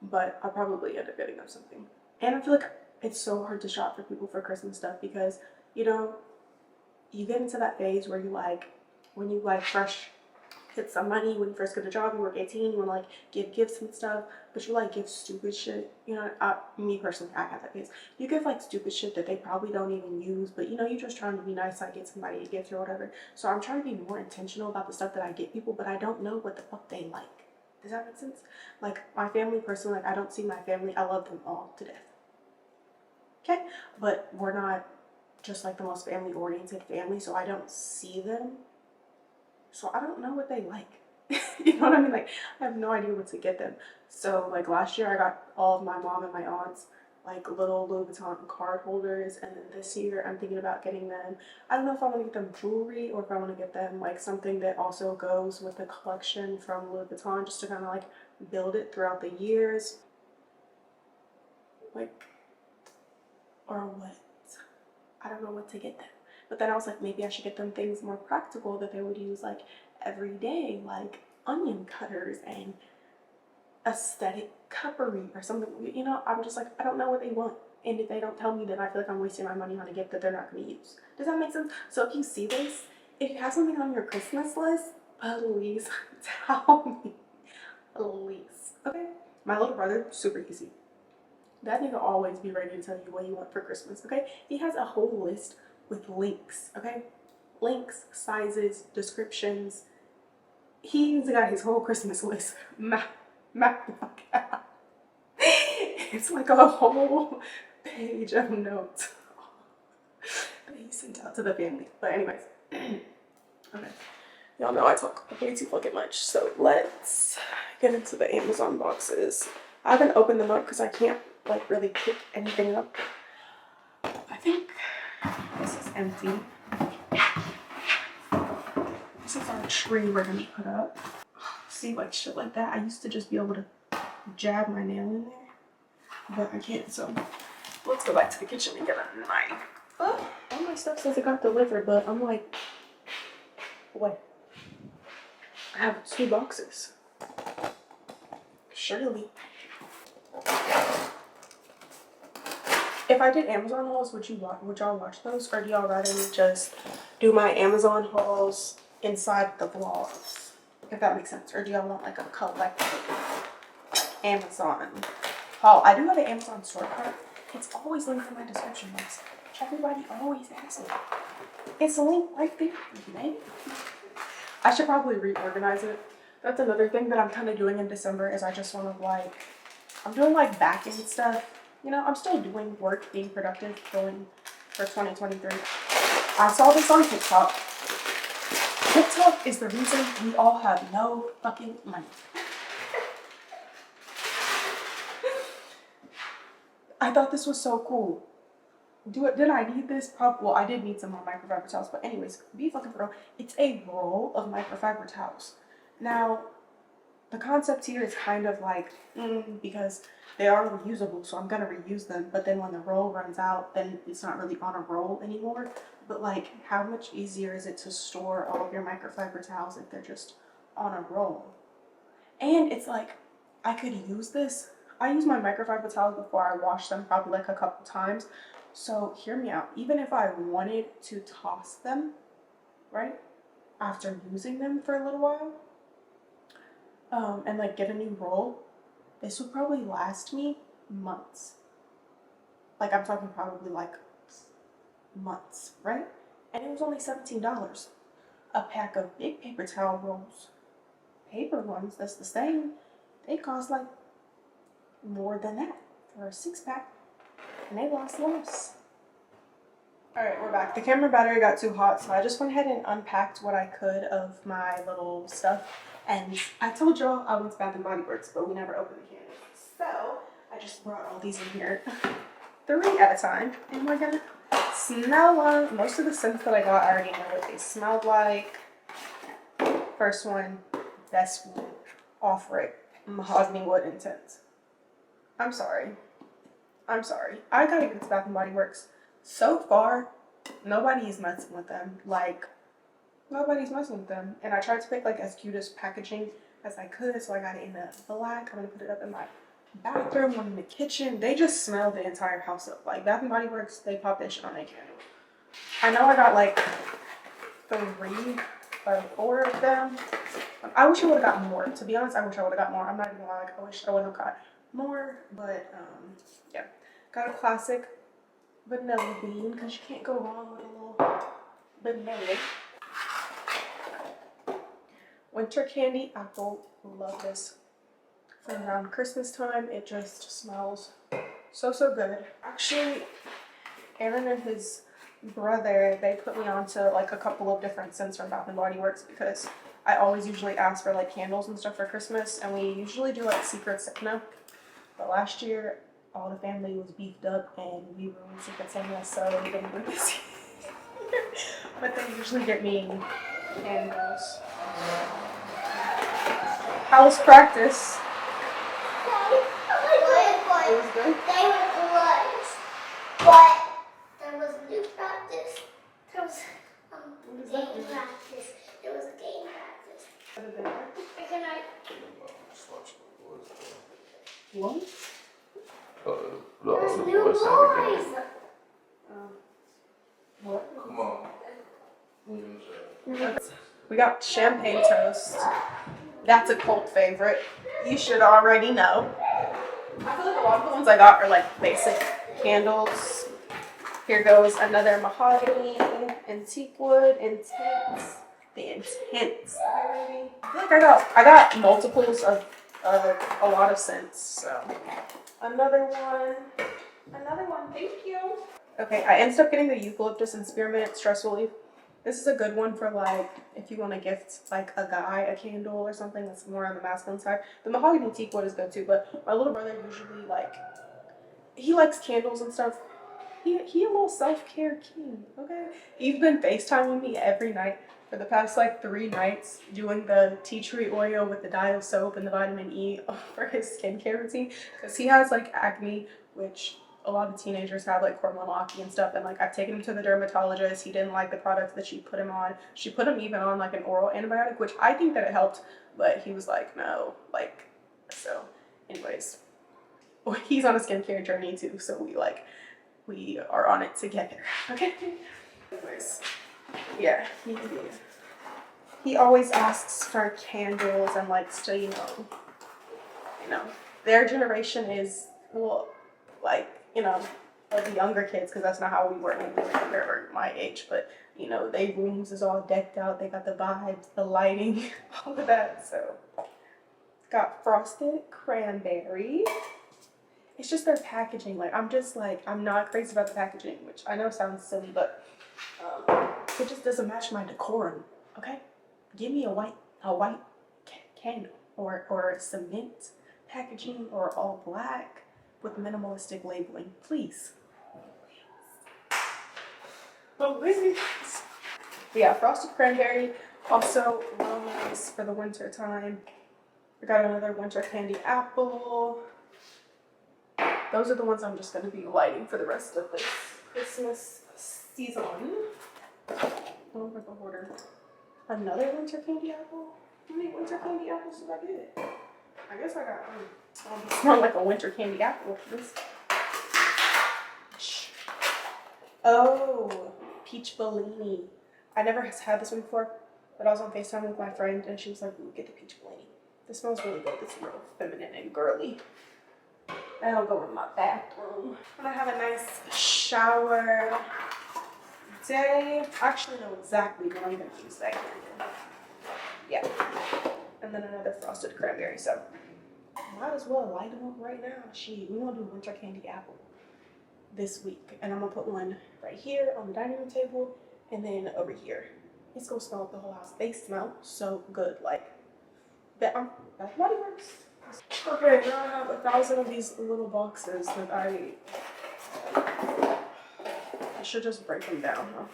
But I'll probably end up getting them something. And I feel like it's so hard to shop for people for Christmas stuff because, you know, you get into that phase where you like, when you like fresh get some money, when you first get a job, you work 18, you want to like give gifts and stuff, but you like give stupid shit. You know, me personally, I have that phase. You give like stupid shit that they probably don't even use, but you know, you're just trying to be nice, like get somebody a gift or whatever. So I'm trying to be more intentional about the stuff that I get people, but I don't know what the fuck they like. Does that make sense? Like my family personally, like I don't see my family, I love them all to death. Okay, but we're not just like the most family oriented family, so I don't see them. So I don't know what they like. You know what I mean? Like I have no idea what to get them. So like last year I got all of my mom and my aunts like little Louis Vuitton card holders, and then this year I'm thinking about getting them, I don't know if I want to get them jewelry or if I want to get them like something that also goes with the collection from Louis Vuitton, just to kind of like build it throughout the years. Like, or what? I don't know what to get them. But then I was like, maybe I should get them things more practical that they would use like every day, like onion cutters and aesthetic cutlery or something. You know, I'm just like, I don't know what they want. And if they don't tell me, then I feel like I'm wasting my money on a gift that they're not going to use. Does that make sense? So if you see this, if you have something on your Christmas list, please tell me. Please. Okay? My little brother, super easy. That nigga always be ready to tell you what you want for Christmas, okay? He has a whole list with links, okay? Links, sizes, descriptions. He's got his whole Christmas list mapped the fuck out. It's like a whole page of notes that he sent out to the family. But anyways, okay. Y'all know I talk way too fucking much, so let's get into the Amazon boxes. I haven't opened them up because I can't like really pick anything up. I think this is empty. This is our tree we're gonna put up. See, like shit like that. I used to just be able to jab my nail in there, but I can't. So let's go back to the kitchen and get a knife. Oh, all my stuff says it got delivered, but I'm like, what? I have 2 boxes. Surely. If I did Amazon hauls, would y'all watch those, or do y'all rather me just do my Amazon hauls inside the vlogs? If that makes sense, or do y'all want like a collective Amazon haul? I do have an Amazon store card. It's always linked in my description box. Everybody always asks me. It's a link right there, man. I should probably reorganize it. That's another thing that I'm kind of doing in December is I just want to like, I'm doing like back-end stuff. You know, I'm still doing work, being productive, going for 2023. I saw this on TikTok. TikTok is the reason we all have no fucking money. I thought this was so cool. Did I need this? Well, I did need some more microfiber towels, but anyways, be fucking for real. It's a roll of microfiber towels. Now, the concept here is kind of like, because they are reusable, so I'm gonna reuse them, but then when the roll runs out, then it's not really on a roll anymore. But like, how much easier is it to store all of your microfiber towels if they're just on a roll? And it's like, I could use this. I use my microfiber towels before I wash them, probably like a couple times. So hear me out. Even if I wanted to toss them, right, after using them for a little while, and like get a new roll, this would probably last me months. Like I'm talking probably like months, right? And it was only $17. A pack of big paper towel rolls, paper ones that's the same, they cost like more than that for a 6-pack, and they last less. Alright, we're back. The camera battery got too hot, so I just went ahead and unpacked what I could of my little stuff. And I told y'all I went to Bath & Body Works, but we never opened the candles. So I just brought all these in here, 3 at a time, and we're gonna smell them. Most of the scents that I got, I already know what they smelled like. First one, best one, Off-Rip, Mahogany Wood Intense. I'm sorry. I gotta get to Bath & Body Works. So far, nobody is messing with them. Like, nobody's messing with them. And I tried to pick like as cute as packaging as I could, so I got it in the black. I'm gonna put it up in my bathroom, one in the kitchen. They just smell the entire house up. Like Bath & Body Works, they pop that shit on their candle. I know I got like 3 or 4 of them. I wish I would have got more. To be honest, I wish I would have got more. I'm not even gonna lie, like I wish I would have got more, but yeah. Got a classic vanilla bean, because you can't go wrong with a little vanilla. Winter candy apple. Love this. From around Christmas time, it just smells so good. Actually, Aaron and his brother, they put me onto like a couple of different scents from Bath & Body Works, because I always usually ask for like candles and stuff for Christmas, and we usually do like Secret Santa. But last year, all the family was beefed up and we were in Secret Santa, so we didn't do this year. But they usually get me candles. How was practice? It was good. They were good, but there was new practice. There was game practice. There was a game practice. Good night. What? There's new boys. What? Come on. We got champagne toast. That's a cult favorite. You should already know. I feel like a lot of the ones I got are like basic candles. Here goes another mahogany, antique wood, intense. The intense. I feel like I got multiples of a lot of scents. So another one, thank you. Okay, I ended up getting the eucalyptus and spearmint stress relief. This is a good one for like if you want to gift like a guy a candle or something that's more on the masculine side. The mahogany antique wood is good too, but my little brother usually like, he likes candles and stuff. He a little self-care king, okay? He's been FaceTiming me every night for the past like 3 nights, doing the tea tree oil with the dial soap and the vitamin E for his skincare routine, because he has like acne, which a lot of teenagers have, like hormonal acne and stuff. And like I've taken him to the dermatologist. He didn't like the products that she put him on. She put him even on like an oral antibiotic, which I think that it helped, but he was like, no, like, so anyways, he's on a skincare journey too, so we are on it together. Okay. Anyways, yeah, he always asks for candles and likes to, you know, their generation is, well, like, you know, of the younger kids, because that's not how we were when we were younger or my age, but you know, their rooms is all decked out. They got the vibes, the lighting, all of that. So got frosted cranberry. It's just their packaging. Like I'm not crazy about the packaging, which I know sounds silly, but it just doesn't match my decorum. Okay, give me a white candle or cement packaging or all black with minimalistic labeling, please. Please. Yeah, frosted cranberry, also real nice for the winter time. We got another winter candy apple. Those are the ones I'm just going to be lighting for the rest of this Christmas season. Oh, my order. Another winter candy apple? How many winter candy apples did I get? I guess I got smell like a winter candy apple. This. Oh, peach Bellini. I never had this one before, but I was on FaceTime with my friend and she was like, "Ooh, get the peach Bellini. This smells really good. It's real feminine and girly. That'll go in my bathroom." I'm gonna have a nice shower day. I actually know exactly what I'm gonna use that for. Yeah. And then another frosted cranberry. So might as well light them up right now. We want to do winter candy apple this week. And I'm gonna put one right here on the dining room table and then over here. It's gonna smell up the whole house. They smell so good. Like that Body Works. Okay, now I have 1,000 of these little boxes that I should just break them down, huh?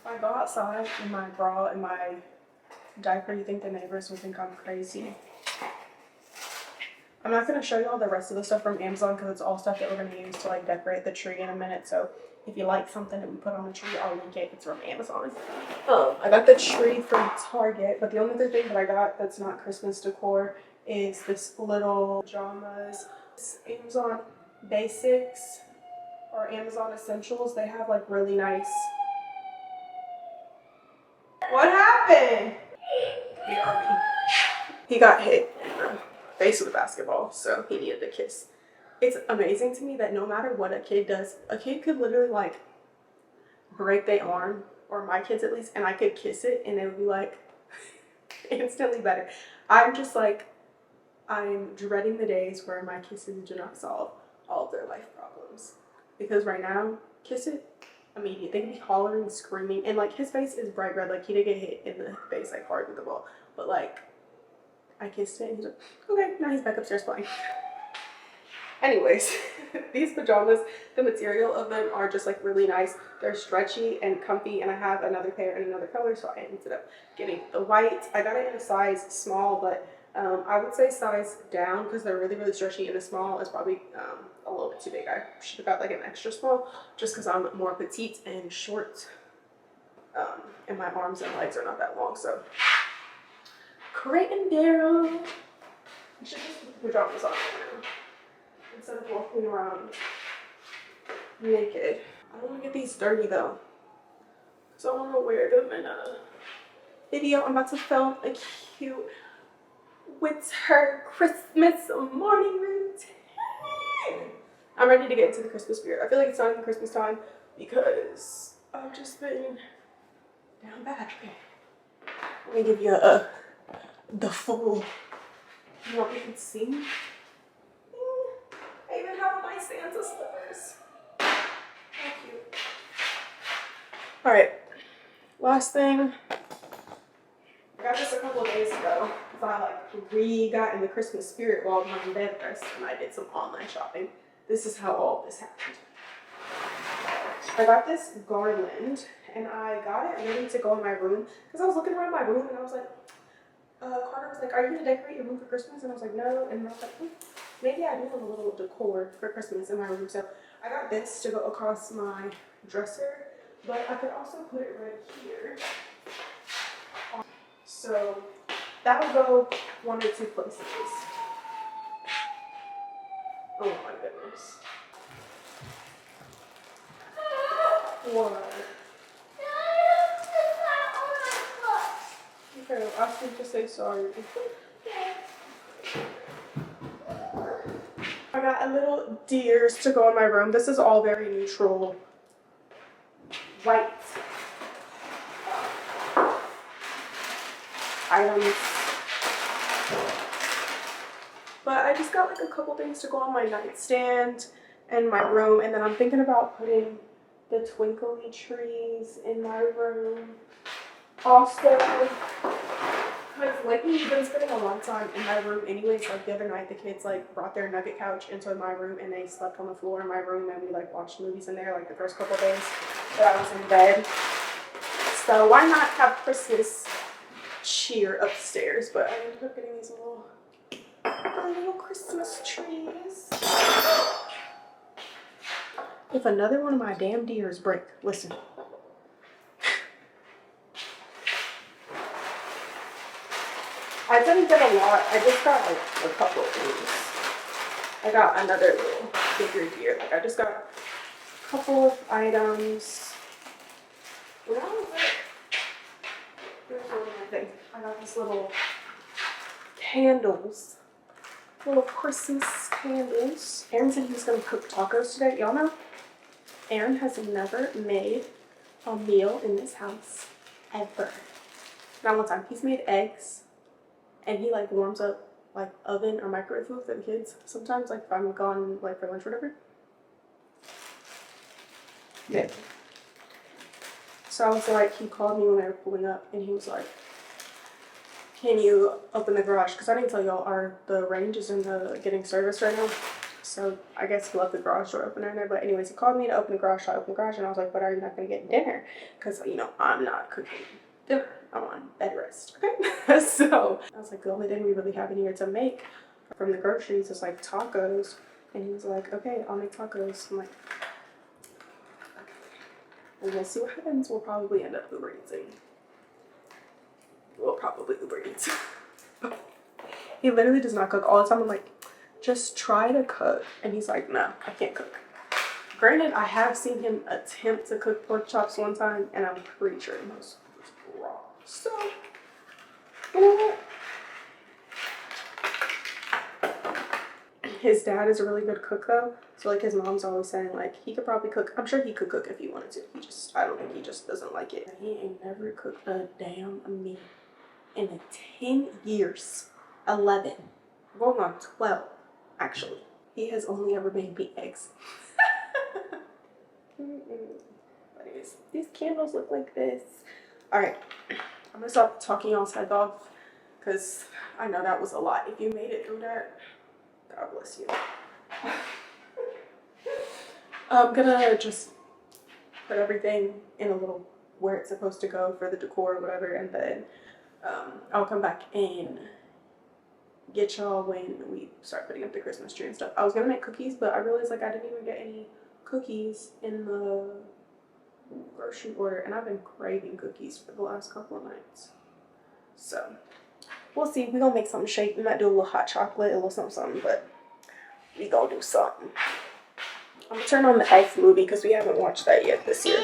If I go outside in my bra and my diaper, you think the neighbors will think I'm crazy. I'm not going to show you all the rest of the stuff from Amazon because it's all stuff that we're going to use to like decorate the tree in a minute. So if you like something that we put on the tree, I'll link it. It's from Amazon. I got the tree from Target, but the only other thing that I got that's not Christmas decor is this little pajamas. It's Amazon Basics or Amazon Essentials. They have like really nice. What happened? He got hit in the face with a basketball, so he needed a kiss. It's amazing to me that no matter what a kid does, a kid could literally like break their arm, or my kids at least, and I could kiss it and it would be like instantly better. I'm just like, I'm dreading the days where my kisses do not solve all of their life problems. Because right now, kiss it, immediate. They can be hollering, screaming, and like his face is bright red. Like he did get hit in the face like hard with the ball, but like I kissed it and he's like, okay, now he's back upstairs playing. Anyways, these pajamas, the material of them are just like really nice. They're stretchy and comfy, and I have another pair in another color, so I ended up getting the white. I got it in a size small, but I would say size down because they're really, really stretchy, and a small is probably a little bit too big. I should have got like an extra small just because I'm more petite and short, and my arms and legs are not that long. So Crate and Barrel. I should just put the pajamas on right now instead of walking around naked. I don't want to get these dirty though, because I want to wear them in a video. I'm about to film a cute winter Christmas morning routine. I'm ready to get into the Christmas spirit. I feel like it's not even Christmas time because I've just been down bad. Okay, let me give you the full. You want me to see? I even have my Santa slippers. How cute. Alright, last thing. I got this a couple of days ago because I like got in the Christmas spirit while I'm on bed rest, and I did some online shopping. This is how all this happened. I got this garland and I got it ready to go in my room because I was looking around my room and I was like, Carter was like, "Are you gonna decorate your room for Christmas?" And I was like, "No." And I was like, maybe I do want a little decor for Christmas in my room. So I got this to go across my dresser, but I could also put it right here. So that would go one or two places. Oh my goodness. What? Okay, I'll ask him to say sorry. I got a little deers to go in my room. This is all very neutral white items. But I just got like a couple things to go on my nightstand and my room, and then I'm thinking about putting the twinkly trees in my room. Also, because lately we've been spending a lot of time in my room anyways. Like the other night the kids like brought their nugget couch into my room and they slept on the floor in my room, and we like watched movies in there like the first couple of days that I was in bed. So why not have Christmas cheer upstairs? But I ended up getting these little Christmas trees. If another one of my damn deers break, listen. I didn't get a lot. I just got like a couple of things. I got another little figure here. Like I just got a couple of items. What was it? Here's one of my things. I got these little candles. Little Christmas candles. Aaron said he was gonna cook tacos today. Y'all know Aaron has never made a meal in this house ever. Not one time. He's made eggs and he like warms up like oven or microwave food for the kids sometimes, like if I'm gone like for lunch or whatever. Yeah. So I was like, he called me when they were pulling up and he was like, can you open the garage? Because I didn't tell y'all, the range is in the getting service right now. So I guess he left the garage door open in there. But anyways, he called me to open the garage. So I opened the garage and I was like, but are you not going to get dinner? Because, you know, I'm not cooking dinner. I'm on bed rest. Okay. So I was like, the only thing we really have in here to make from the groceries is like tacos. And he was like, okay, I'll make tacos. I'm like, okay. And we'll see what happens. We'll probably end up Uber Eating. We'll probably Uber Eats. He literally does not cook all the time. I'm like, just try to cook. And he's like, no, I can't cook. Granted, I have seen him attempt to cook pork chops one time, and I'm pretty sure it was raw. So, you know what? His dad is a really good cook though. So like his mom's always saying like he could probably cook. I'm sure he could cook if he wanted to. I don't think he just doesn't like it. He ain't never cooked a damn meal in 10 years. 11. Going on 12, actually. He has only ever made me eggs. But anyways, these candles look like this. Alright, I'm gonna stop talking y'all's head off because I know that was a lot. If you made it through that, God bless you. I'm gonna just put everything in a little where it's supposed to go for the decor or whatever, and then I'll come back and get y'all when we start putting up the Christmas tree and stuff. I was gonna make cookies, but I realized like I didn't even get any cookies in the grocery order, and I've been craving cookies for the last couple of nights. So we'll see. We're gonna make something shake. We might do a little hot chocolate, a little something, but we gonna do something. I'm gonna turn on the Elf movie because we haven't watched that yet this year.